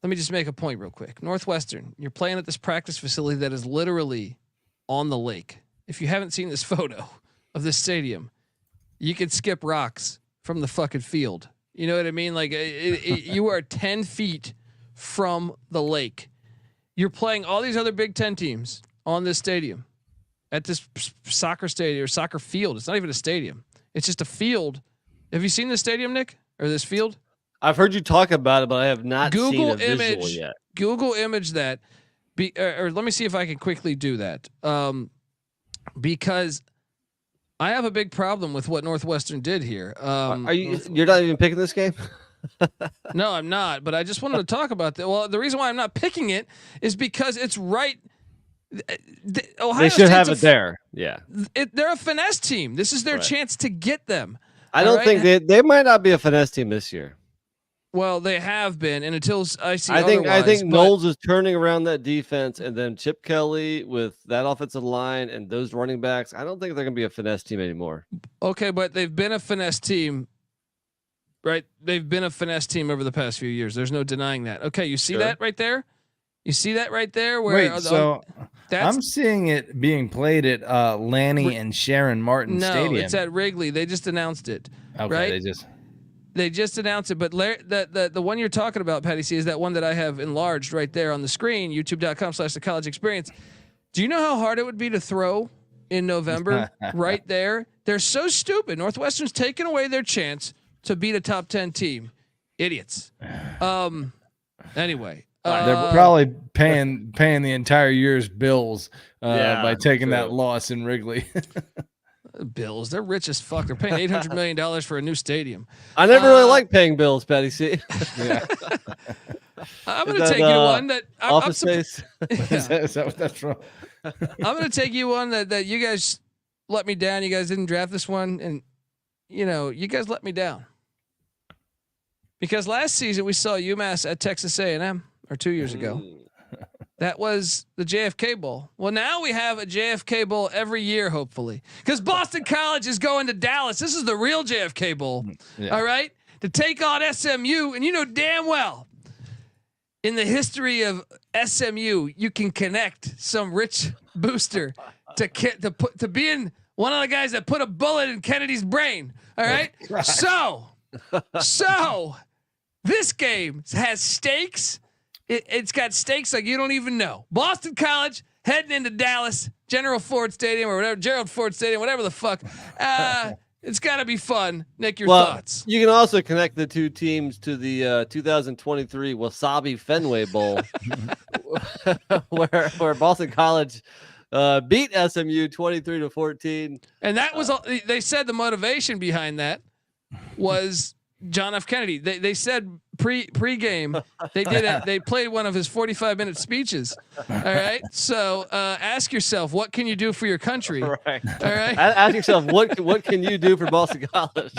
Let me just make a point real quick. Northwestern, you're playing at this practice facility that is literally on the lake. If you haven't seen this photo of this stadium, you could skip rocks from the fucking field. You know what I mean? Like you are 10 feet from the lake. You're playing all these other Big Ten teams on this stadium at this soccer stadium or soccer field. It's not even a stadium. It's just a field. Have you seen this stadium, Nick, or this field? I've heard you talk about it, but I have not Google seen a visual image yet. Google image that. Or let me see if I can quickly do that. Because I have a big problem with what Northwestern did here. You're not even picking this game? No, I'm not. But I just wanted to talk about that. Well, the reason why I'm not picking it is because it's right. Ohio they should State's have it there. Yeah, they're a finesse team. This is their chance to get them. I don't think they might not be a finesse team this year. Well, they have been, and until I see, I think Knowles is turning around that defense, and then Chip Kelly with that offensive line and those running backs. I don't think they're going to be a finesse team anymore. Okay, but they've been a finesse team, right? They've been a finesse team over the past few years. There's no denying that. Okay, you see that right there? You see that right there? Where I'm seeing it being played at Lanny and Sharon Martin Stadium. No, it's at Wrigley. They just announced it. Okay, right? They just announced it, but the one you're talking about, Patty C, is that one that I have enlarged right there on the screen, youtube.com/the College Experience. Do you know how hard it would be to throw in November right there? They're so stupid. Northwestern's taking away their chance to beat a top 10 team. Idiots. Anyway. They're probably paying the entire year's bills by taking that loss in Wrigley. Bills, they're rich as fuck. They're paying $800 million for a new stadium. I never really liked paying bills, Patty C. Yeah. I'm going to take you to one that office space. Is that what that's from? I'm going to take you one that you guys let me down. You guys didn't draft this one, and you guys let me down because last season we saw UMass at Texas A&M, or 2 years ago. That was the JFK Bowl. Well, now we have a JFK Bowl every year, hopefully, because Boston College is going to Dallas. This is the real JFK Bowl, all right, to take on SMU. And you know damn well, in the history of SMU, you can connect some rich booster to being one of the guys that put a bullet in Kennedy's brain. All right, so this game has stakes. It's got stakes like you don't even know. Boston College heading into Dallas, Gerald Ford Stadium, whatever the fuck. It's got to be fun. Nick, your thoughts? You can also connect the two teams to the 2023 Wasabi Fenway Bowl, where Boston College beat SMU 23-14. And that was they said the motivation behind that was John F. Kennedy. They said pre-game they played one of his 45-minute speeches. All right. So ask yourself, what can you do for your country? Right. All right. Ask yourself, what can you do for Boston College?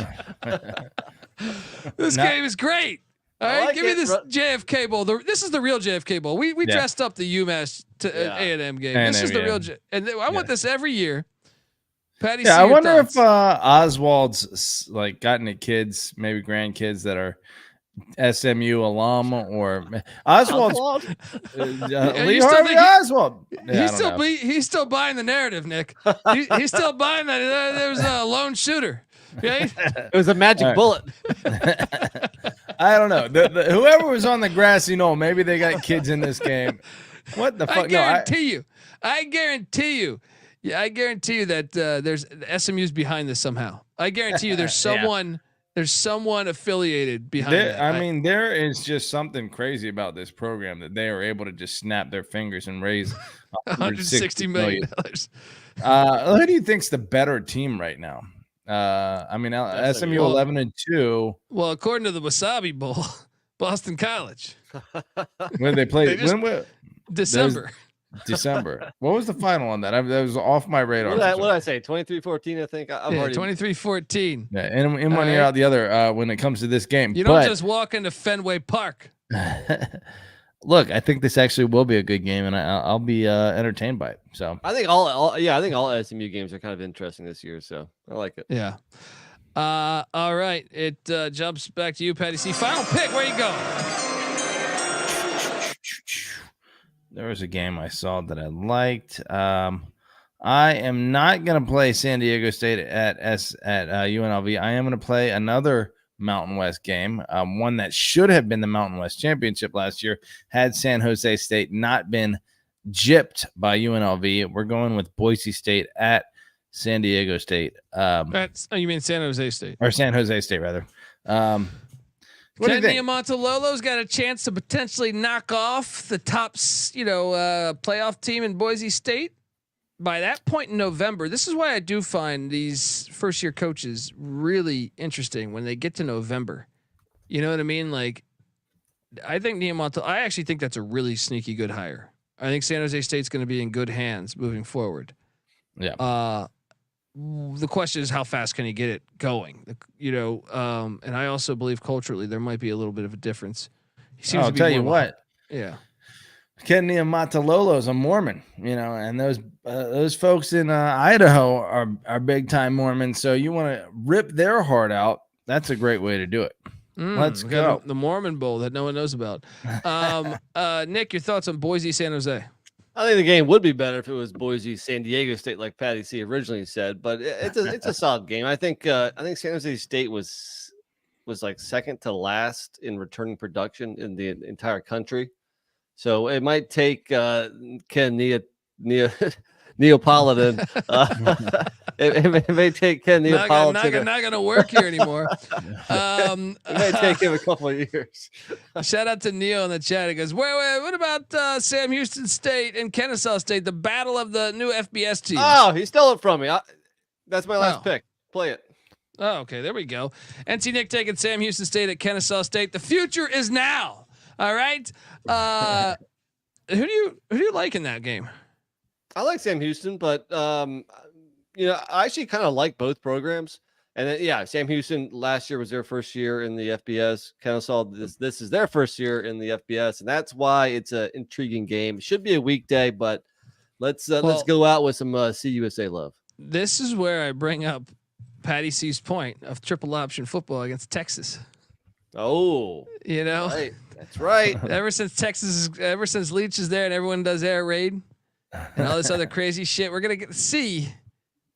This game is great. All right, give me this JFK Bowl. This is the real JFK Bowl. We dressed up the UMass A&M game. This is the real, and I want this every year. Patty, I wonder if Oswald's gotten at kids, maybe grandkids that are SMU alum, or Oswald. Lee Harvey Oswald. He's still buying the narrative, Nick. He's still buying that there was a lone shooter. Right? It was a magic bullet. I don't know. Whoever was on the grassy knoll, maybe they got kids in this game. What the fuck? I guarantee you. Yeah, I guarantee you that there's SMU's behind this somehow. I guarantee you there's someone there's someone affiliated behind There, that. I mean, there is just something crazy about this program that they are able to just snap their fingers and raise $160 million. Who do you think's the better team right now? I mean, SMU 11-2. Well, according to the Wasabi Bowl, Boston College. When they played December. What was the final on that? That was off my radar. What did I say? 23-14, I think. I'm already 23-14. Yeah, in one ear out the other when it comes to this game. You don't just walk into Fenway Park. Look, I think this actually will be a good game, and I'll be entertained by it. So I think all SMU games are kind of interesting this year. So I like it. Yeah. All right. It jumps back to you, Patty C. Final pick. Where you going? There was a game I saw that I liked. I am not going to play San Diego State at UNLV. I am going to play another Mountain West game, one that should have been the Mountain West Championship last year had San Jose State not been gypped by UNLV. We're going with Boise State at San Diego State. You mean San Jose State? Or San Jose State, rather. Ken Niumatalolo's got a chance to potentially knock off the top, playoff team in Boise State by that point in November. This is why I do find these first-year coaches really interesting when they get to November. You know what I mean? Like, I think I actually think that's a really sneaky good hire. I think San Jose State's going to be in good hands moving forward. Yeah. The question is how fast can he get it going? And I also believe culturally there might be a little bit of a difference. He seems I'll to be tell you what. Yeah. Ken Niumatalolo is a Mormon, and those folks in Idaho are big time Mormons. So you want to rip their heart out. That's a great way to do it. Let's go. The Mormon Bowl that no one knows about. Nick, your thoughts on Boise, San Jose? I think the game would be better if it was Boise, San Diego State, like Patty C originally said. But it's a solid game. I think San Jose State was like second to last in returning production in the entire country. So it might take Ken Neapolitan. It may take Ken Neapolitan. Not gonna work here anymore. It may take him a couple of years. Shout out to Neo in the chat. He goes, wait, what about Sam Houston State and Kennesaw State, the battle of the new FBS teams? Oh, he stole it from me. That's my last pick. Play it. Oh, okay, there we go. NC Nick taking Sam Houston State at Kennesaw State. The future is now. All right. Who do you like in that game? I like Sam Houston, but I actually kind of like both programs. And then, Sam Houston last year was their first year in the FBS. Kennesaw, this is their first year in the FBS, and that's why it's an intriguing game. It should be a weekday, but let's go out with some CUSA love. This is where I bring up Patty C's point of triple option football against Texas. Oh, right. That's right. Ever since Leach is there and everyone does air raid and all this other crazy shit, we're gonna get to see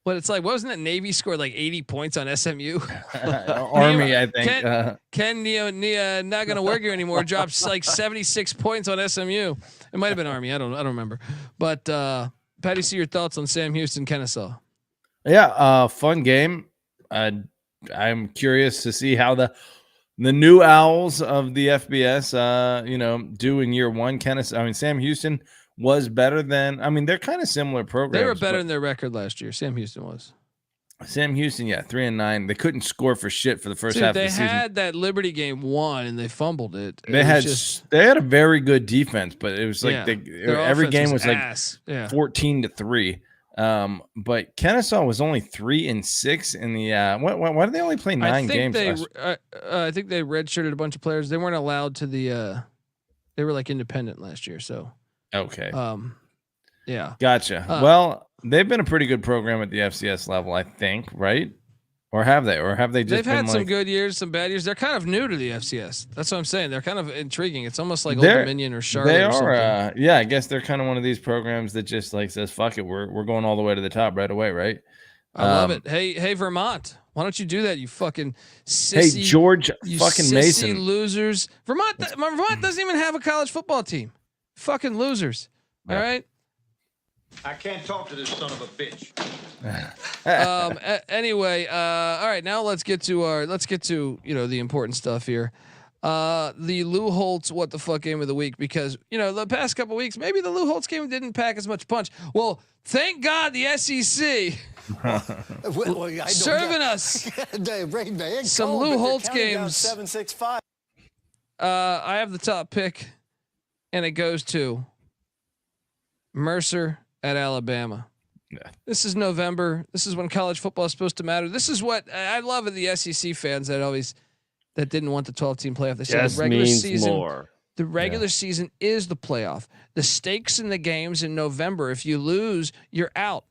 what it's like. Wasn't it Navy scored like 80 points on SMU? Army, I think. Ken Nia not gonna work here anymore. Drops like 76 points on SMU. It might have been Army. I don't remember. But Patty, see your thoughts on Sam Houston, Kennesaw. Yeah, fun game. I'm curious to see how the new Owls of the FBS, do in year one. Sam Houston was better than. They're kind of similar programs. They were better in their record last year. Sam Houston was. Sam Houston, 3-9. They couldn't score for shit for the first half of the season. They had that Liberty game won and they fumbled it. They had a very good defense, but it was like every game was like 14-3. But Kennesaw was only 3-6 in the. Why did they only play 9 games? I think they redshirted a bunch of players. They weren't allowed to the. They were like independent last year, so. Okay. Yeah. Gotcha. Well, they've been a pretty good program at the FCS level, I think, right? Or have they? Or have they just? They've had some good years, some bad years. They're kind of new to the FCS. That's what I'm saying. They're kind of intriguing. It's almost like Old Dominion or Charlotte. They are. Or I guess they're kind of one of these programs that just like says, "Fuck it, we're going all the way to the top right away," right? I love it. Hey, Vermont, why don't you do that? You fucking sissy. Hey, George, you fucking sissy Mason, losers. Vermont doesn't even have a college football team. Fucking losers. All right. I can't talk to this son of a bitch. Anyway, all right. Now let's get to the important stuff here. The Lou Holtz what the fuck game of the week, because the past couple weeks maybe the Lou Holtz game didn't pack as much punch. Well, thank God the SEC serving us some Lou Holtz games. 7-6-5. I have the top pick, and it goes to Mercer at Alabama. Yeah. This is November. This is when college football is supposed to matter. This is what I love of the SEC fans that didn't want the 12-team playoff. They said the regular season. More. The regular season is the playoff. The stakes in the games in November. If you lose, you're out.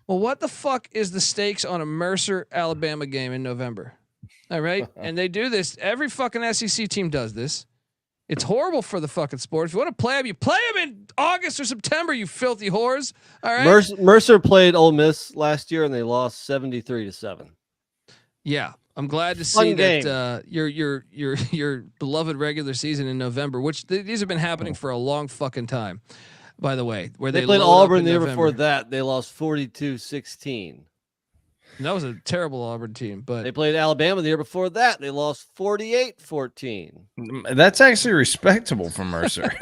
Well, what the fuck is the stakes on a Mercer Alabama game in November? All right, and they do this. Every fucking SEC team does this. It's horrible for the fucking sport. If you want to play them, you play them in August or September, you filthy whores. All right. Mercer played Ole Miss last year and they lost 73-7. Yeah, I'm glad to see that your beloved regular season in November, which these have been happening for a long fucking time. By the way, where they played Auburn the year before that, they lost 42-16. That was a terrible Auburn team, but they played Alabama the year before that. They lost 48-14. That's actually respectable for Mercer.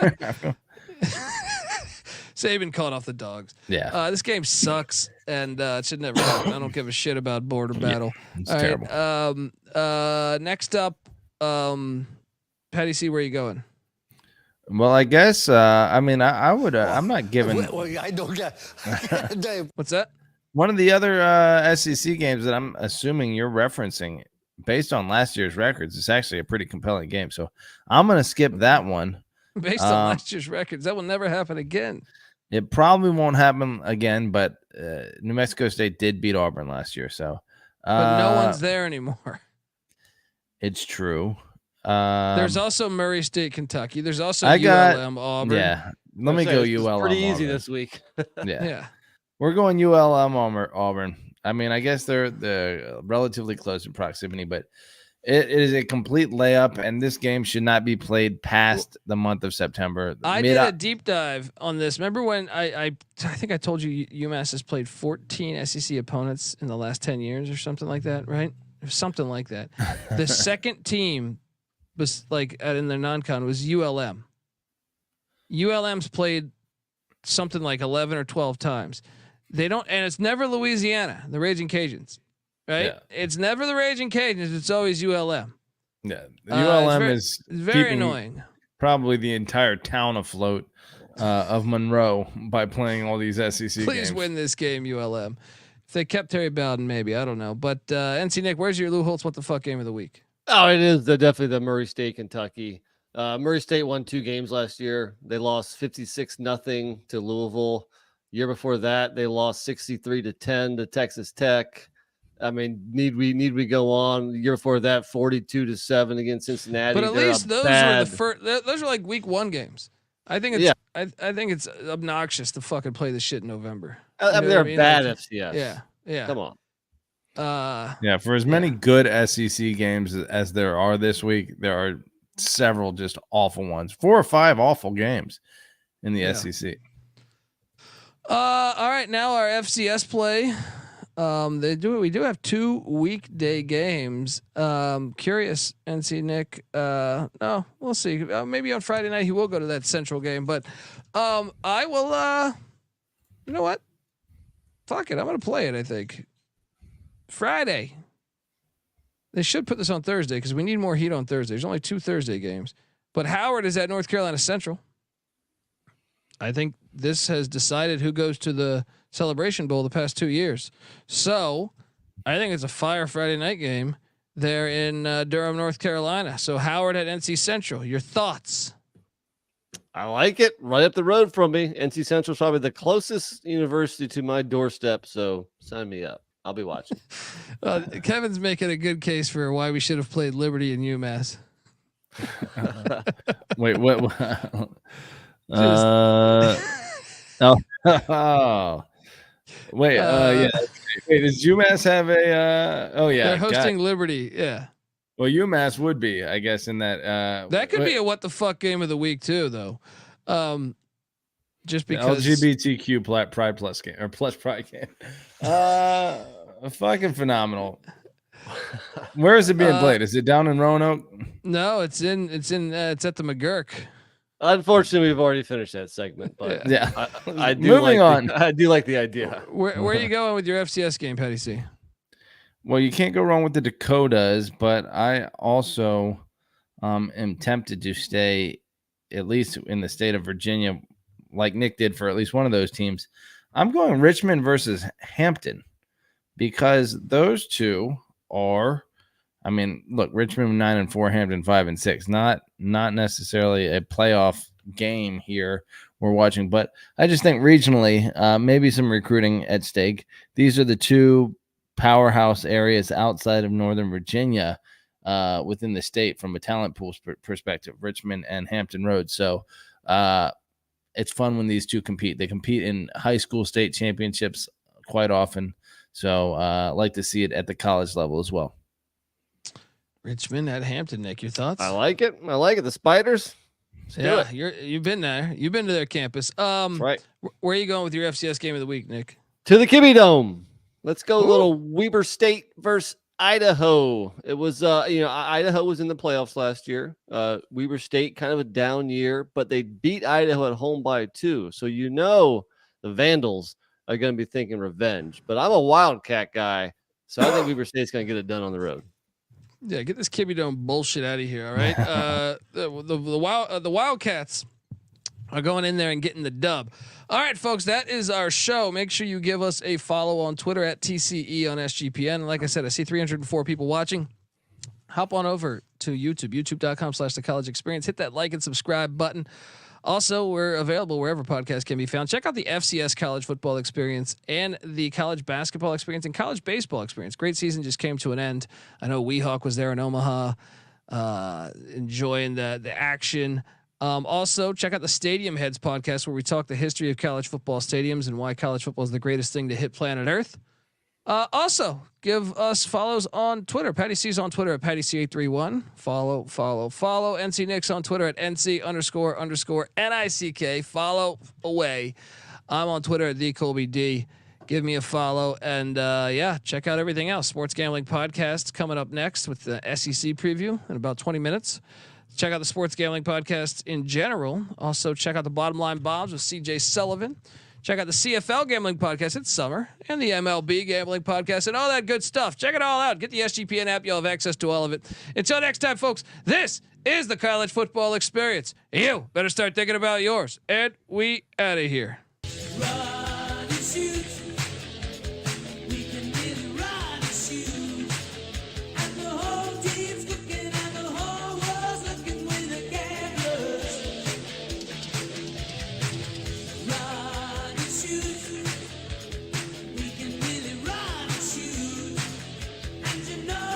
Saban caught off the dogs. Yeah. This game sucks, and it should never happen. I don't give a shit about border battle. It's terrible. Right, next up, Patty C, where are you going? Well, I guess I would. I'm not giving. I don't get. What's that? One of the other SEC games that I'm assuming you're referencing, based on last year's records, is actually a pretty compelling game. So I'm going to skip that one. Based on last year's records, that will never happen again. It probably won't happen again, but New Mexico State did beat Auburn last year. So, but no one's there anymore. It's true. There's also Murray State, Kentucky. There's also ULM, Auburn. Yeah. Let me go ULM. Pretty easy Auburn. this week. Yeah. We're going ULM Auburn. I mean, I guess they're relatively close in proximity, but it is a complete layup, and this game should not be played past the month of September. I did a deep dive on this. Remember when I think I told you UMass has played 14 SEC opponents in the last 10 years or something like that, right? Something like that. The second team was in their non-con was ULM. ULM's played something like 11 or 12 times. They don't, and it's never Louisiana, the Raging Cajuns, right? Yeah. It's never the Raging Cajuns. It's always ULM. Yeah, ULM is very annoying. Probably the entire town afloat of Monroe by playing all these SEC games. Please win this game, ULM. If they kept Terry Bowden, maybe, I don't know. But NC Nick, where's your Lou Holtz what the fuck game of the week? Oh, it is definitely the Murray State, Kentucky. Murray State won 2 games last year. They lost 56-0 to Louisville. Year before that, they lost 63-10 to Texas Tech. I mean, need we go on? The year before that, 42-7 against Cincinnati. But at least those were the first. Those are like week 1 games. I think it's I think it's obnoxious to fucking play this shit in November. They're bad FCS. Yeah. Come on. Yeah, for as many good SEC games as there are this week, there are several just awful ones. 4 or 5 awful games in the SEC. All right, now our FCS play. We do have 2 weekday games. Curious, NC Nick. No, we'll see. Maybe on Friday night he will go to that Central game, but I will. You know what? Fuck it, I'm gonna play it. I think Friday. They should put this on Thursday because we need more heat on Thursday. There's only 2 Thursday games, but Howard is at North Carolina Central. I think this has decided who goes to the Celebration Bowl the past 2 years. So I think it's a fire Friday night game there in Durham, North Carolina. So Howard at NC Central, your thoughts? I like it. Right up the road from me. NC Central is probably the closest university to my doorstep. So sign me up. I'll be watching. Kevin's making a good case for why we should have played Liberty and UMass. Wait, what? Wait, yeah. Wait, does UMass have a? Oh yeah, they're hosting Liberty. Yeah. Well, UMass would be, I guess, in that. That could be a what the fuck game of the week too, though. just because LGBTQ pride plus game or plus pride game. Fucking phenomenal. Where is it being played? Is it down in Roanoke? No, it's at the McGurk. Unfortunately, we've already finished that segment, but yeah. I do Moving like on. I do like the idea. Where are you going with your FCS game, Patty C? Well, you can't go wrong with the Dakotas, but I also am tempted to stay at least in the state of Virginia, like Nick did for at least one of those teams. I'm going Richmond versus Hampton because those two are, I mean, look, Richmond 9-4, Hampton 5-6. Not necessarily a playoff game here we're watching, but I just think regionally, maybe some recruiting at stake. These are the two powerhouse areas outside of Northern Virginia within the state from a talent pool perspective, Richmond and Hampton Roads. So it's fun when these two compete. They compete in high school state championships quite often. So like to see it at the college level as well. Richmond at Hampton, Nick, your thoughts? I like it. The Spiders. Yeah, you've been there. You've been to their campus. That's right. Where are you going with your FCS game of the week, Nick? To the Kibbe Dome. Let's go a little Weber State versus Idaho. It was Idaho was in the playoffs last year. Weber State kind of a down year, but they beat Idaho at home by 2. So the Vandals are going to be thinking revenge. But I'm a Wildcat guy, so I think Weber State's going to get it done on the road. Yeah, get this Kibbe Dome bullshit out of here. All right, the Wildcats are going in there and getting the dub. All right, folks, that is our show. Make sure you give us a follow on Twitter at TCE on SGPN. Like I said, I see 304 people watching. Hop on over to YouTube, youtube.com/The College Experience. Hit that like and subscribe button. Also, we're available wherever podcasts can be found. Check out the FCS College Football Experience and the College Basketball Experience and College Baseball Experience. Great season just came to an end. I know Weehawk was there in Omaha, enjoying the action. Also, check out the Stadium Heads podcast where we talk the history of college football stadiums and why college football is the greatest thing to hit planet Earth. Also, give us follows on Twitter. Patty C's on Twitter at PattyC831. Follow. NC Nick's on Twitter at NC__NICK. Follow away. I'm on Twitter at TheColbyD. Give me a follow. And check out everything else. Sports Gambling Podcast coming up next with the SEC preview in about 20 minutes. Check out the Sports Gambling Podcast in general. Also, check out the Bottom Line Bombs with CJ Sullivan. Check out the CFL Gambling Podcast. It's summer. And the MLB Gambling Podcast and all that good stuff. Check it all out. Get the SGPN app. You'll have access to all of it. Until next time, folks, this is the College Football Experience. You better start thinking about yours. And we out of here. You know